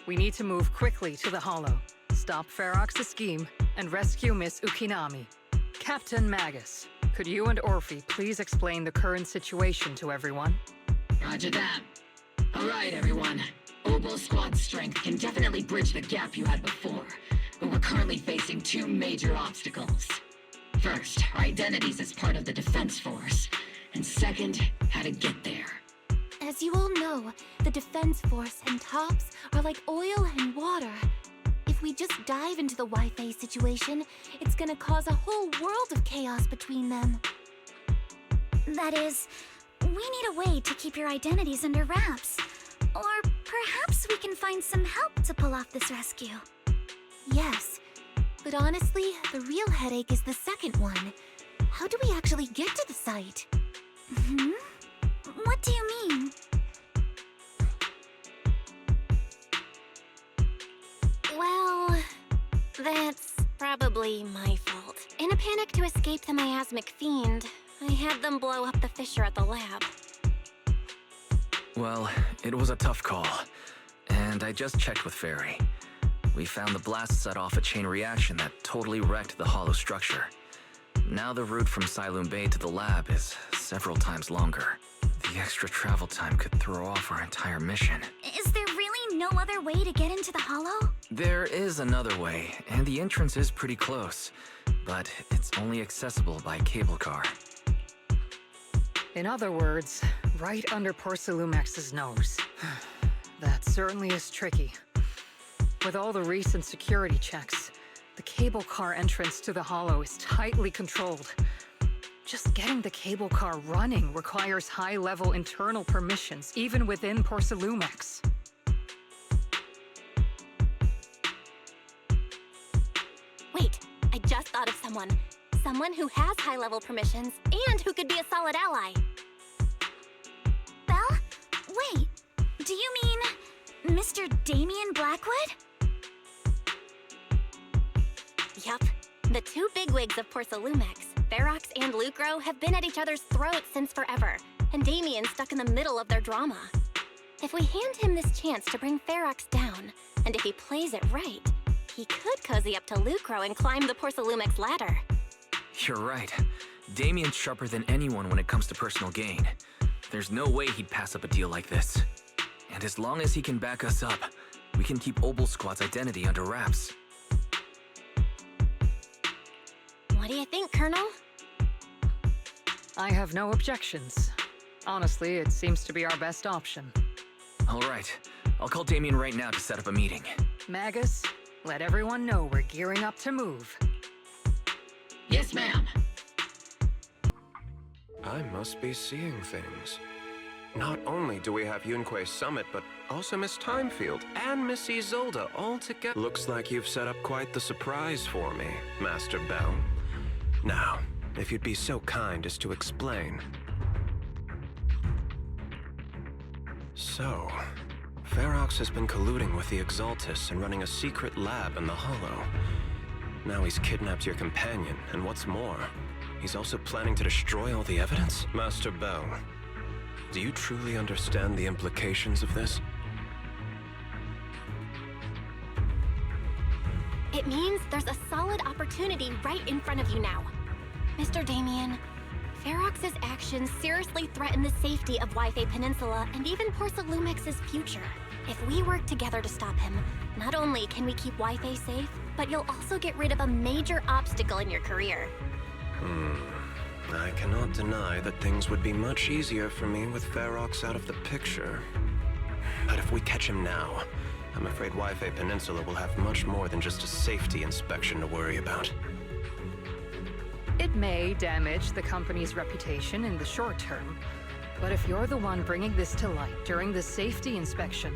S14: We need to move quickly to the Hollow, stop Ferox's scheme, and rescue Miss Ukinami. Captain Magus, could you and Orphe please explain the current situation to everyone?
S13: Roger that. All right, everyone. Obel Squad's strength can definitely bridge the gap you had before, but we're currently facing two major obstacles. First, our identities as part of the Defense Force, and second, how to get there.
S3: As you all know, the Defense Force and Tops are like oil and water. If we just dive into the Waifei situation, it's gonna cause a whole world of chaos between them.
S5: That is, we need a way to keep your identities under wraps. Or perhaps we can find some help to pull off this rescue.
S3: Yes, but honestly, the real headache is the second one. How do we actually get to the site?
S5: What do you mean?
S3: Well, that's probably my fault. In a panic to escape the miasmic fiend, I had them blow up the fissure at the lab.
S2: Well, it was a tough call, and I just checked with Fairy. We found the blast set off a chain reaction that totally wrecked the hollow structure. Now the route from Siloon Bay to the lab is several times longer. The extra travel time could throw off our entire mission.
S5: Is there really no other way to get into the Hollow?
S2: There is another way, and the entrance is pretty close, but it's only accessible by cable car.
S14: In other words, right under Porcelumex's nose. That certainly is tricky. With all the recent security checks, the cable car entrance to the Hollow is tightly controlled. Just getting the cable car running requires high-level internal permissions, even within Porcelumex.
S3: Wait, I just thought of someone. Someone who has high-level permissions and who could be a solid ally.
S5: Belle? Wait, do you mean Mr. Damien Blackwood?
S3: Yup. The two bigwigs of Porcelumex, Ferox and Lucro, have been at each other's throats since forever, and Damien's stuck in the middle of their drama. If we hand him this chance to bring Ferox down, and if he plays it right, he could cozy up to Lucro and climb the Porcelumex ladder.
S2: You're right. Damien's sharper than anyone when it comes to personal gain. There's no way he'd pass up a deal like this. And as long as he can back us up, we can keep Obel Squad's identity under wraps.
S3: What do you think, Colonel?
S14: I have no objections. Honestly, it seems to be our best option.
S2: All right. I'll call Damien right now to set up a meeting.
S14: Magus, let everyone know we're gearing up to move.
S13: Yes, ma'am.
S15: I must be seeing things. Not only do we have Yunque's summit, but also Miss ThymeField and Miss Isolde all together. Looks like you've set up quite the surprise for me, Master Bell. Now, if you'd be so kind as to explain. So, Ferox has been colluding with the Exaltists and running a secret lab in the Hollow. Now he's kidnapped your companion, and what's more, he's also planning to destroy all the evidence? Master Bell, do you truly understand the implications of this?
S3: It means there's a solid opportunity right in front of you now. Mr. Damien, Ferox's actions seriously threaten the safety of Waifei Peninsula and even Porcelumex's future. If we work together to stop him, not only can we keep Waifei safe, but you'll also get rid of a major obstacle in your career.
S15: I cannot deny that things would be much easier for me with Ferox out of the picture. But if we catch him now, I'm afraid Waifei Peninsula will have much more than just a safety inspection to worry about.
S14: It may damage the company's reputation in the short term, but if you're the one bringing this to light during the safety inspection,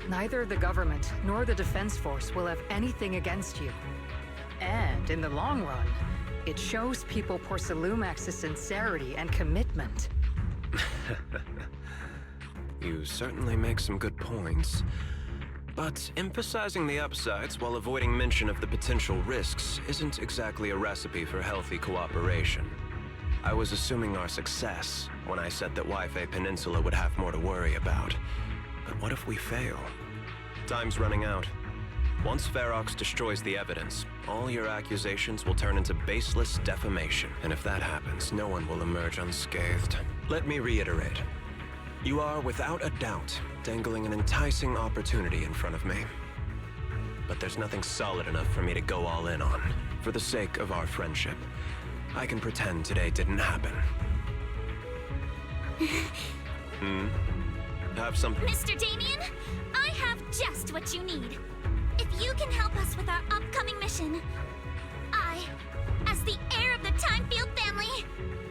S14: neither the government nor the defense force will have anything against you. And in the long run, it shows people Porcelumex's sincerity and commitment.
S15: You certainly make some good points. But emphasizing the upsides while avoiding mention of the potential risks isn't exactly a recipe for healthy cooperation. I was assuming our success when I said that Waifei Peninsula would have more to worry about. But what if we fail? Time's running out. Once Ferox destroys the evidence, all your accusations will turn into baseless defamation. And if that happens, no one will emerge unscathed. Let me reiterate. You are, without a doubt, dangling an enticing opportunity in front of me. But there's nothing solid enough for me to go all in on. For the sake of our friendship, I can pretend today didn't happen. Have something?
S5: Mr. Damien, I have just what you need. If you can help us with our upcoming mission, I, as the heir of the ThymeField family,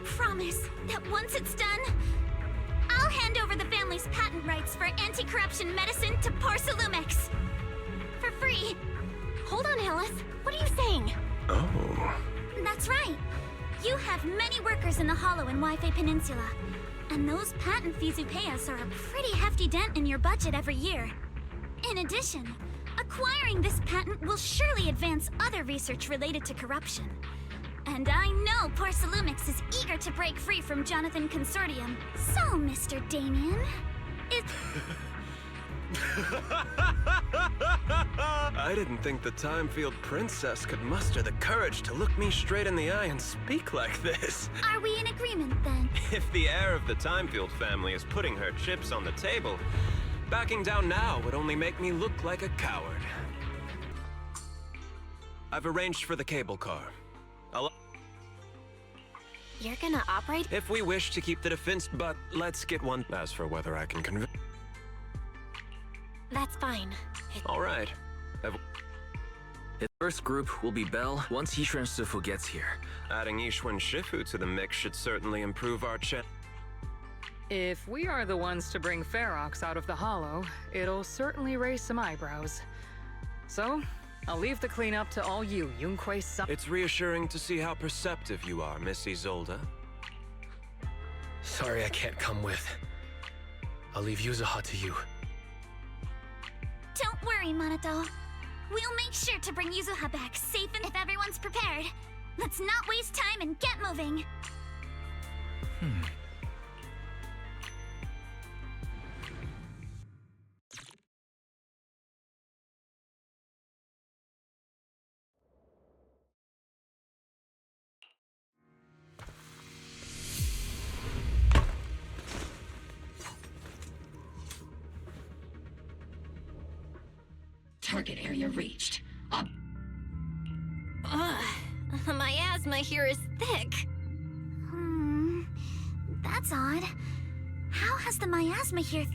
S5: promise that once it's done, I'll hand over the family's patent rights for anti-corruption medicine to Porcelumex. For free.
S3: Hold on, Alice. What are you saying?
S15: Oh.
S5: That's right. You have many workers in the Hollow in Waifei Peninsula. And those patent fees you pay us are a pretty hefty dent in your budget every year. In addition, acquiring this patent will surely advance other research related to corruption. And I know Porcelumex is eager to break free from Jonathan Consortium. So, Mr. Damien, it's...
S15: I didn't think the ThymeField princess could muster the courage to look me straight in the eye and speak like this.
S5: Are we in agreement, then?
S15: If the heir of the ThymeField family is putting her chips on the table, backing down now would only make me look like a coward. I've arranged for the cable car.
S3: You're gonna operate?
S15: If we wish to keep the defense, but let's get one. As for whether I can convince...
S3: That's fine.
S15: All right.
S2: His first group will be Bell once Yishuan Shifu gets here.
S15: Adding Yishuan Shifu to the mix should certainly improve our chance.
S14: If we are the ones to bring Ferox out of the Hollow, it'll certainly raise some eyebrows. So, I'll leave the cleanup to all you, Yunquei-san.
S15: It's reassuring to see how perceptive you are, Miss Isolde.
S7: Sorry I can't come with. I'll leave Yuzuha to you.
S5: Don't worry, Monato. We'll make sure to bring Yuzuha back safe and if everyone's prepared. Let's not waste time and get moving.
S13: Target area reached.
S3: The miasma here is thick.
S5: That's odd. How has the miasma here...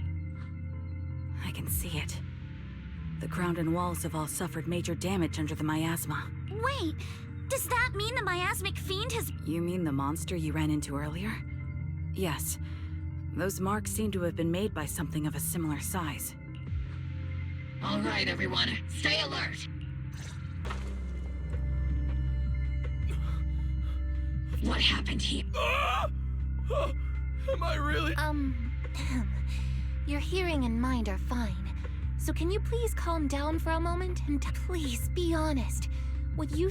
S10: I can see it. The ground and walls have all suffered major damage under the miasma.
S5: Wait, does that mean the miasmic fiend has...
S10: You mean the monster you ran into earlier? Yes. Those marks seem to have been made by something of a similar size.
S13: All right, everyone, stay alert. What happened here?
S21: Am I really?
S3: Your hearing and mind are fine. So can you please calm down for a moment and please be honest? Would you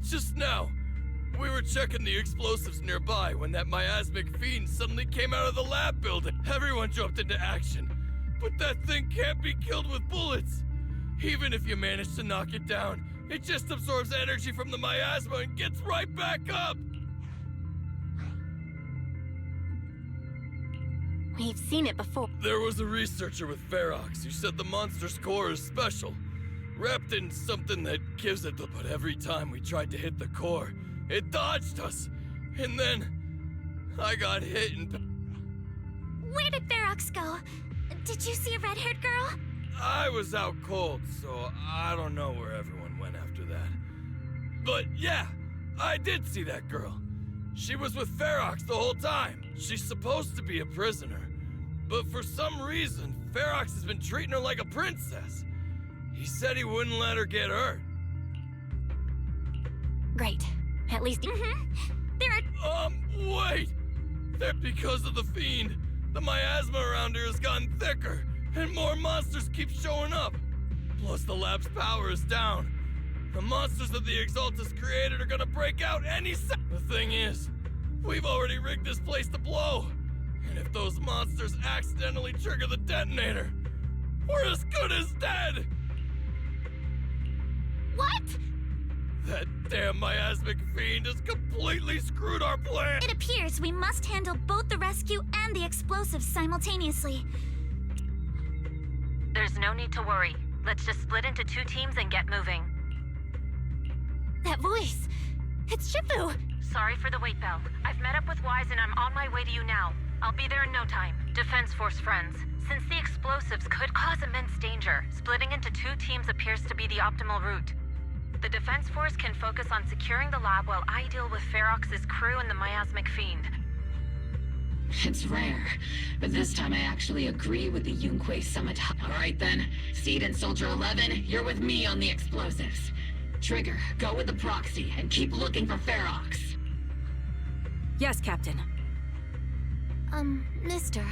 S21: Just now. We were checking the explosives nearby when that miasmic fiend suddenly came out of the lab building. Everyone jumped into action. But that thing can't be killed with bullets.
S12: Even if you manage to knock it down, it just absorbs energy from the miasma and gets right back up!
S3: We've seen it before.
S12: There was a researcher with Ferox who said the monster's core is special, wrapped in something that gives it, but every time we tried to hit the core, it dodged us. And then I got hit and...
S5: Where did Ferox go? Did you see a red-haired girl?
S12: I was out cold, so I don't know where everyone went after that. But yeah, I did see that girl. She was with Ferox the whole time. She's supposed to be a prisoner, but for some reason, Ferox has been treating her like a princess. He said he wouldn't let her get hurt.
S3: Great. At least...
S5: There are...
S12: Wait! Because of the Fiend, the miasma around here has gotten thicker, and more monsters keep showing up. Plus the lab's power is down. The monsters that the Exaltus created are gonna break out any second. The thing is, we've already rigged this place to blow. And if those monsters accidentally trigger the detonator, we're as good as dead!
S5: What?
S12: That damn miasmic fiend has completely screwed our plan!
S5: It appears we must handle both the rescue and the explosives simultaneously.
S17: There's no need to worry. Let's just split into 2 teams and get moving.
S3: That voice! It's Shifu!
S17: Sorry for the wait, Belle. I've met up with Wise and I'm on my way to you now. I'll be there in no time. Defense Force friends. Since the explosives could cause immense danger, splitting into 2 teams appears to be the optimal route. The Defense Force can focus on securing the lab while I deal with Ferox's crew and the miasmic fiend.
S13: It's rare, but this time I actually agree with the Yunque Summit. Alright then, Seed and Soldier 11, you're with me on the explosives. Trigger, go with the proxy and keep looking for Ferox.
S10: Yes, Captain.
S3: Mister,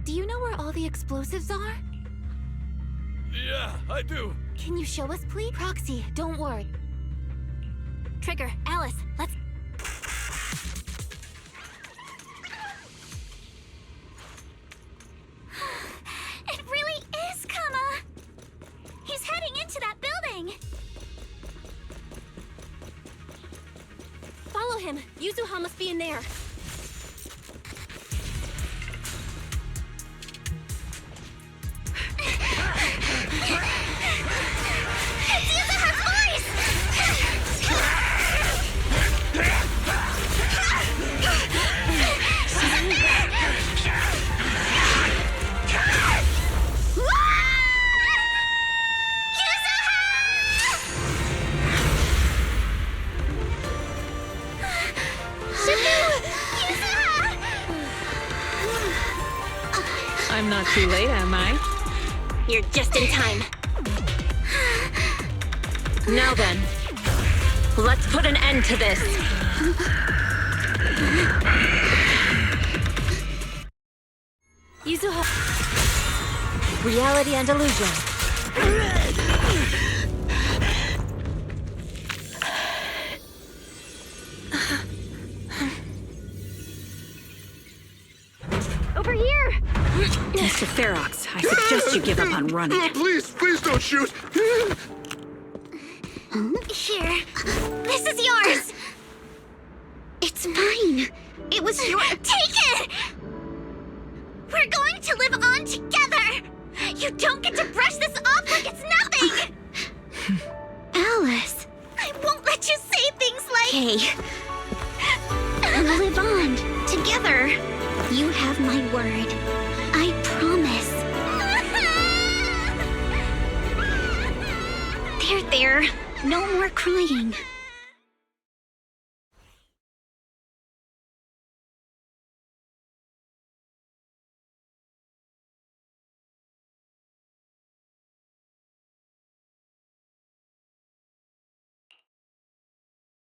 S3: do you know where all the explosives are?
S12: Yeah, I do.
S3: Can you show us, please? Proxy, don't worry. Trigger, Alice, let's...
S5: It really is Kama! He's heading into that building!
S3: Follow him. Yuzuha must be in there.
S5: It's Yuzuha's voice! She's in there!
S14: I'm not too late, am I?
S3: You're just in time.
S17: Now then, let's put an end to this.
S3: Yuzuha. Reality and illusion.
S10: Over here! Mr. Ferox, I suggest you give up on running.
S9: Please don't shoot!
S5: Here. This is yours! It's mine. It was your... Take it! We're going to live on together! You don't get to brush this off like it's nothing! Alice. I won't let you say things like... Hey. We'll live on, together. You have my word. I promise. There. No more crying.